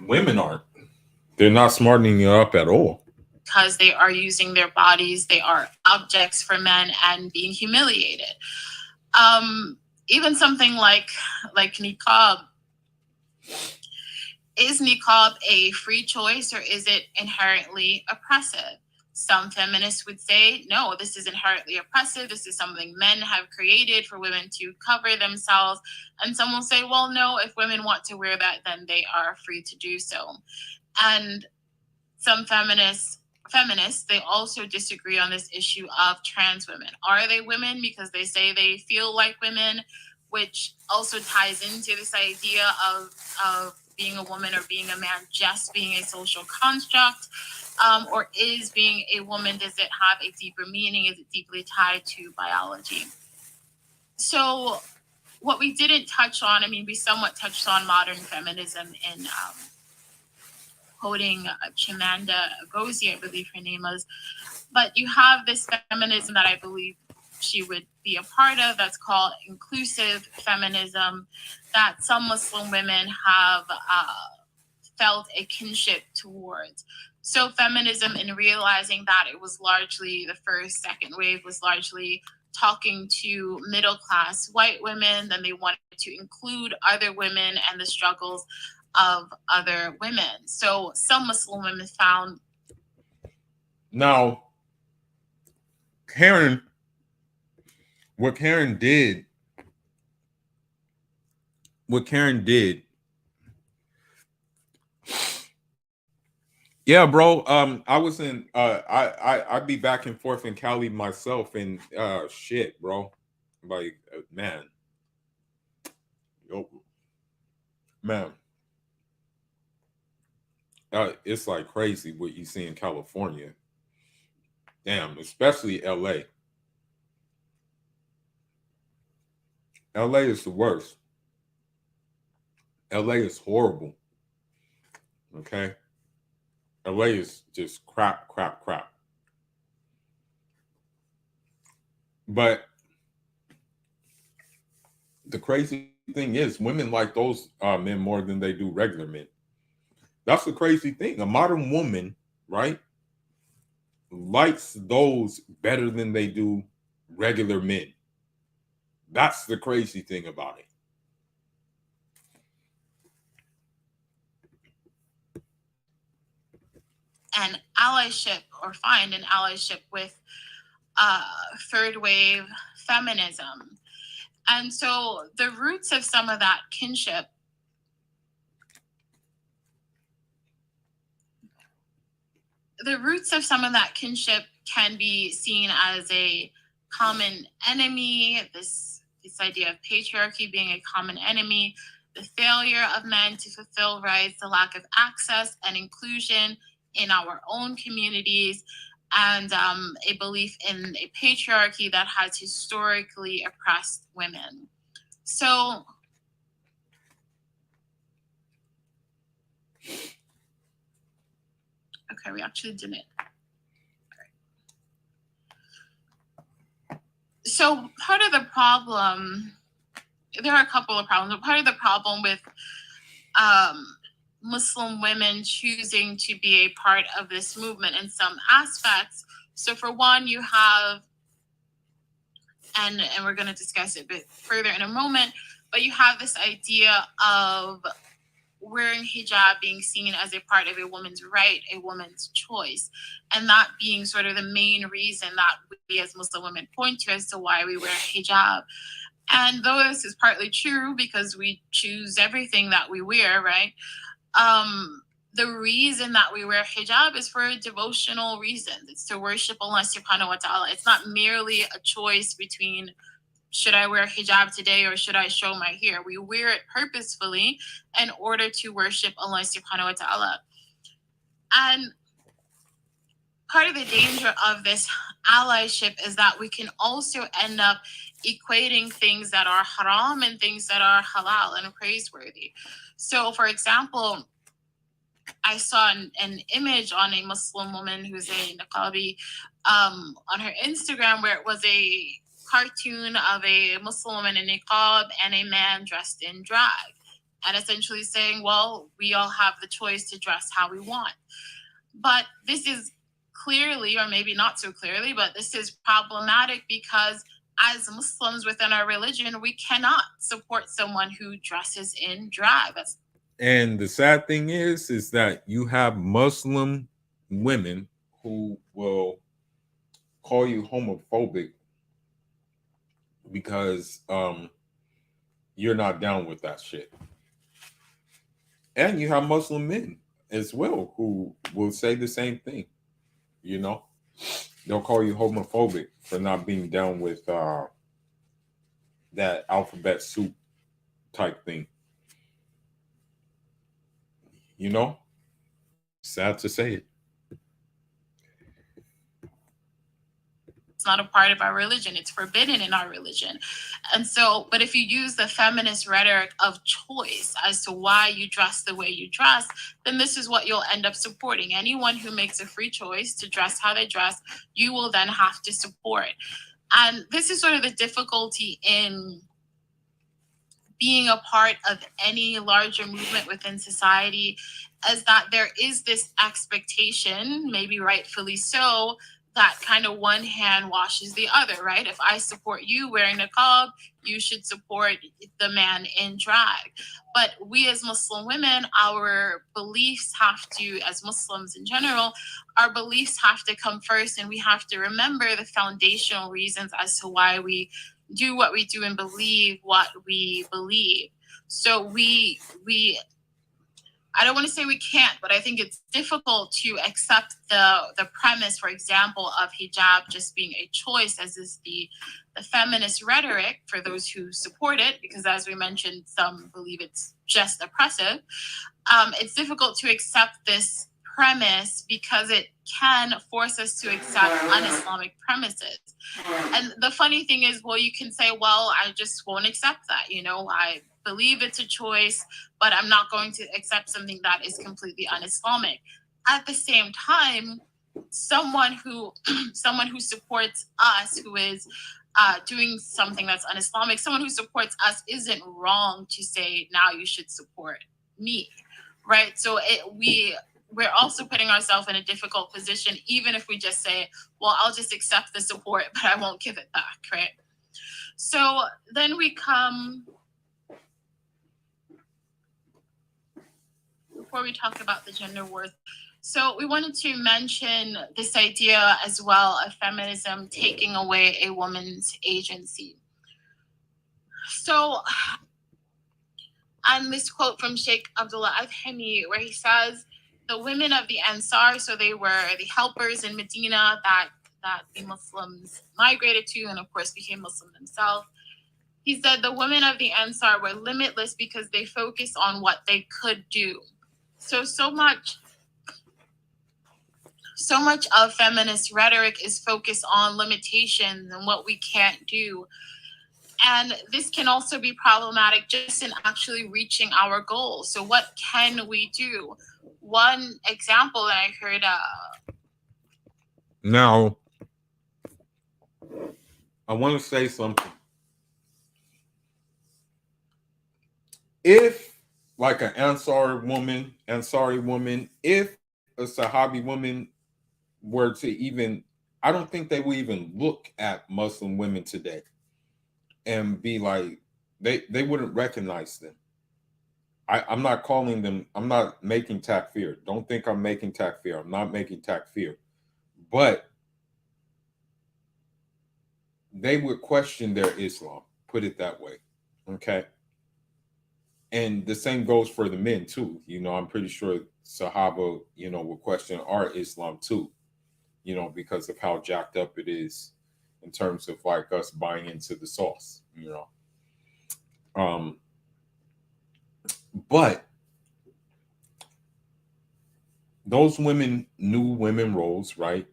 women aren't. They're not smartening you up at all. Because they are using their bodies, they are objects for men and being humiliated. Even something like niqab. Is niqab a free choice, or is it inherently oppressive? Some feminists would say, no, this is inherently oppressive. This is something men have created for women to cover themselves. And some will say, well, no, if women want to wear that, then they are free to do so. And some feminists, they also disagree on this issue of trans women. Are they women because they say they feel like women, which also ties into this idea of being a woman or being a man just being a social construct? Or is being a woman, does it have a deeper meaning? Is it deeply tied to biology? So what we didn't touch on, I mean, we somewhat touched on modern feminism in quoting Chimamanda Ngozi, I believe her name was. But you have this feminism that I believe she would be a part of, that's called inclusive feminism, that some Muslim women have felt a kinship towards. So feminism, in realizing that it was largely the first, second wave, was largely talking to middle class white women, then they wanted to include other women and the struggles of other women. So some Muslim women found. Now, what Karen did, yeah, bro. I was in I'd be back and forth in Cali myself, and shit, bro. Like, man. Man. It's like crazy what you see in California. Damn, especially LA. LA is the worst. LA is horrible. Okay? LA is just crap. But the crazy thing is, women like those men more than they do regular men. That's the crazy thing. A modern woman, right, likes those better than they do regular men. That's the crazy thing about it. An allyship, or find an allyship with third wave feminism. And so the roots of some of that kinship can be seen as a common enemy, this idea of patriarchy being a common enemy, the failure of men to fulfill rights, the lack of access and inclusion in our own communities, and a belief in a patriarchy that has historically oppressed women. So, okay, we actually didn't. So part of the problem, there are a couple of problems, but part of the problem with Muslim women choosing to be a part of this movement in some aspects. So for one, you have, and we're going to discuss it a bit further in a moment, but you have this idea of wearing hijab being seen as a part of a woman's right, a woman's choice, and that being sort of the main reason that we as Muslim women point to as to why we wear hijab. And though this is partly true because we choose everything that we wear, right? The reason that we wear hijab is for devotional reasons. It's to worship Allah subhanahu wa ta'ala. It's not merely a choice between should I wear hijab today or should I show my hair? We wear it purposefully in order to worship Allah subhanahu wa ta'ala. And part of the danger of this allyship is that we can also end up equating things that are haram and things that are halal and praiseworthy. So, for example, I saw an image on a Muslim woman who's a niqabi on her Instagram where it was a cartoon of a Muslim woman in niqab and a man dressed in drag, and essentially saying, well, we all have the choice to dress how we want. But this is clearly, or maybe not so clearly, but this is problematic because as Muslims within our religion, we cannot support someone who dresses in drag. And the sad thing is that you have Muslim women who will call you homophobic because you're not down with that shit. And you have Muslim men as well who will say the same thing. You know, they'll call you homophobic for not being down with that alphabet soup type thing. You know, sad to say it. It's not a part of our religion. It's forbidden in our religion. And so, but if you use the feminist rhetoric of choice as to why you dress the way you dress, then this is what you'll end up supporting. Anyone who makes a free choice to dress how they dress, you will then have to support. And this is sort of the difficulty in being a part of any larger movement within society, is that there is this expectation, maybe rightfully so, that kind of one hand washes the other, right? If I support you wearing niqab, you should support the man in drag. But we as Muslim women, our beliefs have to, as Muslims in general, our beliefs have to come first, and we have to remember the foundational reasons as to why we do what we do and believe what we believe. So I don't want to say we can't, but I think it's difficult to accept the premise, for example, of hijab just being a choice, as is the feminist rhetoric for those who support it, because as we mentioned, some believe it's just oppressive. It's difficult to accept this premise because it can force us to accept un-Islamic premises. And the funny thing is, well, you can say, well, I just won't accept that. You know, I believe it's a choice, but I'm not going to accept something that is completely un-Islamic. At the same time, someone who supports us, who is doing something that's un-Islamic, someone who supports us isn't wrong to say, now you should support me, right? So we're also putting ourselves in a difficult position, even if we just say, well, I'll just accept the support, but I won't give it back, right? So then we come, before we talk about the gender wars, so we wanted to mention this idea as well of feminism taking away a woman's agency. So, and this quote from Sheikh Abdullah Adhemi, where he says, the women of the Ansar, so they were the helpers in Medina that that the Muslims migrated to and, of course, became Muslim themselves. He said the women of the Ansar were limitless because they focused on what they could do. So much of feminist rhetoric is focused on limitations and what we can't do. And this can also be problematic just in actually reaching our goals. So what can we do? One example that I heard... Now, I want to say something. If, like an Ansari woman, if a Sahabi woman were to even, I don't think they would even look at Muslim women today and be like, they wouldn't recognize them. I'm not calling them, I'm not making takfir. Don't think I'm making takfir. I'm not making takfir. But they would question their Islam, put it that way. Okay. And the same goes for the men too. You know, I'm pretty sure Sahaba, you know, will question our Islam too, you know, because of how jacked up it is in terms of like us buying into the sauce, you know. But those women knew women roles, right?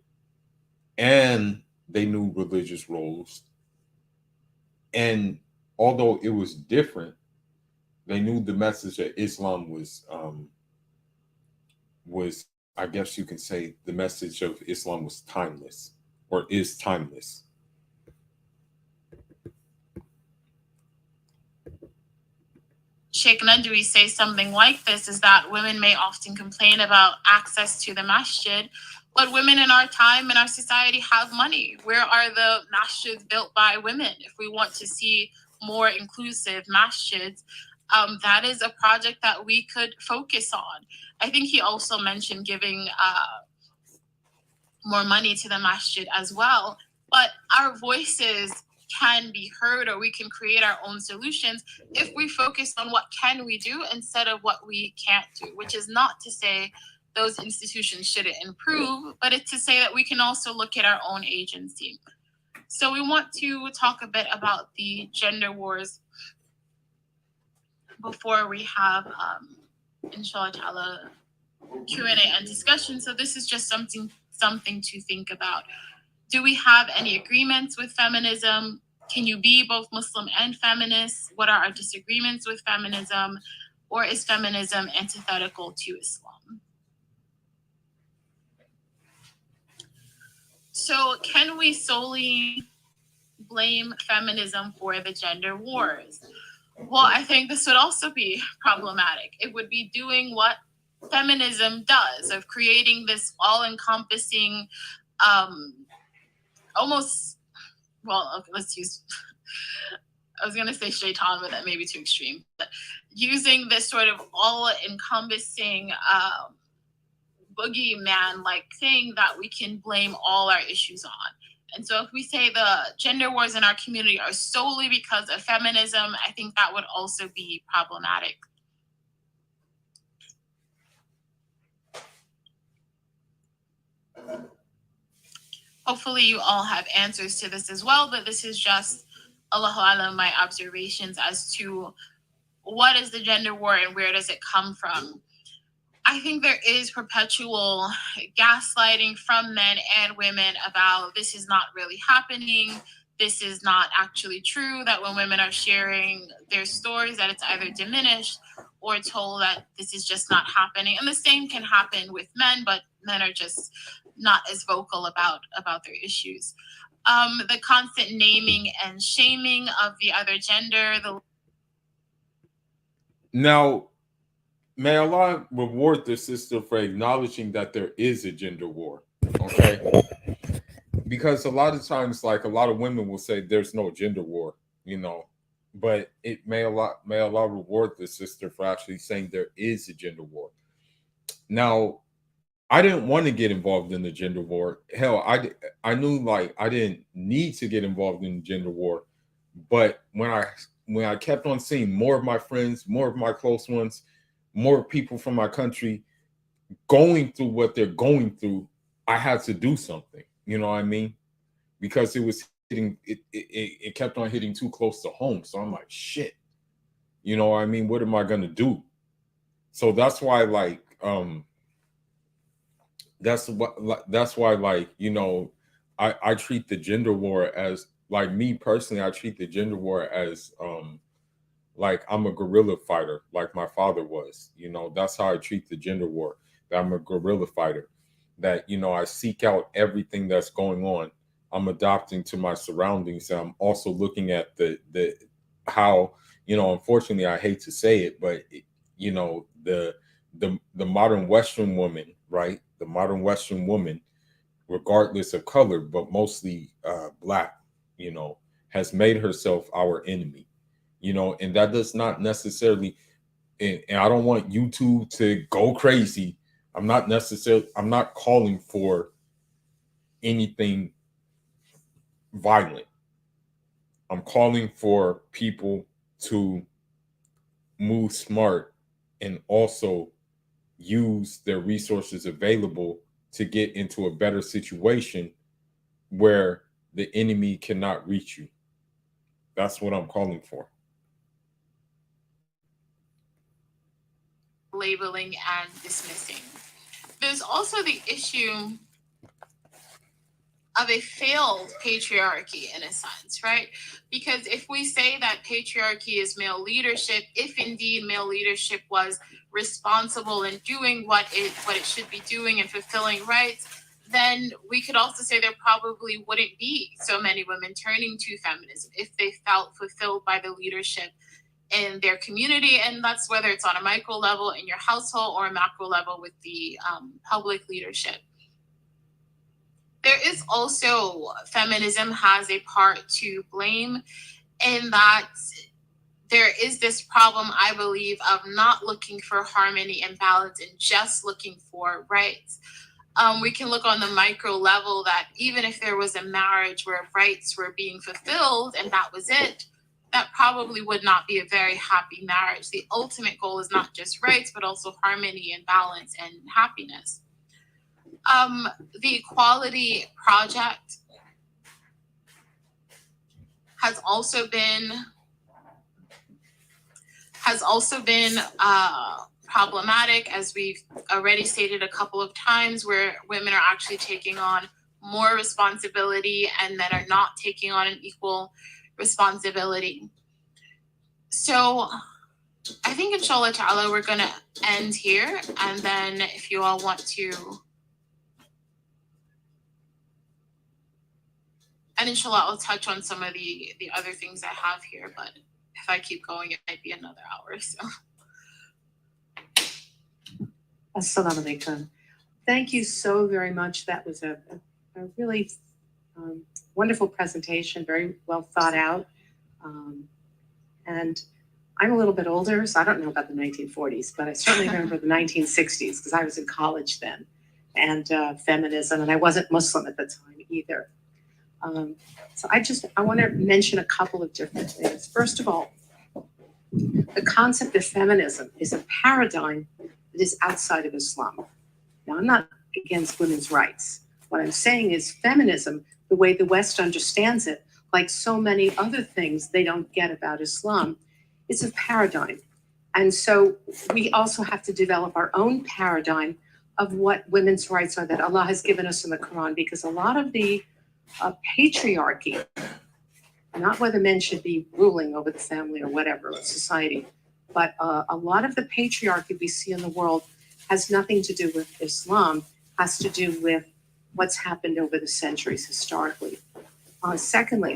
And they knew religious roles. And although it was different, they knew the message of Islam was, I guess you can say, the message of Islam was timeless, or is timeless. Sheikh Nadwi say something like this, is that women may often complain about access to the masjid, but women in our time, in our society, have money. Where are the masjids built by women? If we want to see more inclusive masjids, that is a project that we could focus on. I think he also mentioned giving more money to the masjid as well, but our voices can be heard, or we can create our own solutions if we focus on what can we do instead of what we can't do, which is not to say those institutions shouldn't improve, but it's to say that we can also look at our own agency. So we want to talk a bit about the gender wars before we have, inshallah ta'ala, Q&A and discussion. So this is just something to think about. Do we have any agreements with feminism? Can you be both Muslim and feminist? What are our disagreements with feminism? Or is feminism antithetical to Islam? So can we solely blame feminism for the gender wars? Well, I think this would also be problematic. It would be doing what feminism does, of creating this all-encompassing, almost, well, okay, let's use, I was going to say shaitan, but that may be too extreme. But using this sort of all-encompassing boogeyman-like thing that we can blame all our issues on. And so if we say the gender wars in our community are solely because of feminism, I think that would also be problematic. Hopefully you all have answers to this as well, but this is just, Allahu Alam, my observations as to what is the gender war and where does it come from. I think there is perpetual gaslighting from men and women about this is not really happening, this is not actually true, that when women are sharing their stories that it's either diminished or told that this is just not happening. And the same can happen with men, but men are just not as vocal about their issues. The constant naming and shaming of the other gender. Now, may Allah reward the sister for acknowledging that there is a gender war, okay? Because a lot of times, like, a lot of women will say there's no gender war, you know, but it may Allah reward the sister for actually saying there is a gender war. Now, I didn't want to get involved in the gender war. Hell, I knew, like, I didn't need to get involved in the gender war, but when I kept on seeing more of my friends, more of my close ones, more people from my country going through what they're going through, I had to do something. You know what I mean? because it was hitting, it kept on hitting too close to home. So I'm like, shit, you know what I mean? What am I going to do? So that's why, like, that's why, like, you know, I treat the gender war as, like, me personally, I treat the gender war as, like, I'm a guerrilla fighter, like my father was. You know, that's how I treat the gender war. That I'm a guerrilla fighter. That, you know, I seek out everything that's going on. I'm adapting to my surroundings. And I'm also looking at the how, you know, unfortunately, I hate to say it, but you know, the modern Western woman, right? The modern Western woman, regardless of color, but mostly Black, you know, has made herself our enemy. You know, and that does not necessarily, and I don't want YouTube to go crazy. I'm not calling for anything violent. I'm calling for people to move smart and also use their resources available to get into a better situation where the enemy cannot reach you. That's what I'm calling for. Labeling and dismissing. There's also the issue of a failed patriarchy in a sense, right? Because if we say that patriarchy is male leadership, if indeed male leadership was responsible in doing what it should be doing and fulfilling rights, then we could also say there probably wouldn't be so many women turning to feminism if they felt fulfilled by the leadership in their community. And that's whether it's on a micro level in your household or a macro level with the public leadership. There is also, feminism has a part to blame in that there is this problem, I believe, of not looking for harmony and balance and just looking for rights. We can look on the micro level that even if there was a marriage where rights were being fulfilled and that was it, that probably would not be a very happy marriage. The ultimate goal is not just rights, but also harmony and balance and happiness. The Equality Project has also been problematic, as we've already stated a couple of times, where women are actually taking on more responsibility and men are not taking on an equal responsibility. So I think inshallah ta'ala we're gonna end here, and then if you all want to, and inshallah I'll touch on some of the other things I have here, but if I keep going it might be another hour. So Assalamu alaikum. Thank you so very much. That was a really wonderful presentation, very well thought out. And I'm a little bit older, so I don't know about the 1940s, but I certainly remember the 1960s because I was in college then, and feminism, and I wasn't Muslim at the time either. So I want to mention a couple of different things. First of all, the concept of feminism is a paradigm that is outside of Islam. Now, I'm not against women's rights. What I'm saying is feminism, the way the West understands it, like so many other things they don't get about Islam, is a paradigm. And so we also have to develop our own paradigm of what women's rights are that Allah has given us in the Quran, because a lot of the patriarchy, not whether men should be ruling over the family or whatever, society, but a lot of the patriarchy we see in the world has nothing to do with Islam, has to do with what's happened over the centuries historically. Secondly,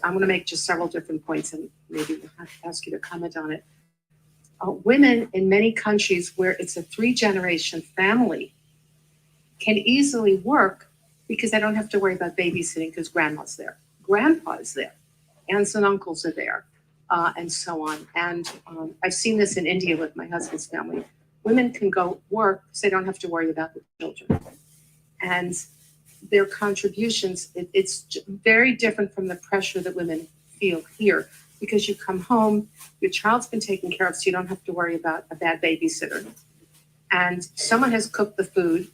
I'm going to make just several different points and maybe we'll have to ask you to comment on it. Women in many countries where it's a 3-generation family can easily work because they don't have to worry about babysitting because grandma's there, grandpa's there, aunts and uncles are there, and so on. And I've seen this in India with my husband's family. Women can go work because they don't have to worry about the children. And their contributions, it's very different from the pressure that women feel here, because you come home, your child's been taken care of, so you don't have to worry about a bad babysitter. And someone has cooked the food.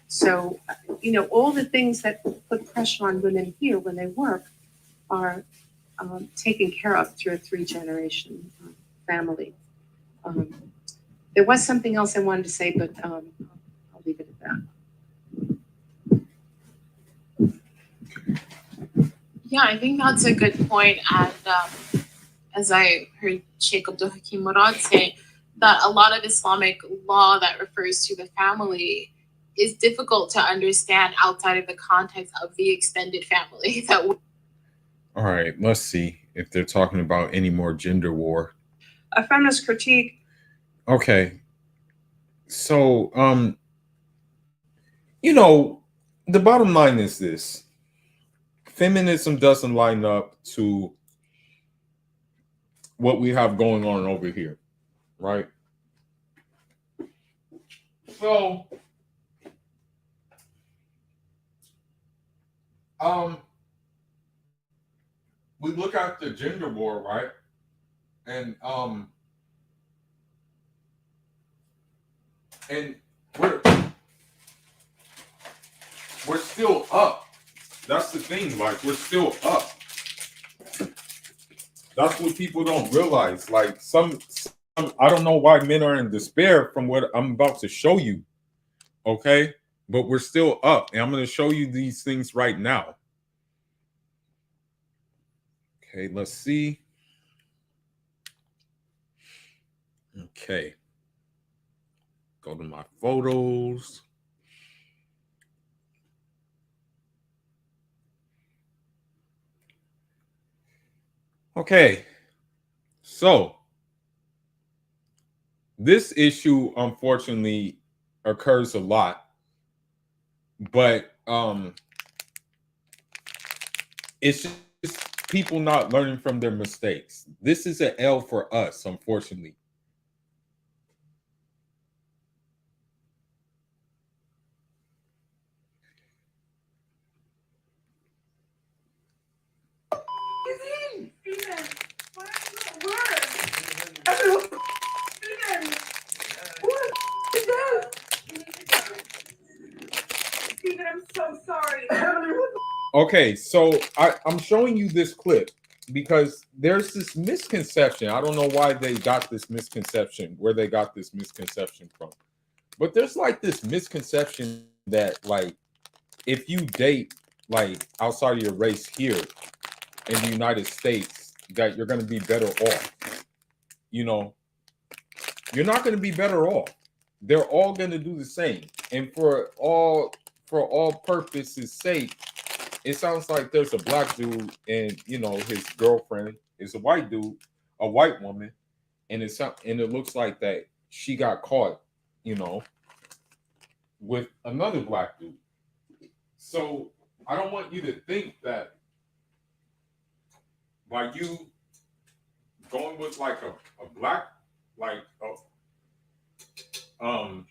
So, you know, all the things that put pressure on women here when they work are taken care of through a 3-generation family. There was something else I wanted to say, but I'll leave it at that. Yeah, I think that's a good point. And as I heard Sheikh Abdul Hakim Murad say, that a lot of Islamic law that refers to the family is difficult to understand outside of the context of the extended family. All right, let's see if they're talking about any more gender war. A feminist critique. Okay. So, you know, the bottom line is this. Feminism doesn't line up to what we have going on over here, right? So, we look at the gender war, right? And we're still up. That's the thing, like we're still up. That's what people don't realize. Like some I don't know why men are in despair from what I'm about to show you. Okay? But we're still up. And I'm going to show you these things right now. Okay, let's see. Okay. Go to my photos. Okay. So, this issue unfortunately occurs a lot, but it's just people not learning from their mistakes. This is an L for us, unfortunately. Steven, I'm so sorry. Okay, so I'm showing you this clip because there's this misconception. I don't know why they got this misconception, where they got this misconception from. But there's like this misconception that like if you date like outside of your race here in the United States, that you're going to be better off. You know, you're not going to be better off. They're all going to do the same. And for all purposes' sake, it sounds like there's a black dude and, you know, his girlfriend is a white dude, a white woman, and it looks like that she got caught, you know, with another black dude. So I don't want you to think that by you going with like a black, like a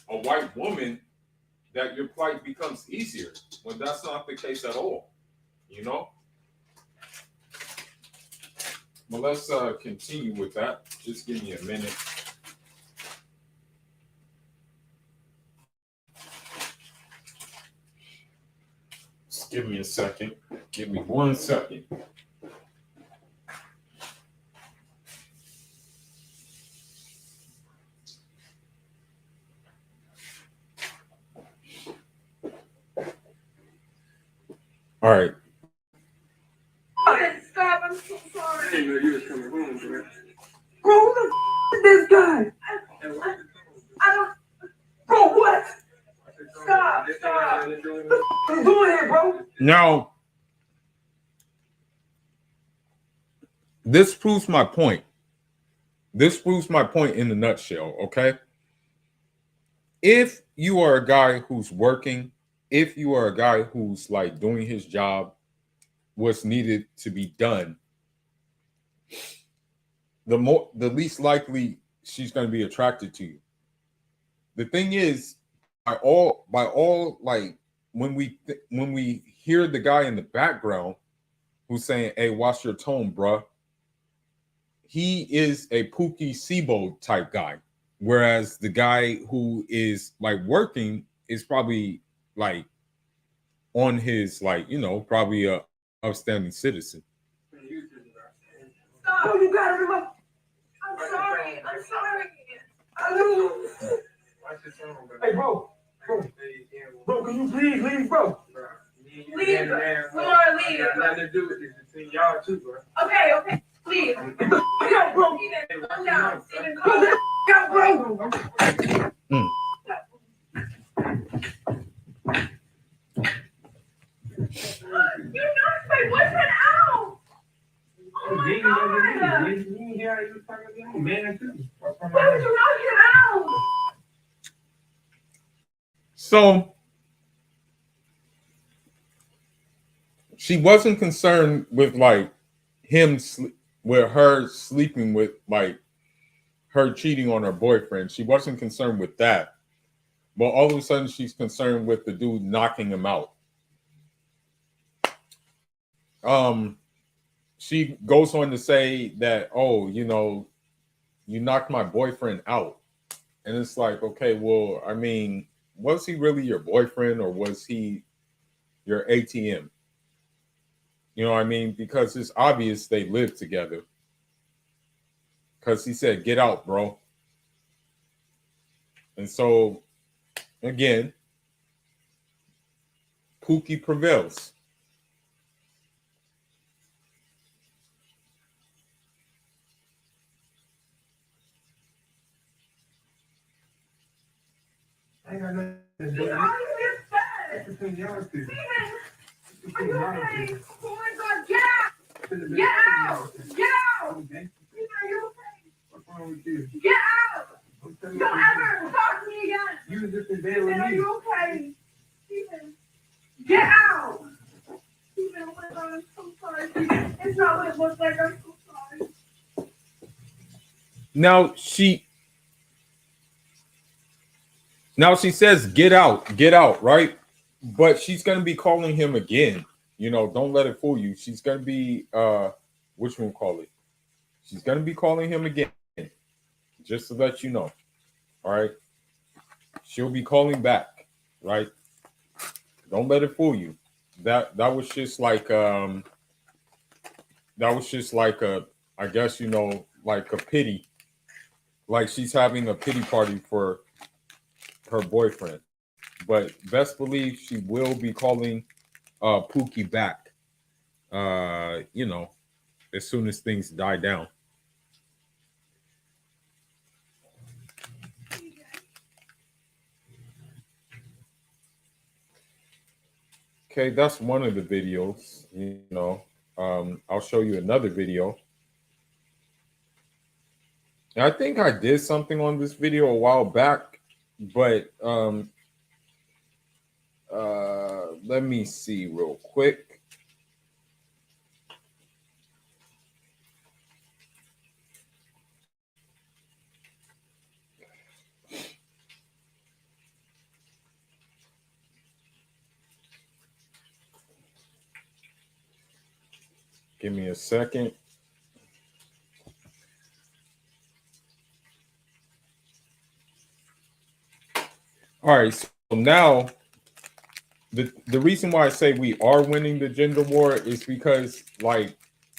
white woman, that your plight becomes easier, when that's not the case at all, you know? Well, let's continue with that. Just give me a minute. Just give me a second. Give me 1 second. All right. Okay, stop. I'm so sorry. I didn't know you was coming home, bro. Bro, who the is this guy? I don't. Bro, what? Stop. What are you doing here, bro? Now, this proves my point. This proves my point in a nutshell, okay? If you are a guy who's working, if you are a guy who's like doing his job, what's needed to be done, the least likely she's going to be attracted to you. The thing is, by all like when we hear the guy in the background who's saying, "Hey, watch your tone, bruh," he is a Pookie Sibo type guy, whereas the guy who is like working is probably like on his, like, you know, probably a upstanding citizen. Oh, you gotta remember. I'm sorry. Hey, bro, can you please leave, bro? Leave, Lord, leave. Nothing to do with this between y'all two, bro. Okay, please. Go, bro. Come down. Go, bro. You know, wait, what's that out? Oh my God. Why would you not get out? So she wasn't concerned with like with her sleeping with, like, her cheating on her boyfriend. She wasn't concerned with that. But all of a sudden she's concerned with the dude knocking him out. She goes on to say that, oh, you know, you knocked my boyfriend out. And it's like, okay, well, I mean, was he really your boyfriend or was he your ATM? You know what I mean? Because it's obvious they live together. Because he said, get out, bro. And so, again, Pookie prevails. I got nothing to do. Between y'all two. Are you okay? Oh my God, get out! Get out! Get out! Okay. Are you okay? What's wrong with you? Get out! Don't ever talk to me again! You was just in bed with me. Are you okay? Stephen, get out! Stephen, oh my God, I'm so sorry. Stephen, it's not what it looks like. I'm so sorry. Now she says, get out, right? But she's going to be calling him again. You know, don't let it fool you. She's going to be, which one call it? She's going to be calling him again, just to let you know. All right. She'll be calling back, right? Don't let it fool you. That was just like, I guess, you know, like a pity. Like she's having a pity party for her boyfriend. But best believe she will be calling Pookie back, you know, as soon as things die down. Okay, that's one of the videos, you know. I'll show you another video. And I think I did something on this video a while back, but let me see real quick. Give me a second. All right, so now the reason why I say we are winning the gender war is because, like,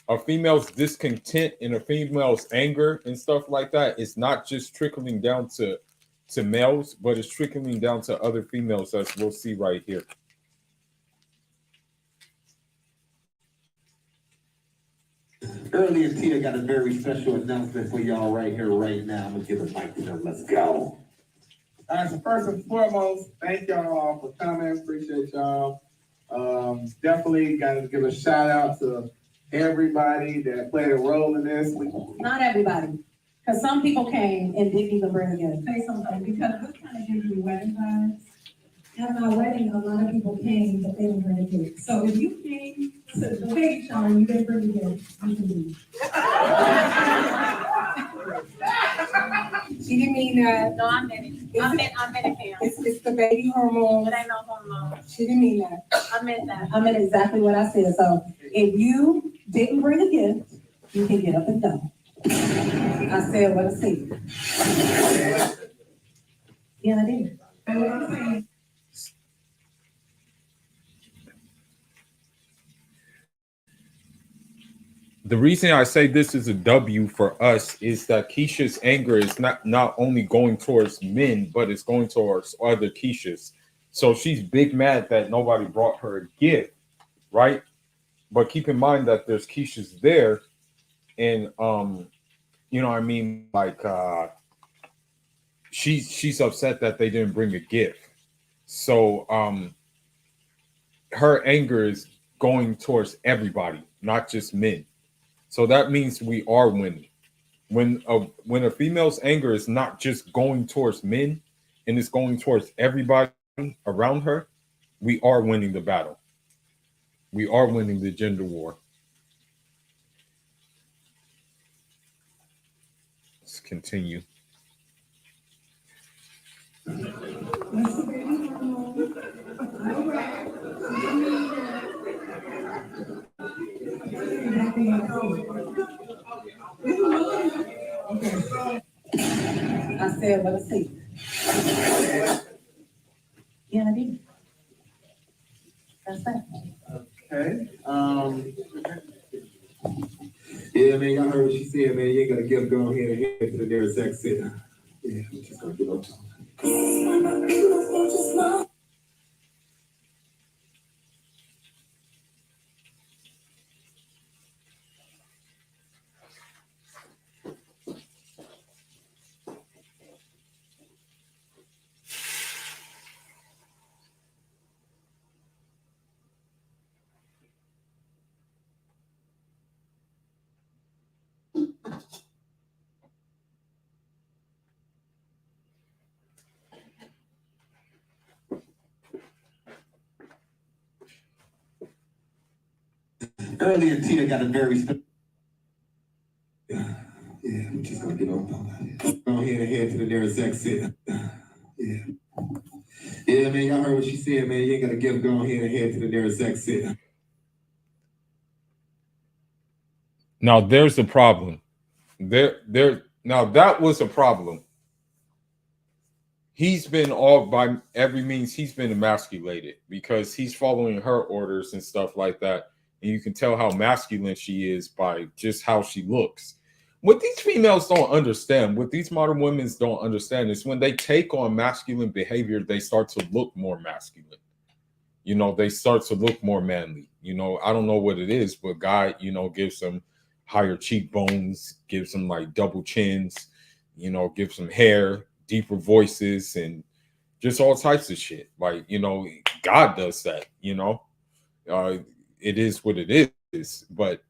a female's discontent and a female's anger and stuff like that is not just trickling down to males, but it's trickling down to other females, as we'll see right here. Earlier, Tia got a very special announcement for y'all right here, right now. I'm gonna give the mic to them. Let's go. All right, so first and foremost, thank y'all all for coming. Appreciate y'all. Definitely got to give a shout out to everybody that played a role in this. Not everybody, because some people came and didn't even bring a gift. Say something, because we kind of give you wedding vibes. At my wedding, a lot of people came, but they didn't bring a gift. So if you came to the baby shower and you didn't bring a gift, you can leave. She didn't mean that. No, I meant it. I meant it. It's the baby hormone. It ain't no hormone. She didn't mean that. I meant that. I meant exactly what I said. So if you didn't bring a gift, you can get up and go. I said what I said. Yeah, I did. And what I'm saying. the reason I say this is a W for us is that Keisha's anger is not only going towards men, but it's going towards other Keishas. So she's big mad that nobody brought her a gift, right? But keep in mind that there's Keishas there, and you know what I mean, like she's upset that they didn't bring a gift. So her anger is going towards everybody, not just men. So that means we are winning. When a female's anger is not just going towards men and it's going towards everybody around her, we are winning the battle. We are winning the gender war. Let's continue. I said, let's see. Yeah, I did. That's that. Okay. Yeah, man, y'all heard what she said, man. You ain't gotta give go ahead and head to the nearest exit. Yeah, we're just gonna give up. Earlier, Tina got a very yeah, we're just gonna get on. Go ahead and head to the nearest exit. Yeah. Yeah, man, y'all heard what she said, man. You ain't gotta give go ahead and head to the nearest exit. Now there's the problem. Now that was a problem. He's been all by every means, he's been emasculated because he's following her orders and stuff like that. And you can tell how masculine she is by just how she looks. What these females don't understand, what these modern women don't understand is when they take on masculine behavior, they start to look more masculine. You know, they start to look more manly. You know, I don't know what it is, but God, you know, gives them higher cheekbones, gives them like double chins, you know, gives them hair, deeper voices, and just all types of shit. Like, you know, God does that, you know. It is what it is. But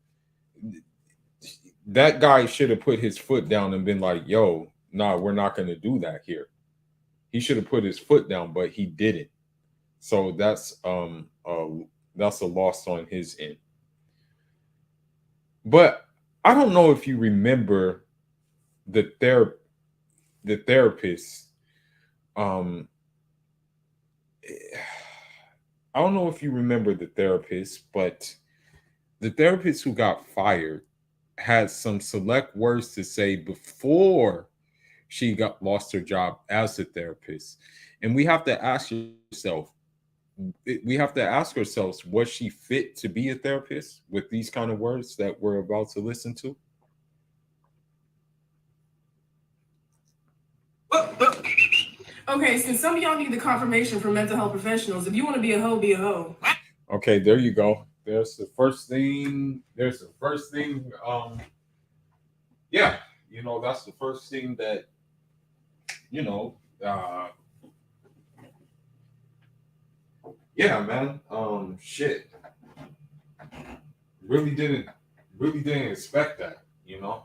that guy should have put his foot down and been like, yo, nah, we're not going to do that here. He should have put his foot down, but he didn't. So that's a loss on his end. But I don't know if you remember the therapist. I don't know if you remember the therapist, but the therapist who got fired had some select words to say before she lost her job as a therapist. And we have to ask ourselves, was she fit to be a therapist with these kind of words that we're about to listen to? Okay, since some of y'all need the confirmation from mental health professionals, if you want to be a hoe, be a hoe. Okay, there you go. There's the first thing. Yeah, you know, that's the first thing that, you know, yeah, man. Shit. Really didn't expect that, you know.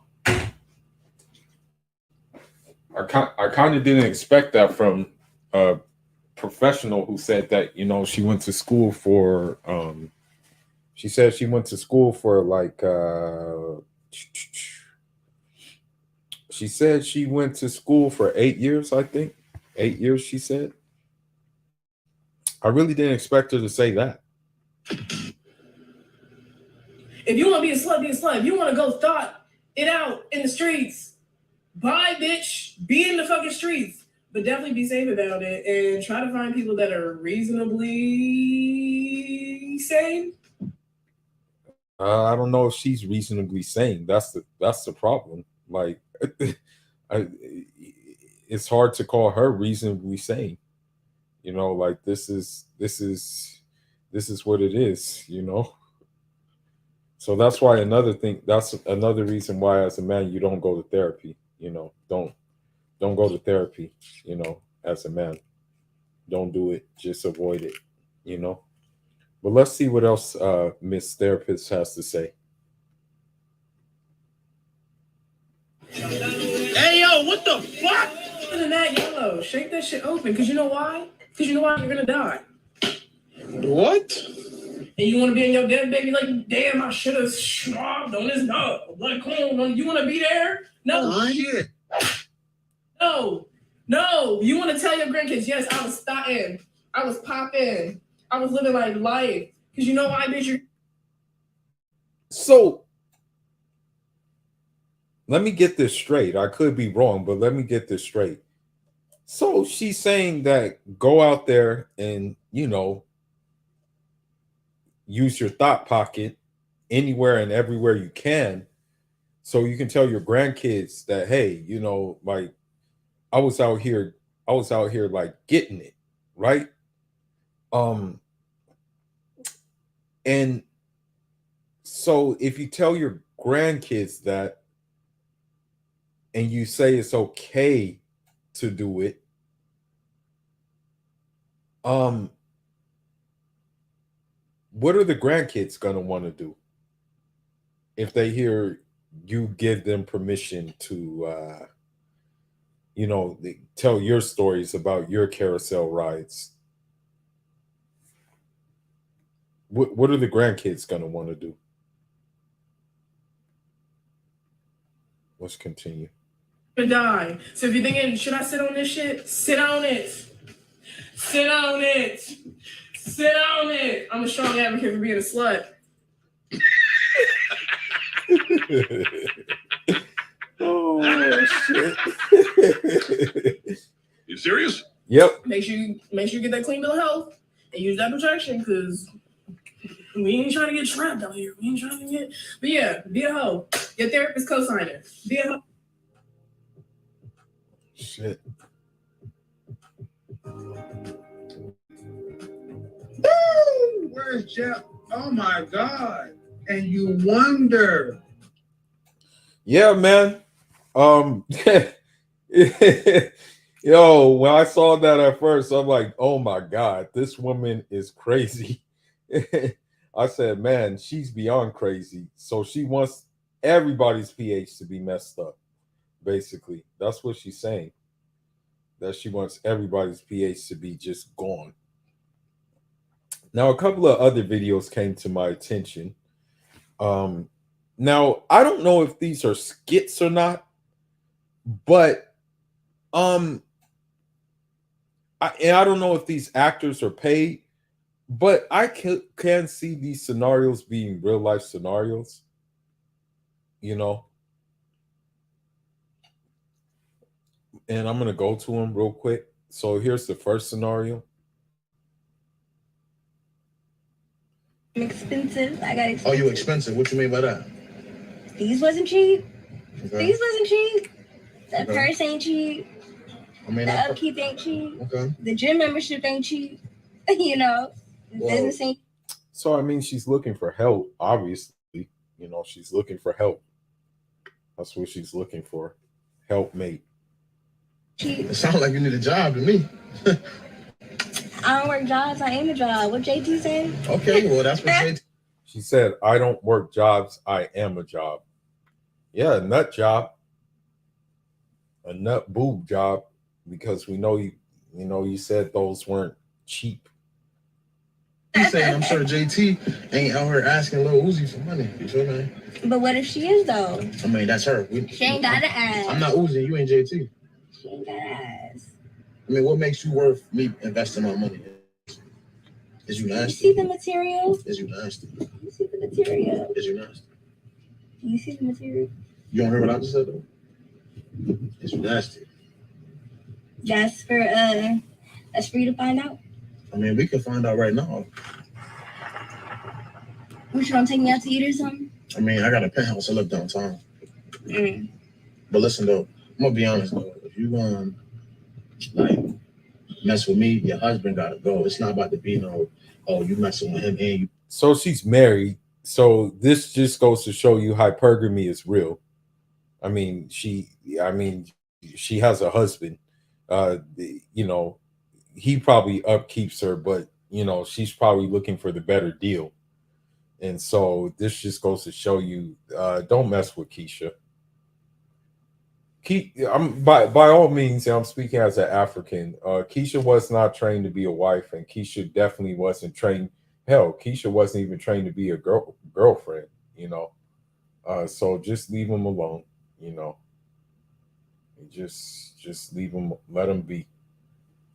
I kind of didn't expect that from a professional who said that, you know, she went to school for she said she went to school for like she said she went to school for 8 years, I think. 8 years, she said. I really didn't expect her to say that. If you want to be a slut, be a slut. If you want to go thought it out in the streets, bye, bitch. Be in the fucking streets. But definitely be safe about it and try to find people that are reasonably sane. I don't know if she's reasonably sane. That's the problem. Like, it's hard to call her reasonably sane. You know, like this is what it is. You know, so that's why that's another reason why, as a man, you don't go to therapy. You know, don't go to therapy. You know, as a man, don't do it. Just avoid it. You know. But let's see what else Miss Therapist has to say. Hey, yo, what the fuck? Other than that, yellow, shake that shit open. Because you know why? Because you know why? You're going to die. What? And you want to be in your dead baby like, damn, I should have swabbed on this dog. Blood clone. You want to be there? No. Oh, shit. No. You want to tell your grandkids, yes, I was starting. I was popping. I was living like life. Because you know why, bitch? So, let me get this straight. I could be wrong, but let me get this straight. So, she's saying that go out there and, you know, use your thought pocket anywhere and everywhere you can, so you can tell your grandkids that, hey, you know, like, I was out here like getting it, right? And so if you tell your grandkids that and you say it's okay to do it, what are the grandkids gonna want to do if they hear you give them permission to you know, tell your stories about your carousel rides? What are the grandkids gonna want to do? Let's continue. Die. So if you're thinking, should I sit on this shit? Sit on it. Sit on it. Sit on it. I'm a strong advocate for being a slut. Oh shit. You serious? Yep. Make sure you get that clean bill of health and use that protection, because we ain't trying to get trapped out here. We ain't trying to get. But yeah, be a hoe. Your therapist co-signer. Be a hoe. Shit. Woo! Where's Jeff? Oh my God. And you wonder. Yeah, man. Yo, when I saw that at first, I'm like, oh my God, this woman is crazy. I said, man, she's beyond crazy. So she wants everybody's pH to be messed up. Basically, that's what she's saying. That she wants everybody's pH to be just gone. Now, a couple of other videos came to my attention. Now, I don't know if these are skits or not, but I don't know if these actors are paid, but I can see these scenarios being real life scenarios, you know. And I'm gonna go to them real quick. So here's the first scenario. I'm expensive. I got expensive. Oh, you expensive? What you mean by that? These wasn't cheap. Okay. These wasn't cheap. The Okay. purse ain't cheap. I mean, The upkeep ain't cheap. okay. The gym membership ain't cheap. You know, the Well, business ain't. So I mean, she's looking for help. Obviously, you know, she's looking for help. That's what she's looking for. Helpmate. It sounds like you need a job to me. I don't work jobs. I am a job. What JT said? Okay, well, that's what JT. She said, I don't work jobs, I am a job. Yeah, a nut job. A nut boob job, because we know you said those weren't cheap. He's saying, I'm sure JT ain't out here asking Lil Uzi for money. You feel me? But what if she is though? I mean, that's her. She ain't got to ask. I'm not Uzi, you ain't JT. She ain't got to ask. I mean, what makes you worth me investing my money? Is you You nasty? see the material? Is you nasty? You see the material? Is you nasty? You see the material? You don't hear what I just said though? Is you nasty? That's for you to find out. I mean, we can find out right now. What, you don't take me out to eat or something? I mean, I got a penthouse. I live downtown. But listen, though, I'm going to be honest, though. If you like, mess with me, your husband got to go. It's not about to be no, oh, you messing with him and you. So she's married. So this just goes to show you hypergamy is real. I mean, she has a husband. You know, he probably upkeeps her, but you know, she's probably looking for the better deal. And so this just goes to show you, don't mess with Keisha. I'm by all means, I'm speaking as an African. Keisha was not trained to be a wife, and Keisha definitely wasn't trained. Hell, Keisha wasn't even trained to be a girlfriend. You know, so just leave them alone. You know, just leave them. Let them be.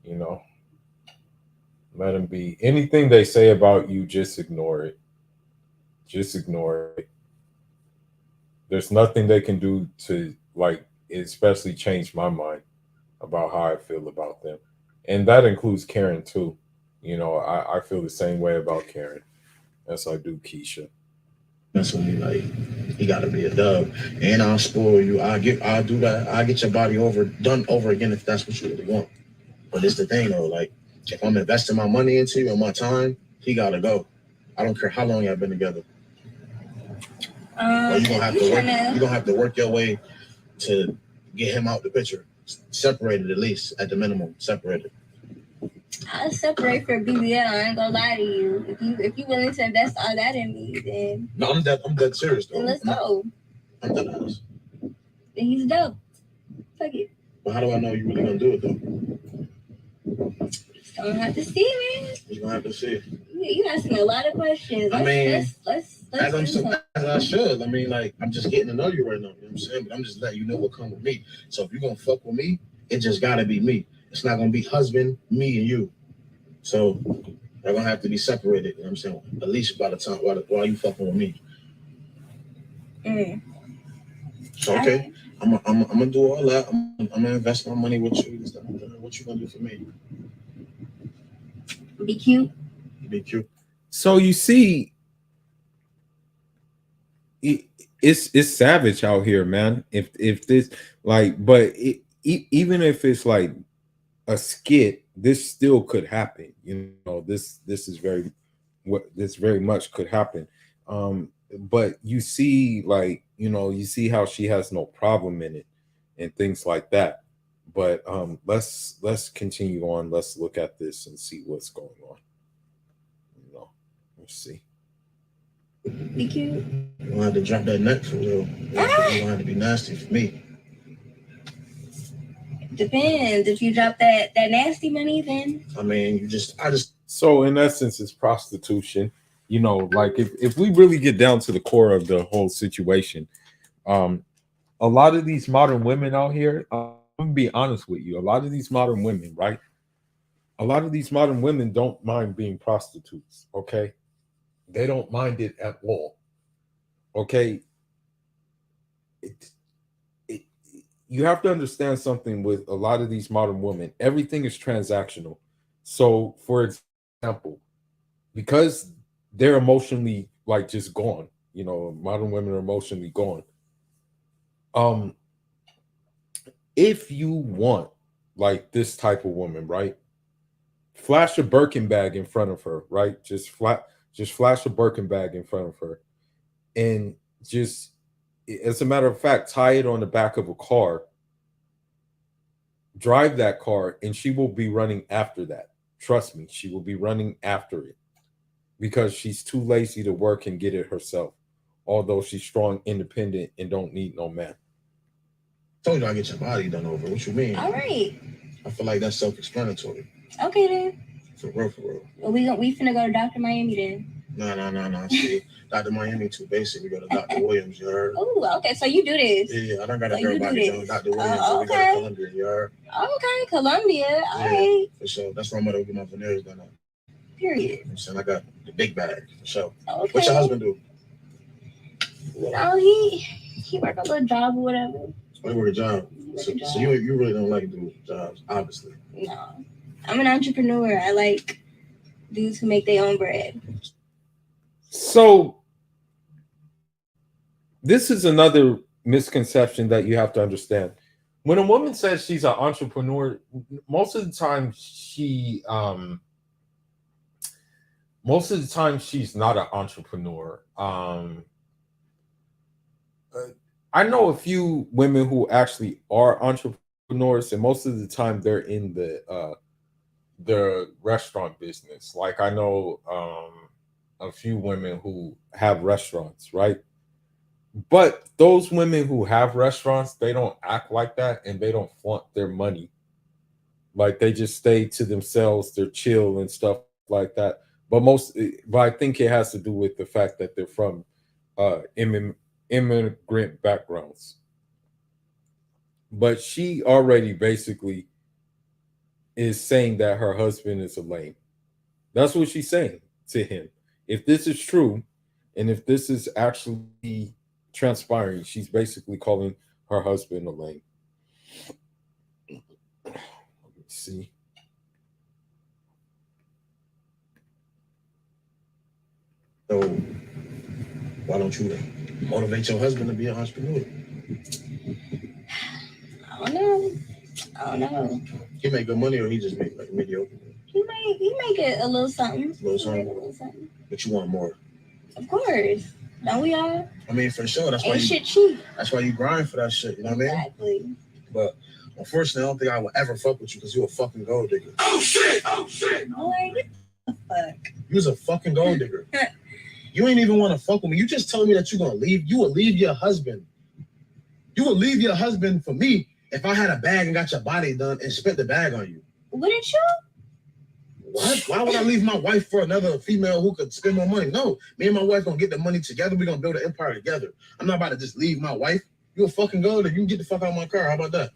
You know, let them be. Anything they say about you, just ignore it. Just ignore it. There's nothing they can do to like, especially change my mind about how I feel about them. And that includes Karen too. You know, I feel the same way about Karen as I do Keisha. That's when you like, you gotta be a dub. And I'll spoil you. I'll do that. I'll get your body done over again if that's what you really want. But it's the thing though, like if I'm investing my money into you and my time, he gotta go. I don't care how long y'all been together. You're gonna have to work your way to get him out the picture. Separated at least, at the minimum, separated. I'll separate for BBL. I ain't gonna lie to you. If you willing to invest all that in me, then no, I'm dead serious though. Then let's go. I'm dead honest. Then he's dope. Fuck it. But how do I know you really gonna do it though? Don't have to see, man. You're gonna have to see. You asking a lot of questions. Let's as I should. I mean, like, I'm just getting to know you right now. You know what I'm saying? But I'm just letting you know what come with me. So if you're gonna fuck with me, it just gotta be me. It's not gonna be husband, me, and you. So they're gonna have to be separated. You know what I'm saying? At least by the time while you fucking with me. So okay, I'm gonna do all that. I'm gonna invest my money with you. What you gonna do for me? Be cute. Be cute. So you see, it's savage out here, man. If this like, but even if it's like a skit, this still could happen. You know, this is very much could happen. But you see, like, you know, you see how she has no problem in it and things like that. But let's continue on. Let's look at this and see what's going on. You know, let's see. Be cute. You don't have to drop that neck for real. You don't have to be nasty for me. Depends. If you drop that nasty money, then I mean, I just so in essence, it's prostitution. You know, like if we really get down to the core of the whole situation, a lot of these modern women out here, I'm gonna be honest with you, a lot of these modern women, right? A lot of these modern women don't mind being prostitutes, okay? They don't mind it at all, okay? You have to understand something with a lot of these modern women. Everything is transactional. So, for example, because they're emotionally like just gone, you know, modern women are emotionally gone. If you want like this type of woman, right? Flash a Birkin bag in front of her, right? Just flash a Birkin bag in front of her, and just, as a matter of fact, tie it on the back of a car. Drive that car, and she will be running after that. Trust me, she will be running after it because she's too lazy to work and get it herself. Although she's strong, independent, and don't need no man. Told you I get your body done over. What you mean? All right. I feel like that's self-explanatory. Okay then. For real. Well, we finna go to Dr. Miami then. No. See, Dr. Miami too basic. We go to Dr. Williams, you heard? Oh, okay. So you do this. Yeah, I don't got a girl body done. Dr. Williams, so we go to Columbia, you heard? Okay, Columbia. All right. For sure. That's where I'm gonna get my veneers done at. Period. You know I'm saying? I got the big bag, for sure. Okay. What's your husband do? You know, he work a little job or whatever. Oh, he work a job. So you really don't like doing jobs, obviously. No. I'm an entrepreneur. I like dudes who make their own bread. So this is another misconception that you have to understand. When a woman says she's an entrepreneur, most of the time she's not an entrepreneur. I know a few women who actually are entrepreneurs, and most of the time they're in the restaurant business. Like I know a few women who have restaurants, right? But those women who have restaurants, they don't act like that and they don't flaunt their money. Like they just stay to themselves, they're chill and stuff like that. But I think it has to do with the fact that they're from immigrant backgrounds. But she already basically is saying that her husband is a lame. That's what she's saying to him. If this is true, and if this is actually transpiring, she's basically calling her husband a lame. Let me see. So why don't you motivate your husband to be an entrepreneur? I don't know. He make good money, or he just make like mediocre? He make it a little something. A little something. But you want more? Of course. Don't we all? I mean, for sure. That's why Ain't shit cheap. That's why you grind for that shit. You know what I mean? Exactly. But unfortunately, I don't think I will ever fuck with you because you a fucking gold digger. Oh shit! Boy, what the fuck? You was a fucking gold digger. You ain't even want to fuck with me. You just told me that you're gonna leave. You would leave your husband. You would leave your husband for me if I had a bag and got your body done and spent the bag on you. Wouldn't you? What? Why would I leave my wife for another female who could spend more money? No, me and my wife gonna get the money together. We're gonna build an empire together. I'm not about to just leave my wife. You a fucking gold digger. You can get the fuck out of my car. How about that?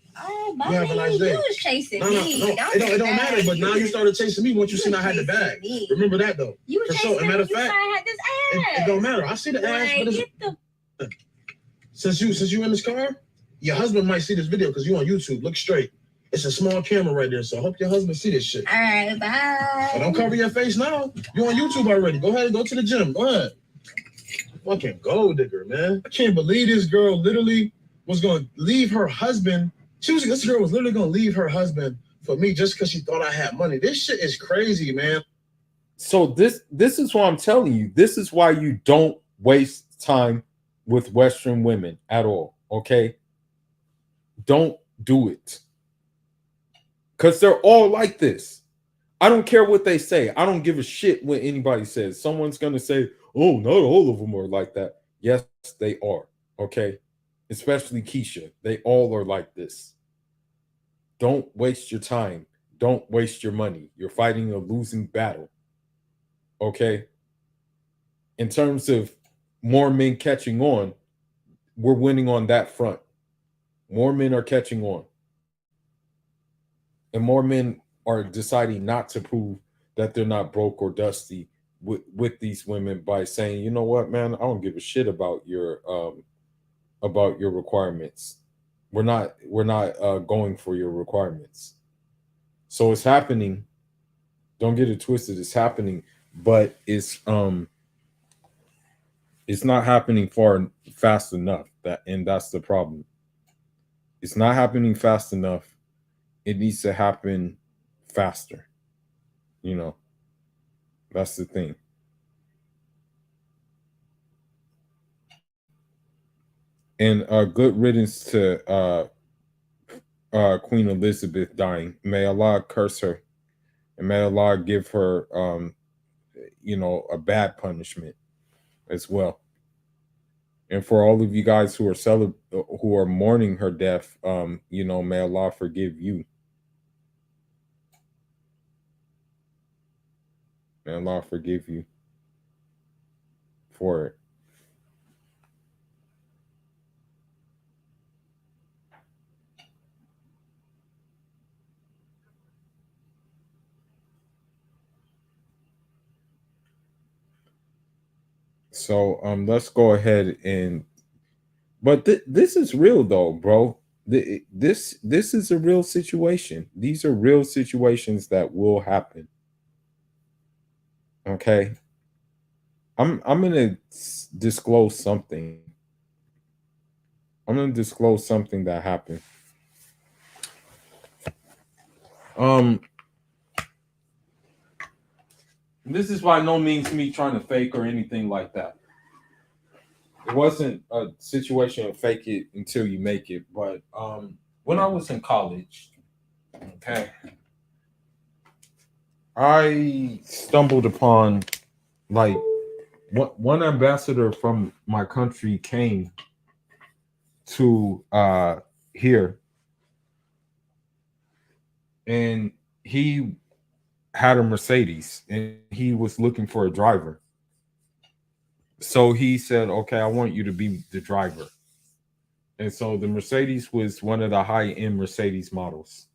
You have a nice day. You was chasing No, me. it don't matter. But now you started chasing me once you seen I had the bag. Remember that though. You was for chasing sure. me Matter when of fact, you had this ass. it don't matter. I see the ass, but it's, since you in this car, your husband might see this video because you on YouTube. Look straight. It's a small camera right there, so I hope your husband see this shit. All right, bye. But don't cover your face now. You on YouTube already. Go ahead and go to the gym. Go ahead. Fucking gold digger, man. I can't believe this girl literally was gonna leave her husband. This girl was literally gonna leave her husband for me just because she thought I had money. This shit is crazy, man. So this is what I'm telling you. This is why you don't waste time with Western women at all. Okay? Don't do it. Because they're all like this. I don't care what they say. I don't give a shit what anybody says. Someone's going to say, oh, not all of them are like that. Yes, they are. Okay? Especially Keisha. They all are like this. Don't waste your time. Don't waste your money. You're fighting a losing battle. Okay? In terms of more men catching on, we're winning on that front. More men are catching on. And more men are deciding not to prove that they're not broke or dusty with these women by saying, you know what, man, I don't give a shit about your requirements. We're not going for your requirements. So it's happening. Don't get it twisted. It's happening, but it's not happening fast enough. That's the problem. It's not happening fast enough. It needs to happen faster. You know, that's the thing. And good riddance to Queen Elizabeth dying. May Allah curse her, and may Allah give her, a bad punishment as well. And for all of you guys who are mourning her death, may Allah forgive you. May Allah forgive you for it. So let's go ahead but this is real though, bro. This is a real situation. These are real situations that will happen. Okay. I'm gonna disclose something. I'm gonna disclose something that happened. This is by no means me trying to fake or anything like that. It wasn't a situation of fake it until you make it. But when I was in college, okay, I stumbled upon like one ambassador from my country came to here, and he had a Mercedes and he was looking for a driver. So he said, okay, I want you to be the driver. And so the Mercedes was one of the high-end Mercedes models.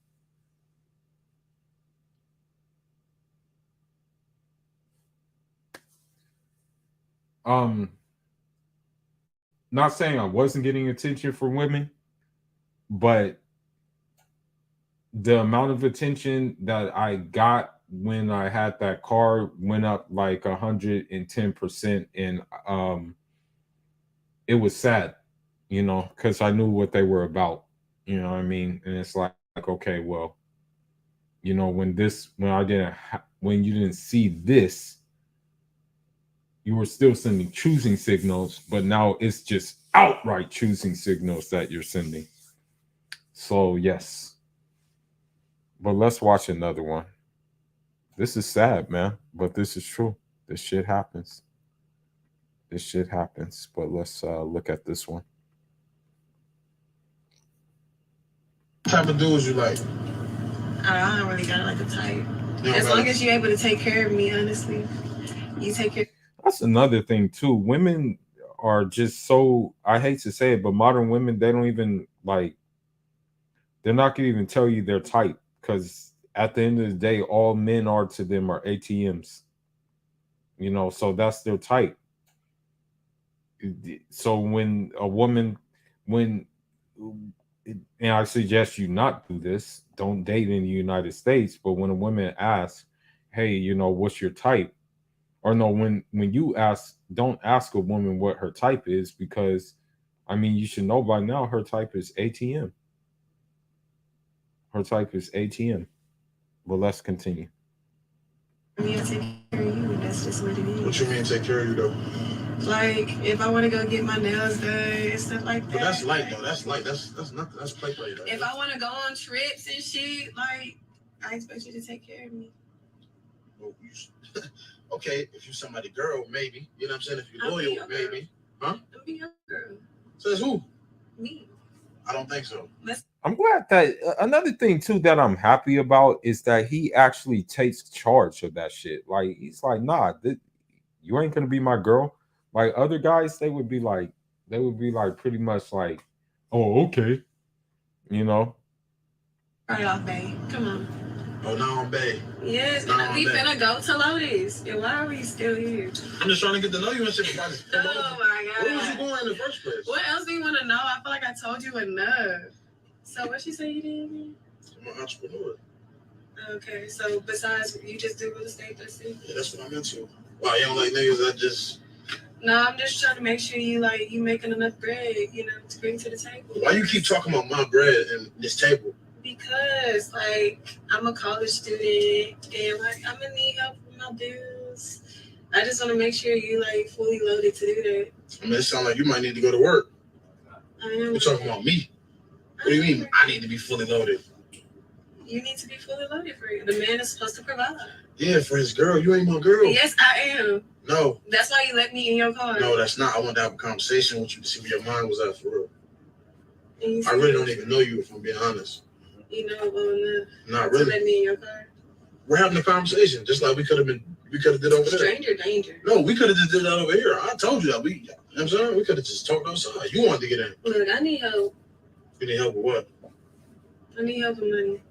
Not saying I wasn't getting attention from women, but the amount of attention that I got when I had that car went up like 110%. And it was sad, because I knew what they were about. You know what I mean? And it's like okay, well, when you didn't see this, you were still sending choosing signals, but now it's just outright choosing signals that you're sending. So yes. But let's watch another one. This is sad, man, but this is true. This shit happens. But let's look at this one. What type of dudes you like? I don't really got like a type. As long as you're able to take care of me, honestly. You take care. That's another thing too. Women are just so, I hate to say it, but modern women, they don't even they're not gonna even tell you their type, because at the end of the day, all men are to them are ATMs. So that's their type. So when a woman, and I suggest you not do this, don't date in the United States, but when a woman asks, hey, what's your type? Or no, when you ask, don't ask a woman what her type is, because you should know by now her type is ATM. Her type is ATM. But let's continue. Me to take care of you, that's just what it is. What you mean take care of you though? Like if I want to go get my nails done and stuff like that. But that's light though. That's light. That's nothing. That's play. If I want to go on trips and shit, like I expect you to take care of me. Well, okay, if you're somebody girl, maybe. You know what I'm saying? If you're loyal, maybe. Huh? I'll be your girl. Says who? Me. I don't think so. I'm glad that another thing too that I'm happy about is that he actually takes charge of that shit. Like he's like, nah, you ain't gonna be my girl. Like other guys, they would be like pretty much like, oh, okay, Right off, babe. Come on. Oh, now I'm bae. Yes, we finna go to Lotus. And why are we still here? I'm just trying to get to know you and shit. Oh my god. Where was you going in the first place? What else do you want to know? I feel like I told you enough. So what she say you did again? I'm an entrepreneur. Okay, so besides you just do real estate, that's it? Yeah, that's what I'm into. Wow, you don't like niggas? No, I'm just trying to make sure you making enough bread, to bring to the table. Why you keep talking about my bread and this table? Because I'm a college student and I'm gonna need help with my bills. I just want to make sure you fully loaded to do that. I mean, it sounds like you might need to go to work. You're talking about me. What do you mean? I need to be fully loaded. You need to be fully loaded for you. The man is supposed to provide. Yeah, for his girl. You ain't my girl. Yes, I am. No. That's why you let me in your car. No, that's not. I want to have a conversation with you to see where your mind was at for real. I really don't even know you, if I'm being honest. You know, well, not really. Let me in your car. We're having a conversation, just like we could have did over there. Stranger danger. No, we could have just did that over here. I told you that. You know what I'm saying? We could have just talked outside. You wanted to get in. Look, I need help. You need help with what? I need help with money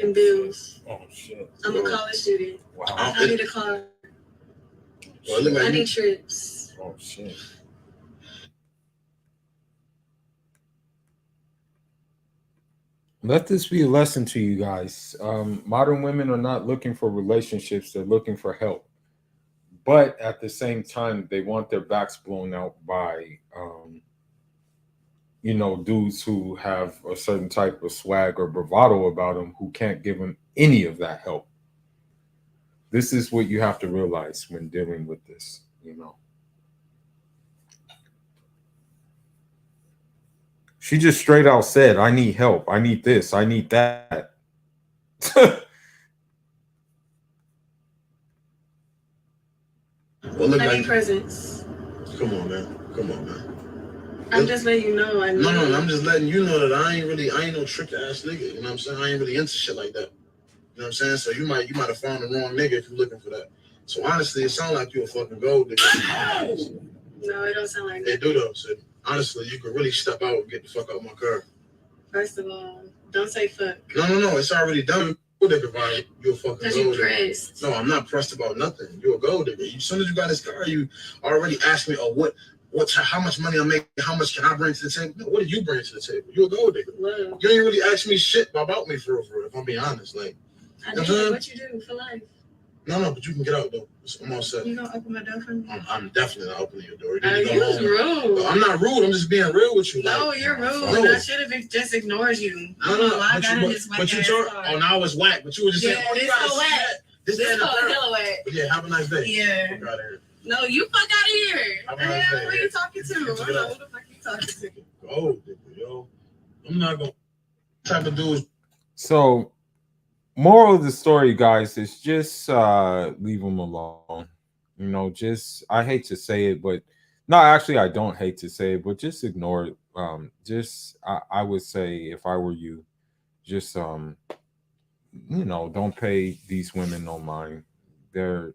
and bills. Oh shit. I'm a college student. Wow. I need a car. Well, I need trips. Oh shit. Let this be a lesson to you guys. Modern women are not looking for relationships, they're looking for help. But at the same time, they want their backs blown out by you know, dudes who have a certain type of swag or bravado about them who can't give them any of that help. This is what you have to realize when dealing with this, you know. She just straight out said, I need help. I need this. I need that. Well, look I like need presents. Come on, man. Come on, man. I'm just letting you know. No, I'm just letting you know that I ain't no trick ass nigga. You know what I'm saying? I ain't really into shit like that. You know what I'm saying? So you might have found the wrong nigga if you're looking for that. So honestly, it sounds like you a fucking gold nigga. No, it don't sound like They that. do though. So honestly, you could really step out and get the fuck out my car. First of all, don't say fuck. No. It's already done. Gold nigga, Vanya. You a fucking Because gold you nigga. pressed. No, I'm not pressed about nothing. You a gold nigga. As soon as you got this car, you already asked me, how much money I'm making, how much can I bring to the table? No, what do you bring to the table? You a gold digger. Love. You ain't really ask me shit about me for real, if I'm being honest. Like, I did what you do for life. No, but you can get out though. I'm all set. You gonna open my door for me? I'm definitely not opening your door. You was rude. I'm not rude. I'm just being real with you. No, like, you're rude. No. I should have just ignored you. No. I got in this whack But you ass told, car. oh, now it's whack. But you were just saying, oh, this you guys so whack. This This so hella whack. Yeah, have a nice day. Yeah. Fuck out of here. No, you fuck out of here. Have The a nice hell day. are you talking to? I don't know Get who out. the fuck you talking to. Gold digger, yo. I'm not gonna type of dudes. So, moral of the story, guys, is just leave them alone. You know, just I hate to say it, but no, actually, I don't hate to say it, but just ignore it. I would say if I were you, just you know, don't pay these women no mind. They're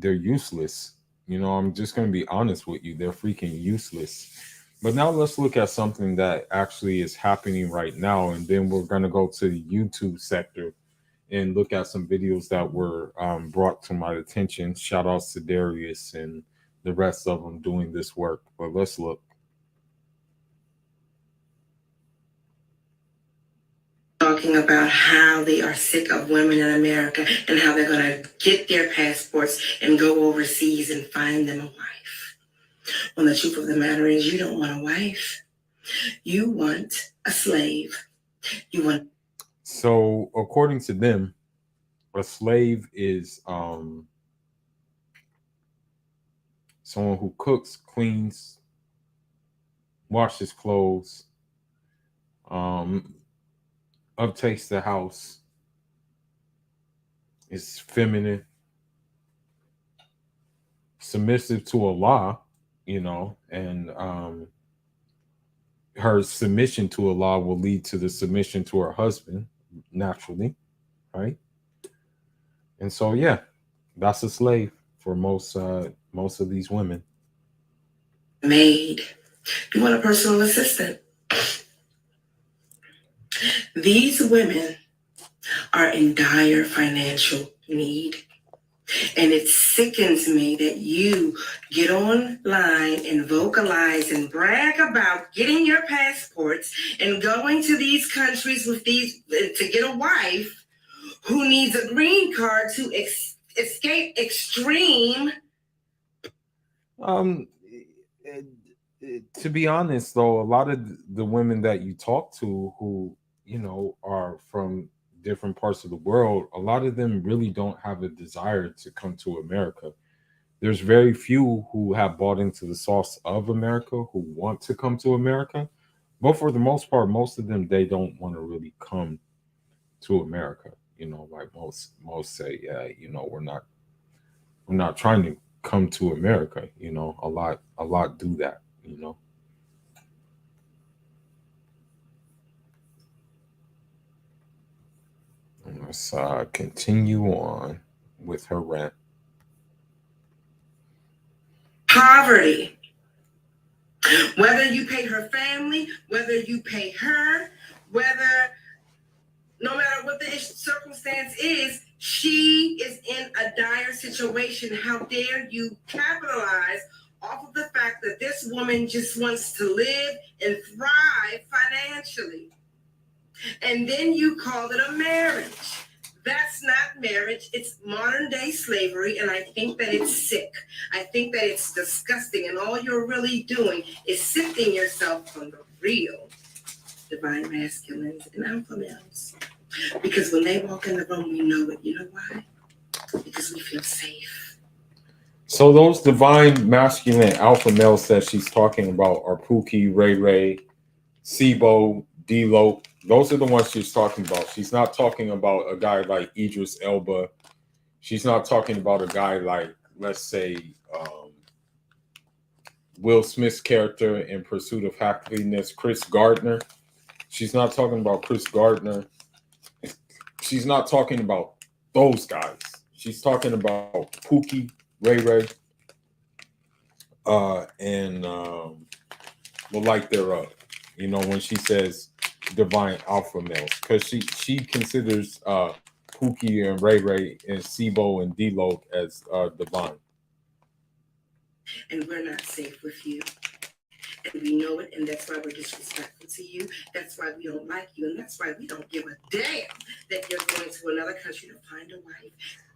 useless. You know, I'm just gonna be honest with you. They're freaking useless. But now let's look at something that actually is happening right now, and then we're gonna go to the YouTube sector and look at some videos that were brought to my attention. Shout outs to Darius and the rest of them doing this work. But let's look. Talking about how they are sick of women in America and how they're going to get their passports and go overseas and find them a wife. When the truth of the matter is, you don't want a wife. You want a slave. You want. So, according to them, a slave is someone who cooks, cleans, washes clothes, uptakes the house, is feminine, submissive to Allah, you know, and her submission to Allah will lead to the submission to her husband naturally, right? And so, yeah, that's a slave for most of these women. Maid. You want a personal assistant. These women are in dire financial need. And it sickens me that you get online and vocalize and brag about getting your passports and going to these countries with these to get a wife who needs a green card to escape extreme. To be honest, though, a lot of the women that you talk to who, you know, are from different parts of the world, a lot of them really don't have a desire to come to America. There's very few who have bought into the sauce of America who want to come to America. But for the most part, most of them, they don't want to really come to America. You know, like most say, yeah, you know, we're not trying to come to America. You know, a lot do that, you know. And let's continue on with her rant. Poverty. Whether you pay her family, whether you pay her, no matter what the circumstance is, she is in a dire situation. How dare you capitalize off of the fact that this woman just wants to live and thrive financially. And then you call it a marriage. That's not marriage. It's modern day slavery, and I think that it's sick. I think that it's disgusting, and all you're really doing is sifting yourself from the real divine masculines and alpha males. Because when they walk in the room, we know it. You know why? Because we feel safe. So those divine masculine alpha males that she's talking about are Pookie, Ray Ray, Sibo, D-Lo. Those are the ones she's talking about. She's not talking about a guy like Idris Elba. She's not talking about a guy like, let's say, Will Smith's character in Pursuit of Happiness, Chris Gardner. She's not talking about Chris Gardner. She's not talking about those guys. She's talking about Pookie, Ray Ray, and the like thereof. You know, when she says divine alpha males, because she considers Pookie and Ray Ray and Sibo and D-Lo as divine. And we're not safe with you. And we know it, and that's why we're disrespectful to you. That's why we don't like you, and that's why we don't give a damn that you're going to another country to find a wife.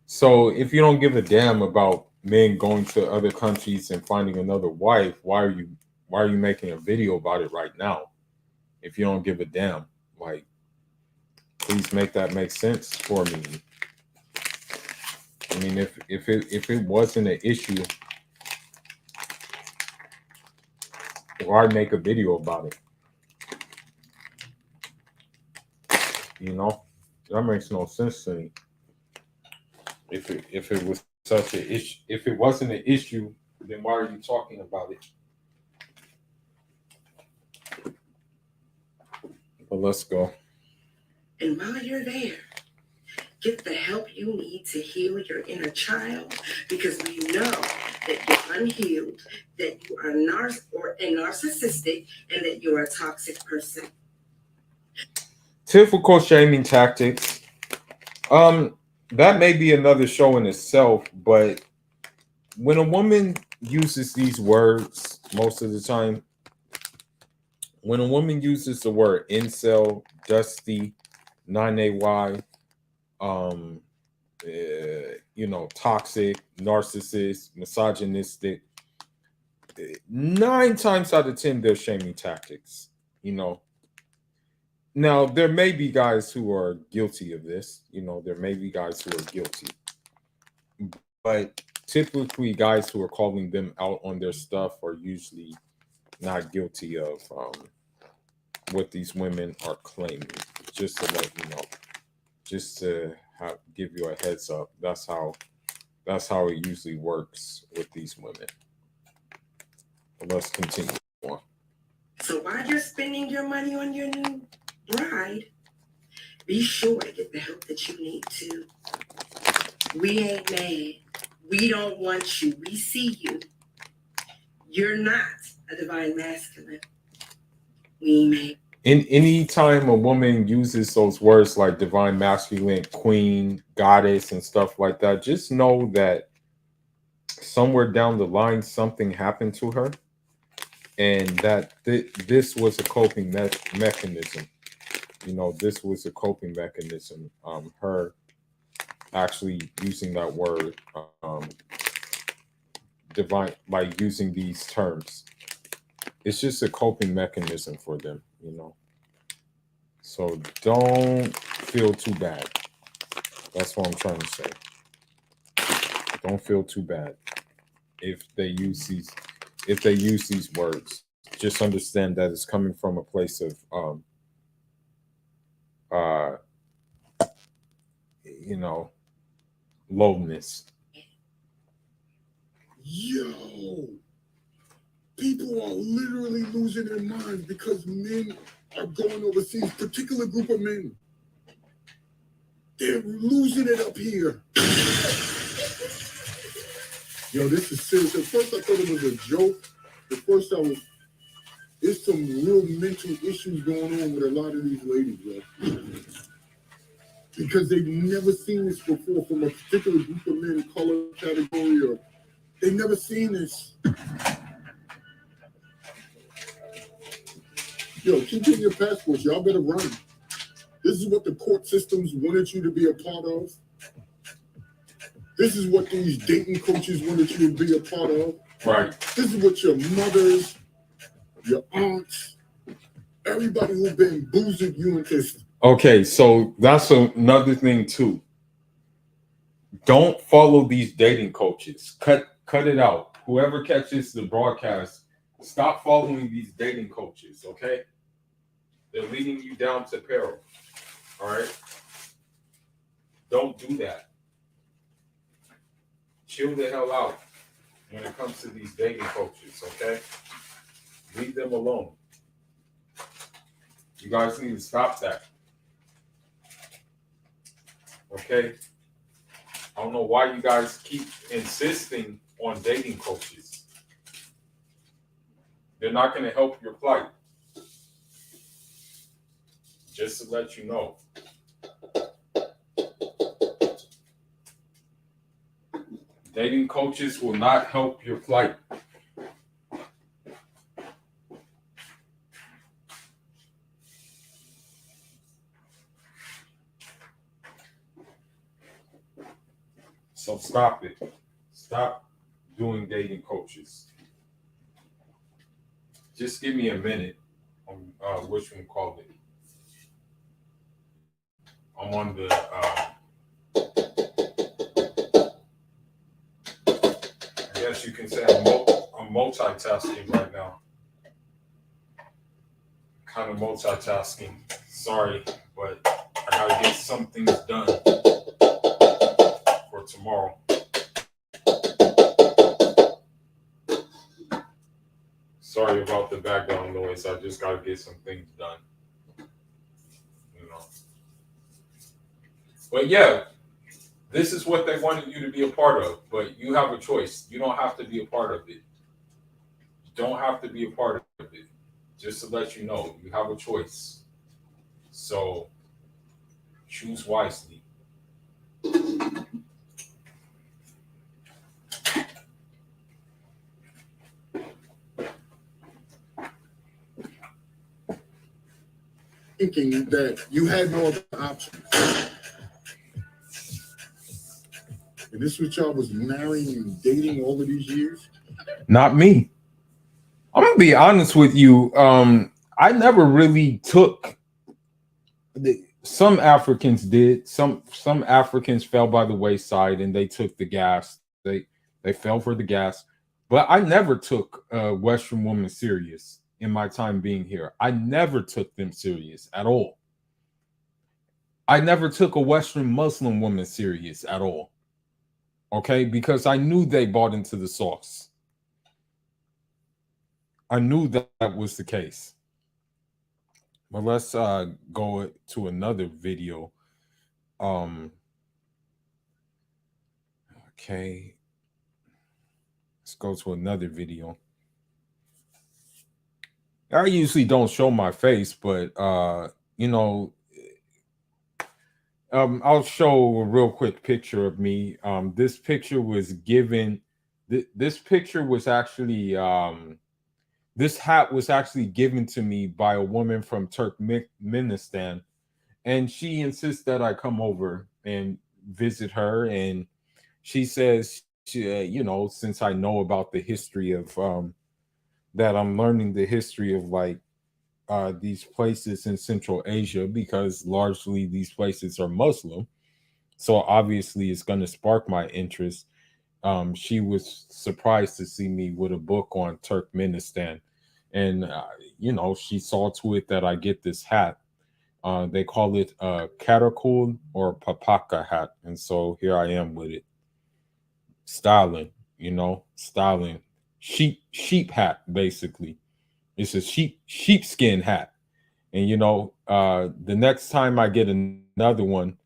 So if you don't give a damn about men going to other countries and finding another wife, why are you making a video about it right now? If you don't give a damn, like, please make that make sense for me. I mean, if it wasn't an issue, why make a video about it? You know, that makes no sense to me. If it was such an issue, if it wasn't an issue, then why are you talking about it? But let's go. And while you're there, get the help you need to heal your inner child, because we know that you're unhealed, that you are narcissistic, and that you're a toxic person. Typical shaming tactics. That may be another show in itself, but when a woman uses these words most of the time, when a woman uses the word incel, dusty, 9AY, toxic, narcissist, misogynistic, 9 times out of 10 they're shaming tactics. Now there may be guys who are guilty of this. There may be guys who are guilty, but typically guys who are calling them out on their stuff are usually not guilty of what these women are claiming. Just to let you know, just to give you a heads up. That's how it usually works with these women. But let's continue on. So while you're spending your money on your new bride, be sure to get the help that you need to. We ain't mad. We don't want you. We see you. You're not a divine masculine. We ain't mad. In any time a woman uses those words like divine masculine, queen, goddess, and stuff like that, just know that somewhere down the line something happened to her, and that this was a coping mechanism. This was a coping mechanism. Her actually using that word, divine, like using these terms. It's just a coping mechanism for them, So don't feel too bad. That's what I'm trying to say. Don't feel too bad if they use these words. Just understand that it's coming from a place of lowness. Yo, people are literally losing their minds because men are going overseas, particular group of men. They're losing it up here. Yo, this is serious. At first I thought it was a joke. There's some real mental issues going on with a lot of these ladies, bro. Because they've never seen this before from a particular group of men, color category, or they've never seen this. Yo, keep getting your passports. Y'all better run. This is what the court systems wanted you to be a part of. This is what these dating coaches wanted you to be a part of. Right. This is what your mothers, your aunts, everybody who's been boozing you into. Okay, so that's another thing too. Don't follow these dating coaches. Cut it out. Whoever catches the broadcast, stop following these dating coaches, okay? They're leading you down to peril. All right? Don't do that. Chill the hell out when it comes to these dating coaches, okay? Leave them alone. You guys need to stop that. Okay? I don't know why you guys keep insisting on dating coaches. They're not going to help your plight. Just to let you know. Dating coaches will not help your plight. So stop it. Stop doing dating coaches. Just give me a minute on which one called it. I'm on the I guess you can say I'm multitasking right now. Kind of multitasking. Sorry, but I gotta get some things done for tomorrow. Sorry about the background noise. I just gotta get some things done. You know. But yeah, this is what they wanted you to be a part of, but you have a choice. You don't have to be a part of it. You don't have to be a part of it. Just to let you know, you have a choice. So choose wisely. Thinking that you had no other options. And this was y'all was marrying and dating all of these years? Not me. I'm gonna be honest with you. I never really took some Africans did. Some Africans fell by the wayside and they took the gas. They fell for the gas. But I never took Western women serious in my time being here. I never took them serious at all. I never took a Western Muslim woman serious at all. Okay, because I knew they bought into the sauce. I knew that was the case. But let's go to another video. Okay. Let's go to another video. I usually don't show my face, but you know, I'll show a real quick picture of me. This picture was given. This picture was actually this hat was actually given to me by a woman from Turkmenistan, and she insists that I come over and visit her. And she says, you know, since I know about the history of that, I'm learning the history of like these places in Central Asia, because largely these places are Muslim. So obviously it's going to spark my interest. She was surprised to see me with a book on Turkmenistan. And, you know, she saw to it that I get this hat. They call it a karakul or papaka hat. And so here I am with it. Styling, you know, styling. Sheep hat, basically. It's a sheepskin hat. And, you know, the next time I get another one,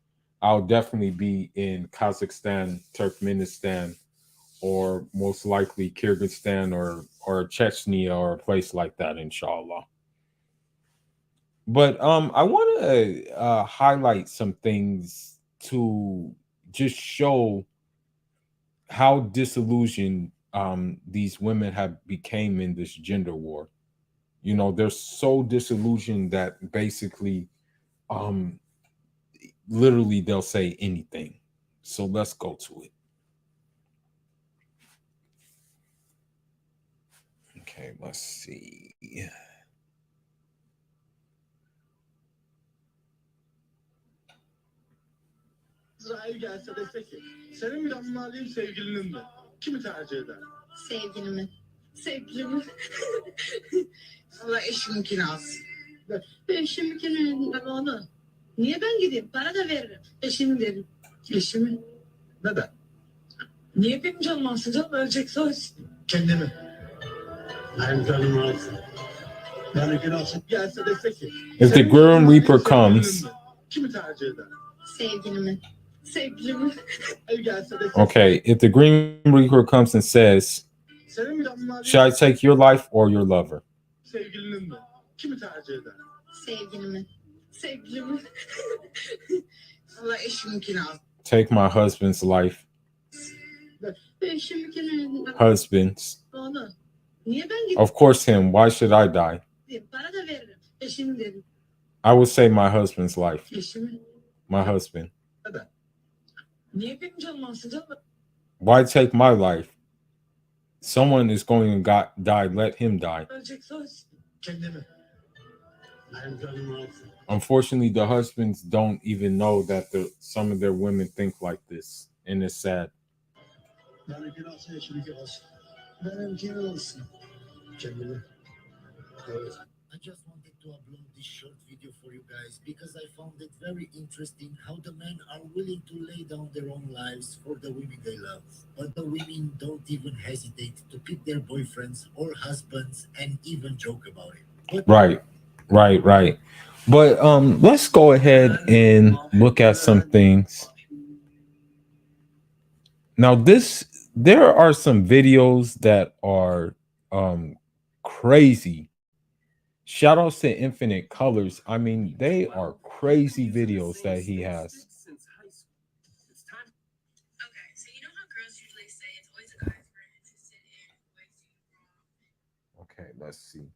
I'll definitely be in Kazakhstan, Turkmenistan, or most likely Kyrgyzstan or Chechnya or a place like that, inshallah. But I want to highlight some things to just show how disillusioned these women have became in this gender war. You know, they're so disillusioned that basically literally they'll say anything. So let's go to it. Okay, let's see. İsrail gelse dese ki senin mi canını alayım sevgilinin mi? Kimi tercih eder? Sevgilimi. Sevgilimi. Allah eşiminkini alsın. Eşiminkini ben onu. Niye ben gideyim? Para da veririm. Eşimi derim. Eşimi. Neden? Niye benim canım alsın canım? Ölecekse ölsün. Kendimi. Benim canımı alsın. Benimkini alsın. Gelse dese ki If the Grim Reaper comes, kimi tercih eder? Sevgilimi. Sevgilimi. Gelse dese okay, if the Grim Reaper comes and says, senin mi canını alayım should I take your life or your lover? sevgilinin mi? Kimi tercih eder? Sevgilimi. Sevgilimi. Allah eşiminkini alsın. Take my husband's life. Eşiminkini. Husband's. Onu. Niye ben gideyim? Of course him. Why should I die? Para da veririm. Eşimi derim. I would say my husband's life. Eşimi. My husband. Neden? Niye benim canım alsın canım? Why take my life? Someone is going to die. Let him die. Ölecekse ölsün. Kendimi. Benim canımı alsın. Unfortunately, the husbands don't even know that some of their women think like this, and it's sad. Benimkini alsın, eşiminki alsın. Benimkini alsın. Kendimi. Evet. I just wanted to upload this short video for you guys because I found it very interesting how the men are willing to lay down their own lives for the women they love. But the women don't even hesitate to pick their boyfriends or husbands and even joke about it. But Right. But let's go ahead and look at some things. Now, there are some videos that are crazy. Shout outs to Infinite Colors. I mean, they are crazy videos that he has. Okay, so you know how girls usually say it's always a guy's we're interested in ways you wrong. Okay, let's see.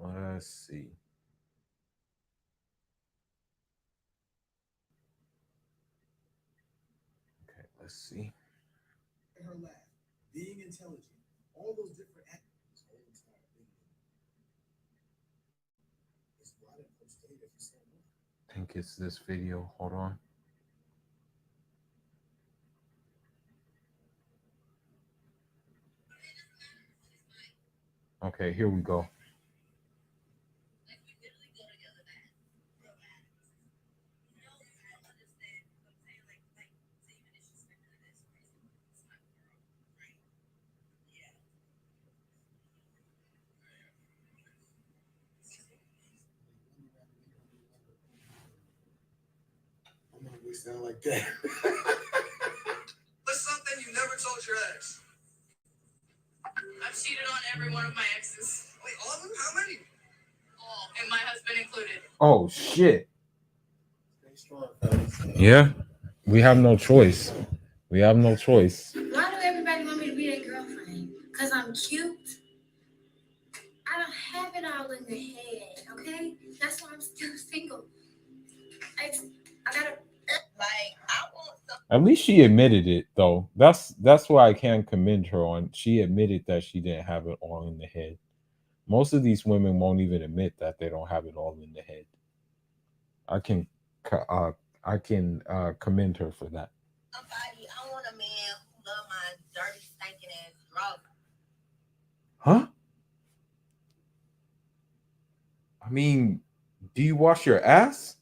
Let's see. Okay, let's see. Her laugh, being intelligent, all those different attributes. I think it's this video. Hold on. Okay, here we go. We sound like that. What's something you never told your ex? I've cheated on every one of my exes. Wait, all of them? How many? All, and my husband included. Oh shit. Yeah, we have no choice. We have no choice. Why do everybody want me to be their girlfriend? Because I'm cute? I don't have it all in the head, okay? That's why I'm still single. I gotta... Like, I want some. At least she admitted it, though. That's why I can commend her on. She admitted that she didn't have it all in the head. Most of these women won't even admit that they don't have it all in the head. I can commend her for that. Somebody, I want a man who love my dirty, stinking ass drawers. Huh? I mean, do you wash your ass?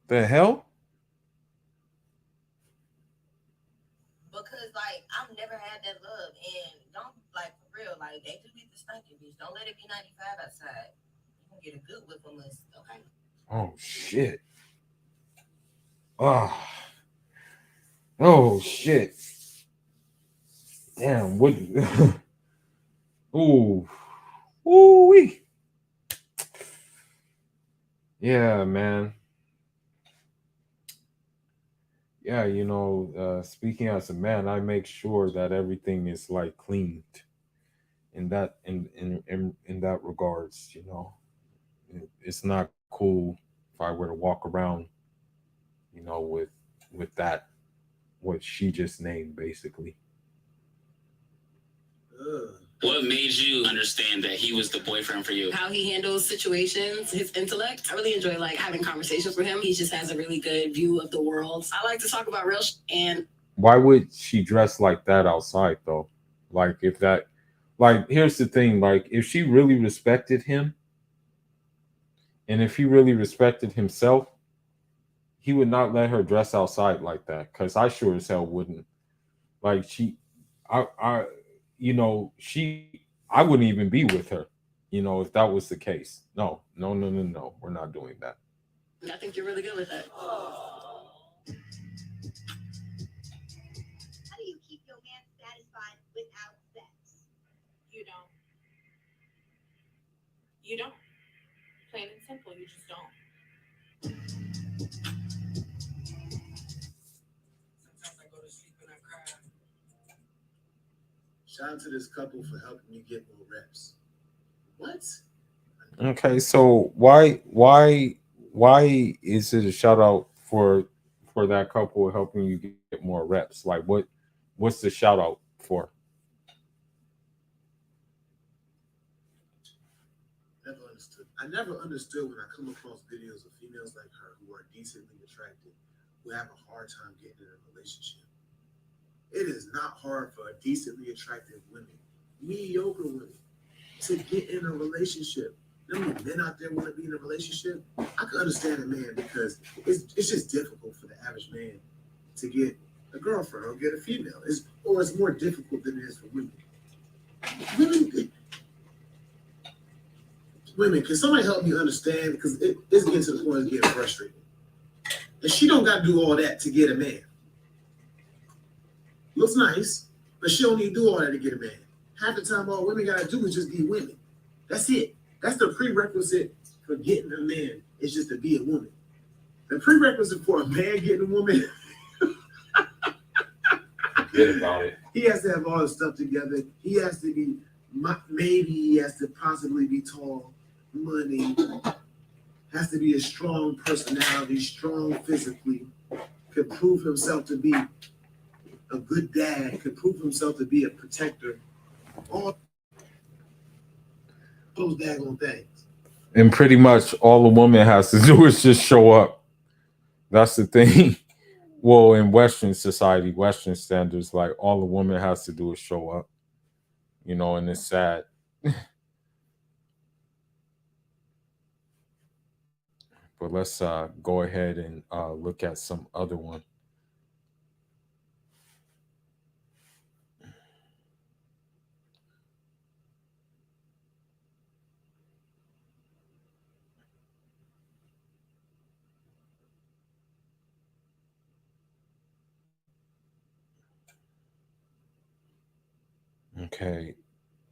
The hell? Because, like, I've never had that love. And don't, like, for real, like, they just need the stinking bitch. Don't let it be 95 outside. You can get a good whip on this, okay? Oh, shit. Oh, shit. Damn, what? Ooh. Ooh-wee. Yeah, man. yeah, speaking as a man, I make sure that everything is like cleaned in that in that regards. It's not cool if I were to walk around, with that what she just named basically. What made you understand that he was the boyfriend for you? How he handles situations, his intellect. I really enjoy like having conversations with him. He just has a really good view of the world. I like to talk about real and Why would she dress like that outside though? Like if that like here's the thing, like if she really respected him and if he really respected himself, he would not let her dress outside like that cuz I sure as hell wouldn't. Like I I wouldn't even be with her, if that was the case. No, no, no, no, no. We're not doing that. I think you're really good with that. How do you keep your man satisfied without sex? You don't. You don't. Plain and simple, you just don't. Sometimes I go to sleep and I cry. Shout out to this couple for helping me get more reps. What? Okay, so why is it a shout out for that couple helping you get more reps? Like what's the shout out for? Never understood. I never understood when I come across videos of females like her who are decently attractive, who have a hard time getting in a relationship. It is not hard for decently attractive women, mediocre women, to get in a relationship. There are men out there want to be in a relationship. I can understand a man because it's just difficult for the average man to get a girlfriend or get a female. It's more difficult than it is for women. Women, can somebody help me understand? Because it's getting to the point of getting frustrated. And she don't got to do all that to get a man. Looks nice, but she don't need to do all that to get a man. Half the time, all women got to do is just be women. That's it. That's the prerequisite for getting a man, is just to be a woman. The prerequisite for a man getting a woman, Forget about it. he has to have all his stuff together. He has to be, maybe he has to possibly be tall, money, has to be a strong personality, strong physically, could prove himself to be a good dad, could prove himself to be a protector. All those daggone things. And pretty much all a woman has to do is just show up. That's the thing. Well, in Western society, Western standards, like all a woman has to do is show up. And it's sad. But let's go ahead and look at some other one. Okay.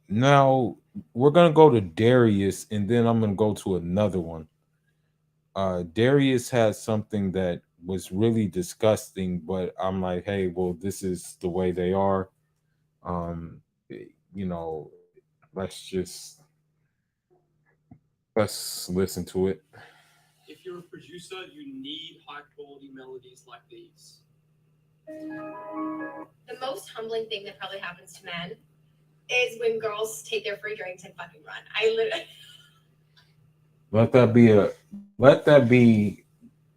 Now we're gonna go to Darius, and then I'm gonna go to another one. Darius had something that was really disgusting, but I'm like, hey, well, this is the way they are. Um, you know, let's just let's listen to it. If you're a producer, you need high quality melodies like these. The most humbling thing that probably happens to men is when girls take their free drinks and fucking run. I literally Let that be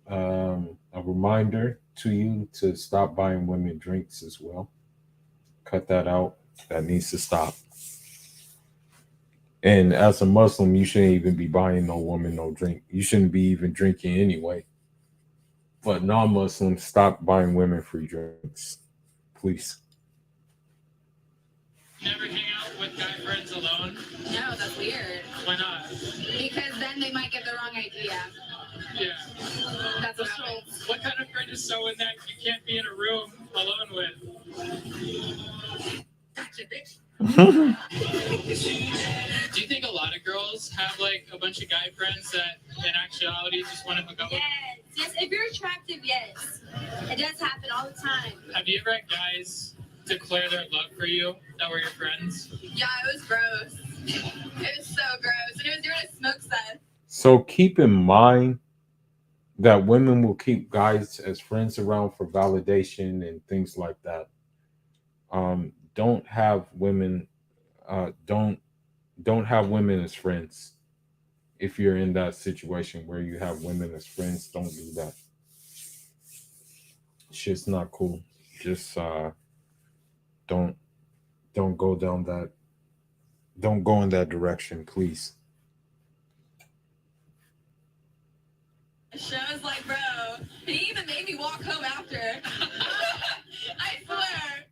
a reminder to you to stop buying women drinks as well. Cut that out. That needs to stop. And as a Muslim, you shouldn't even be buying no woman no drink. You shouldn't be even drinking anyway. But non-Muslims, stop buying women free drinks, please. Never hang out with guy friends alone? no, that's weird. Why not? Because then they might get the wrong idea. Yeah. That's what happens. What kind of friend is so in that you can't be in a room alone with? Gotcha, bitch. Do you think a lot of girls have like a bunch of guy friends that in actuality just want to hook up with? Yes, if you're attractive, yes. It does happen all the time. Have you ever had guys declare their love for you that were your friends? Yeah, it was gross. It was so gross. And it was during a smoke set. So keep in mind that women will keep guys as friends around for validation and things like that. Don't have women don't have women as friends. If you're in that situation where you have women as friends, don't do that. Shit's not cool. Just don't go down that don't go in that direction, please. I was like, bro, he even made me walk home after. I swear.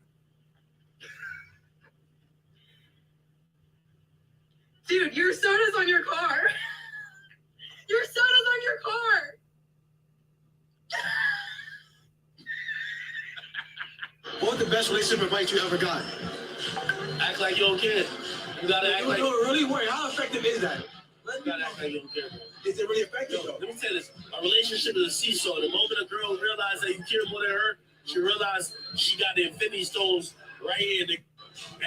Dude, your soda's on your car. Your soda's on your car. What was the best relationship advice you ever got? Act like you don't care. You gotta act like Really worry. How effective is that? you gotta act like you don't care, bro. Is it really effective though? Let me tell you this. A relationship is a seesaw. The moment a girl realizes that you care more than her, she realized she got the infinity stones right here.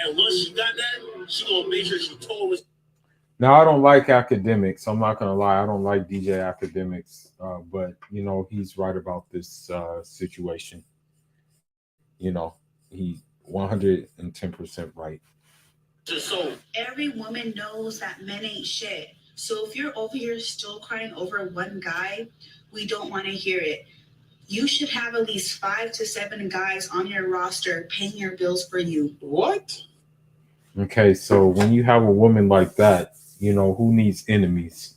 And once she got that, she gonna make sure she told us. Now, I don't like academics. I'm not gonna lie. I don't like DJ Academics, but you know he's right about this situation. You know, he's 110% right. So Every woman knows that men ain't shit. So if you're over here still crying over one guy, we don't want to hear it. You should have at least 5 to 7 guys on your roster paying your bills for you. what? Okay, so when you have a woman like that, you know who needs enemies?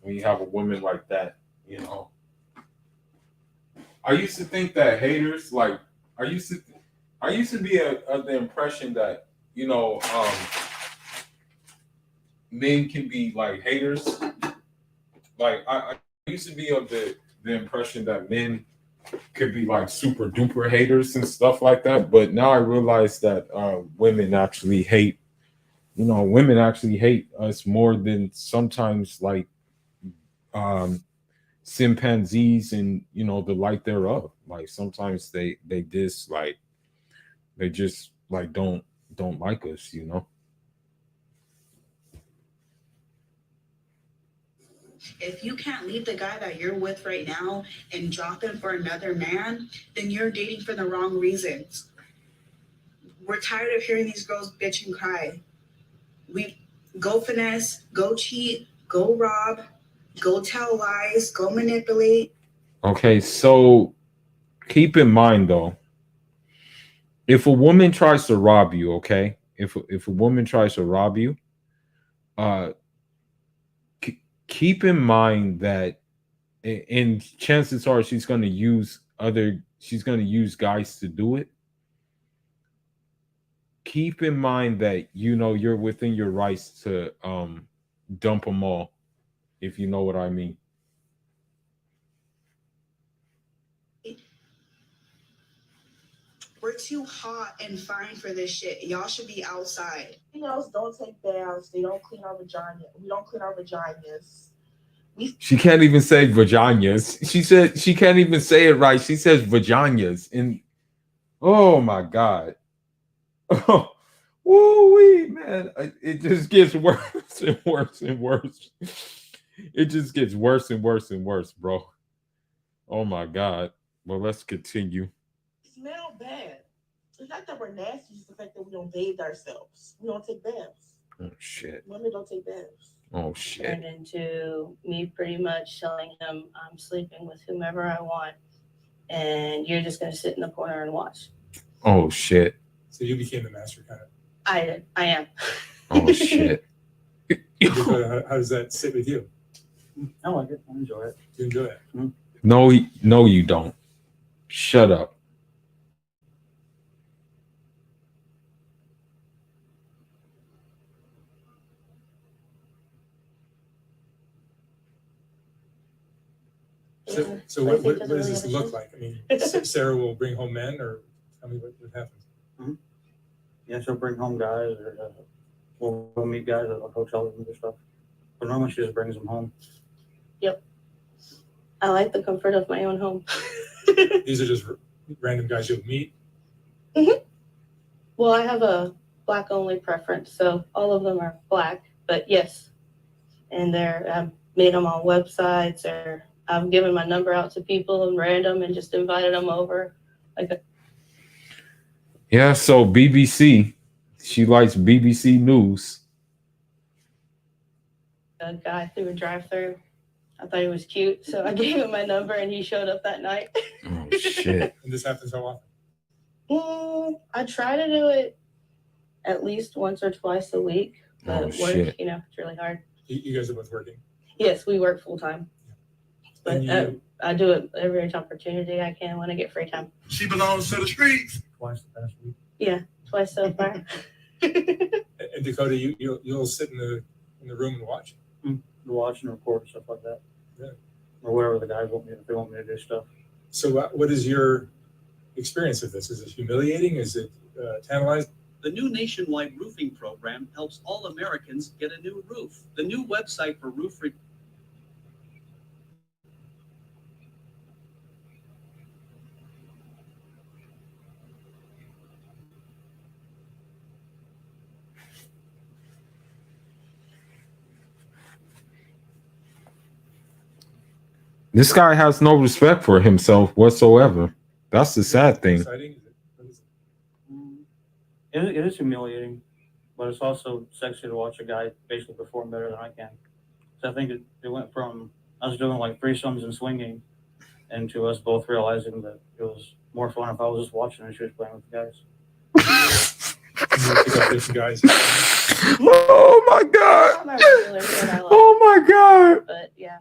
When you have a woman like that, you know. I used to think that haters, like, I used to be of the impression that, you know, men can be like haters. Like I used to be of the impression that men could be like super duper haters and stuff like that. But now I realize that women actually hate, you know, women actually hate us more than sometimes like chimpanzees and, you know, the like thereof. Like sometimes they dislike, they just like don't like us, you know. If you can't leave the guy that you're with right now and drop him for another man, then you're dating for the wrong reasons. We're tired of hearing these girls bitch and cry. We go finesse, go cheat, go rob, go tell lies, go manipulate. Okay, so keep in mind though, if a woman tries to rob you, okay, if a woman tries to rob you, keep in mind that, and chances are she's going to use guys to do it. Keep in mind that, you know, you're within your rights to dump them all, if you know what I mean. We're too hot and fine for this shit. Y'all should be outside. Females don't take baths. They don't clean our vagina. We don't clean our vaginas. She can't even say vaginas. She said she can't even say it right. She says vaginas. And oh my God. Oh, woo-wee, man. It just gets worse and worse and worse. It just gets worse and worse and worse, bro. Oh my God. Well, let's continue. Smell bad. It's not that we're nasty, it's the fact that we don't bathe ourselves. We don't take baths. Oh shit. Women don't take baths. Oh shit. Turned into me pretty much telling him I'm sleeping with whomever I want, and you're just gonna sit in the corner and watch. Oh shit. So you became the master kind of. I am. Oh shit. How does that sit with you? I like it. I enjoy it. You enjoy it? Mm-hmm. No, you don't. Shut up. So what does this look like? I mean, Sarah will bring home men, or tell me what happens. Mm-hmm. Yeah, she'll bring home guys, or we'll go meet guys at hotels and stuff. But normally she just brings them home. Yep. I like the comfort of my own home. These are just random guys you'll meet? Well, I have a black only preference, so all of them are black, but yes. And I've made them on websites, or I've given my number out to people and random and just invited them over. Yeah, so BBC, she likes BBC News. A guy through a drive-through. I thought he was cute, so I gave him my number and he showed up that night. Oh, shit. And this happens how often? I try to do it at least once or twice a week, but work, shit. it's really hard. You guys are both working? Yes, we work full time. But And I do it every opportunity I can when I get free time. She belongs to the streets. Twice the past week. Yeah, twice so far. And Dakota, you'll sit in the room and watch? Watch and record stuff like that. Yeah. Or whatever the guys want me, if they want me to do stuff. So what is your experience of this? Is it humiliating? Is it tantalizing? The new nationwide roofing program helps all Americans get a new roof. The new website for roof This guy has no respect for himself whatsoever. That's the sad thing. It is humiliating, but it's also sexy to watch a guy basically perform better than I can. So I think it went from us doing like threesomes and swinging into us both realizing that it was more fun if I was just watching and she was playing with the guys. Oh my god! Oh my god! But yeah,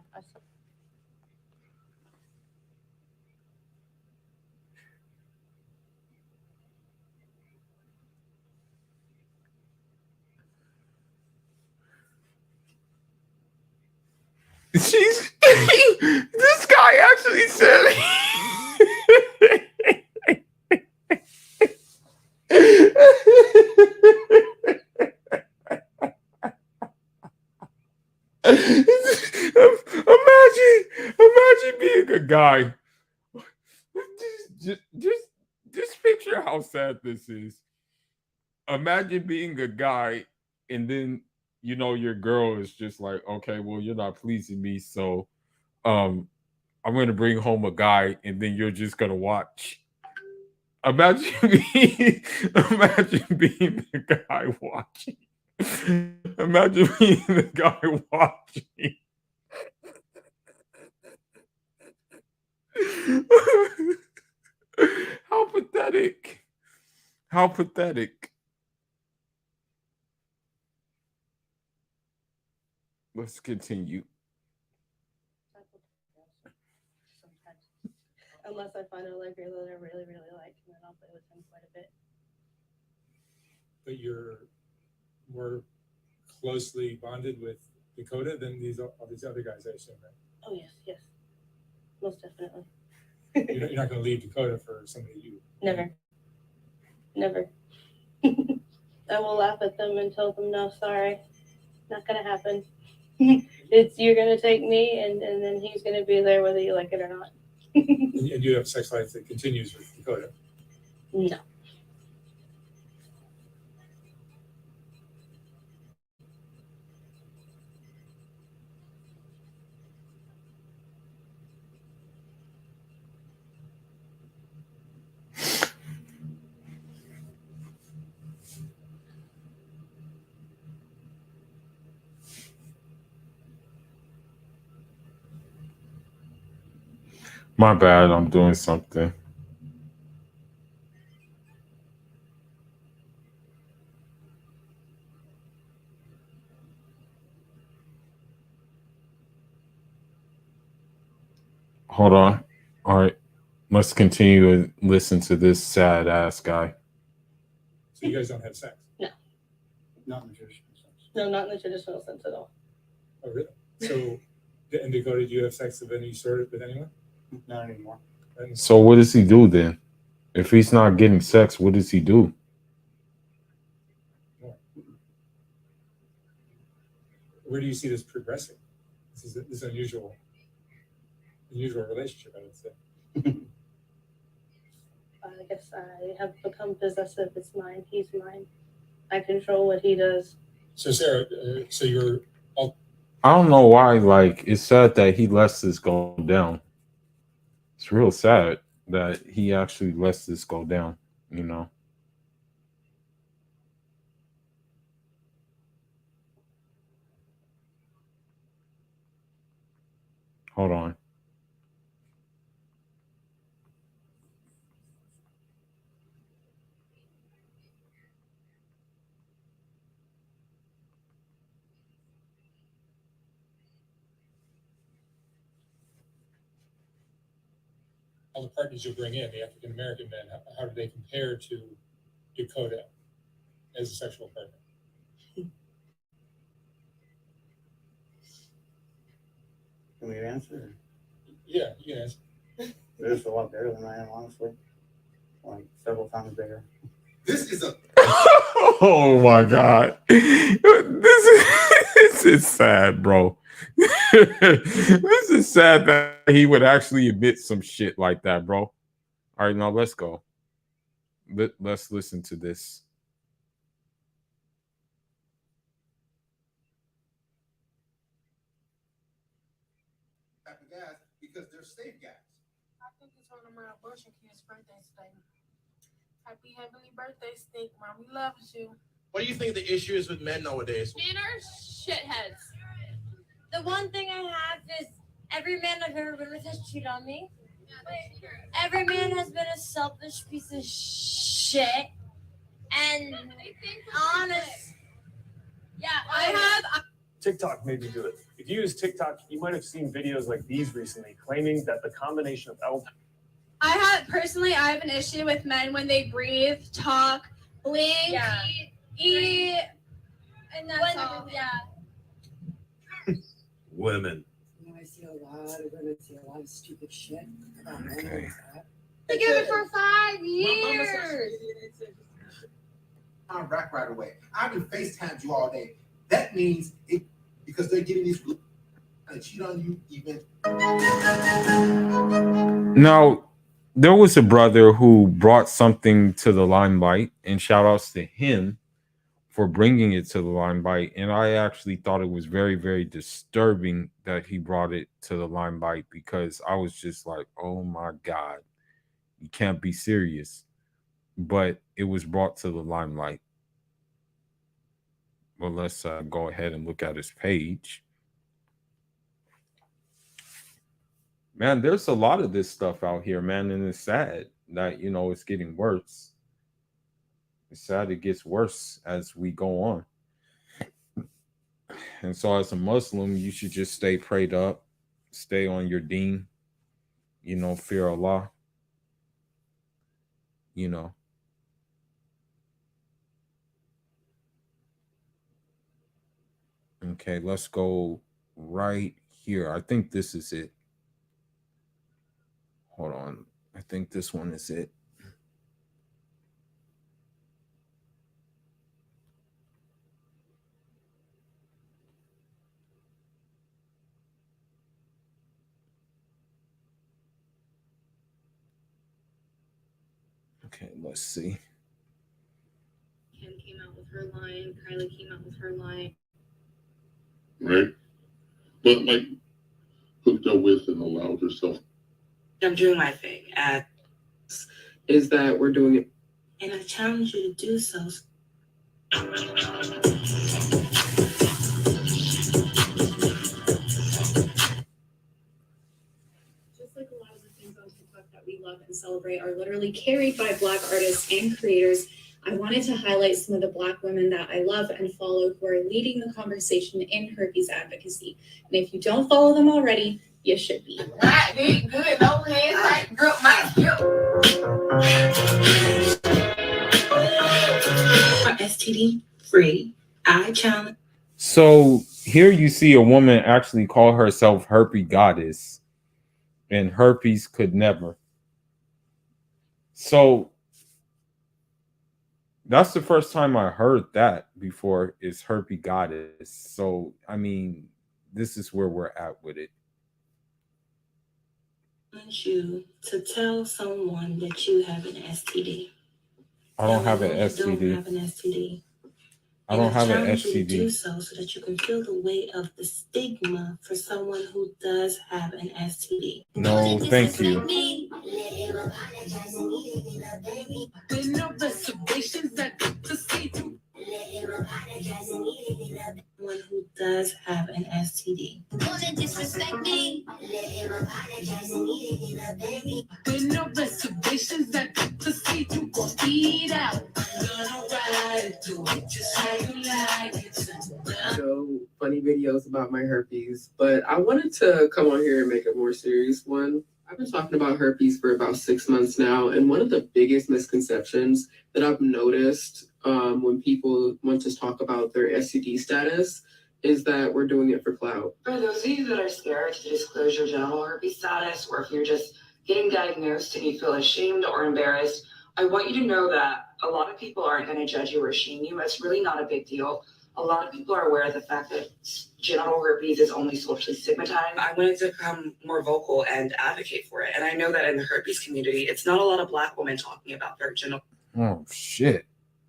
She's this guy actually said imagine being a guy. Just picture how sad this is. Imagine being a guy and then your girl is just like, okay, well, you're not pleasing me, so I'm gonna bring home a guy, and then you're just gonna watch. Imagine being the guy watching. Imagine being the guy watching. How pathetic. How pathetic. Let's continue. unless I find a liquor that I really, really like, and then I'll play with him quite a bit. But you're more closely bonded with Dakota than all these other guys, I assume, right? Oh yes, yes, most definitely. You're not going to leave Dakota for somebody you. Never. I will laugh at them and tell them, no, sorry, not gonna happen. You're gonna take me, and then he's gonna be there whether you like it or not. And you have a sex life that continues with Dakota? No. My bad, I'm doing something. Hold on. All right. Let's continue and listen to this sad ass guy. So you guys don't have sex? No. Not in the traditional sense. No, not in the traditional sense at all. Oh, really? So, in Dakota, do you have sex of any sort with anyone? Not anymore. So what does he do then? If he's not getting sex, what does he do? Where do you see this progressing? This is unusual relationship, I would say. I guess I have become possessive. It's mine. He's mine. I control what he does. So Sarah, so you're I don't know why. Like, it's sad that he lets this go down. It's real sad that he actually lets this go down. You know. Hold on. all the partners you bring in, the African American men, how do they compare to Dakota as a sexual partner? Can we answer? Yeah, you can answer. They're just a lot bigger than I am, honestly. Like several times bigger. This is a Oh my god. This is sad, bro. This is sad that he would actually admit some shit like that, bro. All right, now let's go. Let's listen to this. gas because they're safe gas. I think it's one of my abortion kids' birthdays today. Happy heavenly birthday, Stick. Mommy loves you. What do you think the issue is with men nowadays? Men are shitheads. The one thing I have is every man I've ever been with has cheated on me. Every man has been a selfish piece of shit. And honest. Yeah, I have. TikTok made me do it. If you use TikTok, you might have seen videos like these recently claiming that the combination of I have an issue with men when they breathe, talk, blink, eat, and that's all. Yeah. Women. You know, I see a lot of women say a lot of stupid shit about men. Okay. Together for 5 years. I'm back right away. I've been FaceTimed you all day. That means it because they're getting these and cheat on you even. Now, there was a brother who brought something to the limelight, and shout outs to him for bringing it to the limelight. And I actually thought it was very, very disturbing that he brought it to the limelight, because I was just like, oh my God, you can't be serious. But it was brought to the limelight. Well, let's go ahead and look at his page. Man, there's a lot of this stuff out here, man, and it's sad that, you know, it's getting worse. It's sad it gets worse as we go on. And so as a Muslim, you should just stay prayed up, stay on your deen, you know, fear Allah, you know. Okay, let's go right here. I think this is it. Hold on. I think this one is it. Okay, let's see. Kim came out with her line. Kylie came out with her line. Right? But like hooked up with and allowed herself. I'm doing my thing Is that we're doing it. and I challenge you to do so. Just like a lot of the things on TikTok that we love and celebrate are literally carried by Black artists and creators, I wanted to highlight some of the Black women that I love and follow who are leading the conversation in herpes advocacy. And if you don't follow them already, you should be. Good, no hands, like, girl, my STD free. I challenge. So here you see a woman actually call herself herpes goddess, and herpes could never. So that's the first time I heard that before, is herpes goddess. So, I mean, this is where we're at with it. want you to tell someone that you have an STD. I don't have an You don't STD. have an STD. I don't have an challenge you to do STD. so that you can feel the weight of the stigma for someone who does have an STD. No, thank you. Someone who does have an STD. With no reservations, I get to see you gon' eat out. I'm gonna ride it, do it just how you like it. Show funny videos about my herpes, but I wanted to come on here and make a more serious one. I've been talking about herpes for about 6 months now, and one of the biggest misconceptions that I've noticed when people want to talk about their STD status is that we're doing it for clout. For those of you that are scared to disclose your genital herpes status, or if you're just getting diagnosed and you feel ashamed or embarrassed, I want you to know that a lot of people aren't going to judge you or shame you. It's really not a big deal. A lot of people are aware of the fact that genital herpes is only socially stigmatized. I wanted to become more vocal and advocate for it. And I know that in the herpes community, it's not a lot of Black women talking about their genital. Oh, shit.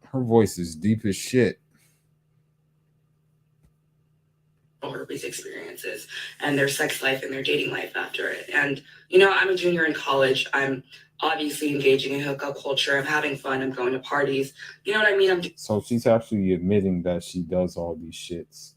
Her voice is deep as shit. Herpes experiences and their sex life and their dating life after it. And, you know, I'm a junior in college. I'm obviously engaging in hookup culture. I'm having fun. I'm going to parties. You know what I mean? So she's actually admitting that she does all these shits.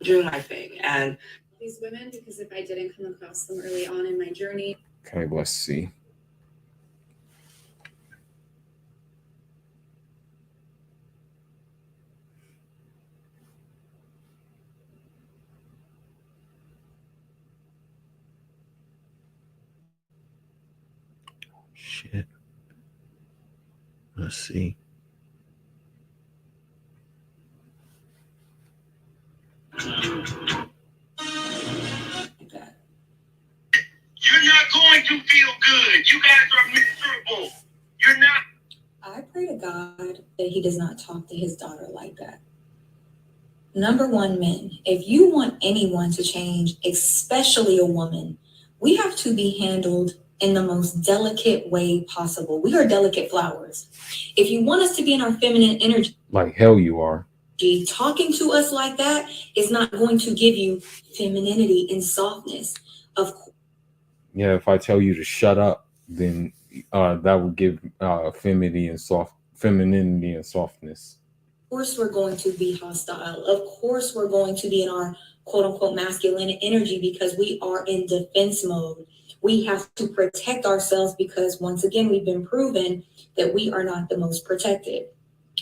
Doing my thing. And these women, because if I didn't come across them early on in my journey. Okay, let's see. Shit. Let's see. You're not going to feel good. You guys are miserable. You're not. I pray to God that he does not talk to his daughter like that. Number one, men, if you want anyone to change, especially a woman, we have to be handled in the most delicate way possible. We are delicate flowers. If you want us to be in our feminine energy, like hell you are. Talking to us like that is not going to give you femininity and softness. Of course. Yeah, if I tell you to shut up, then that would give femininity and softness. Of course, we're going to be hostile. Of course, we're going to be in our quote unquote masculine energy because we are in defense mode. We have to protect ourselves because once again, we've been proven that we are not the most protected.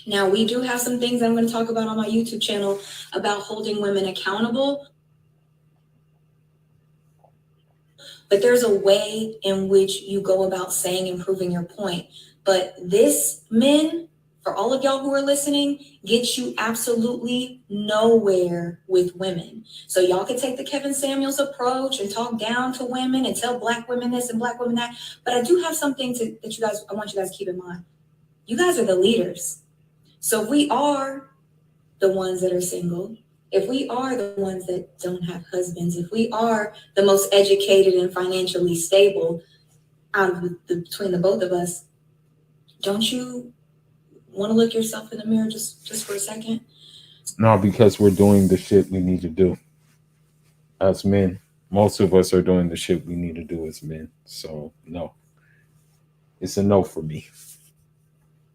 Now, we do have some things I'm going to talk about on my YouTube channel about holding women accountable. But there's a way in which you go about saying and proving your point. But this, men, for all of y'all who are listening, gets you absolutely nowhere with women. So y'all can take the Kevin Samuels approach and talk down to women and tell Black women this and Black women that. But I do have something I want you guys to keep in mind. You guys are the leaders. So if we are the ones that are single, if we are the ones that don't have husbands, if we are the most educated and financially stable out of between the both of us, don't you want to look yourself in the mirror just for a second? No, because we're doing the shit we need to do as men. Most of us are doing the shit we need to do as men. So no, it's a no for me.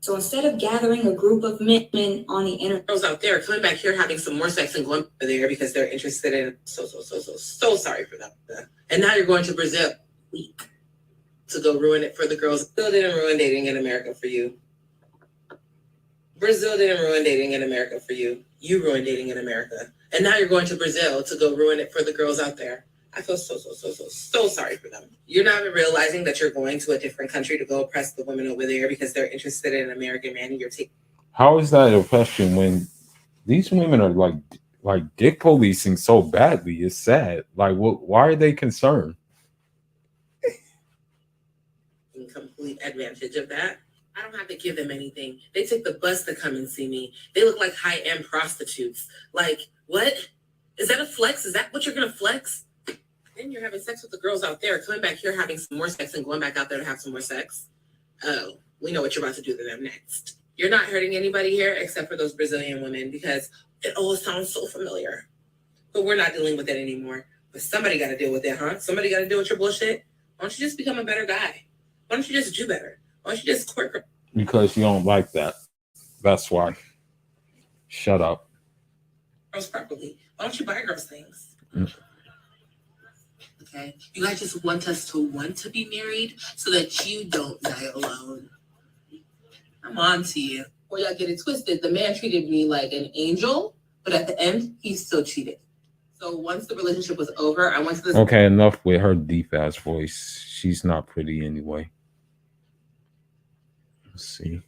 So instead of gathering a group of men on the internet, girls out there coming back here having some more sex and going over there because they're interested in so sorry for them. And now you're going to Brazil to go ruin it for the girls. Brazil didn't ruin dating in America for you. Brazil didn't ruin dating in America for you. You ruined dating in America. And now you're going to Brazil to go ruin it for the girls out there. I feel so sorry for them. You're not even realizing that you're going to a different country to go oppress the women over there because they're interested in an American man and you're taking. How is that oppression when these women are like dick policing so badly? It's sad. Like, why are they concerned? advantage of that. I don't have to give them anything. They take the bus to come and see me. They look like high-end prostitutes. Like, what? Is that a flex? Is that what you're gonna flex? Then you're having sex with the girls out there, coming back here having some more sex and going back out there to have some more sex. Oh, we know what you're about to do to them next. You're not hurting anybody here except for those Brazilian women because it all sounds so familiar. But we're not dealing with it anymore. But somebody got to deal with it, huh? Somebody got to deal with your bullshit. Why don't you just become a better guy? Why don't you just do better? Why don't you just court? Because you don't like that. That's why. Shut up. Girls properly. Why don't you buy girls things? Mm. Okay. You guys just want us to want to be married so that you don't die alone. I'm on to you. Or y'all get it twisted. The man treated me like an angel, but at the end, he still cheated. So once the relationship was over, I went to this. Okay, enough with her deep ass voice. She's not pretty anyway. Let's see.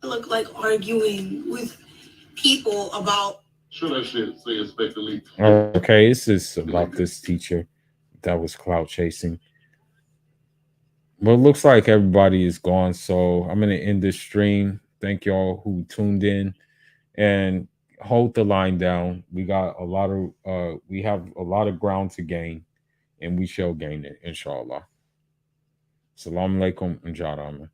I look like arguing with people about. Should I say respectfully? Okay, this is about this teacher that was clout chasing. But it looks like everybody is gone, so I'm gonna end this stream. Thank y'all who tuned in, and hold the line down. We got a lot of we have a lot of ground to gain, and we shall gain it, inshallah. Assalamu alaikum and Jarama.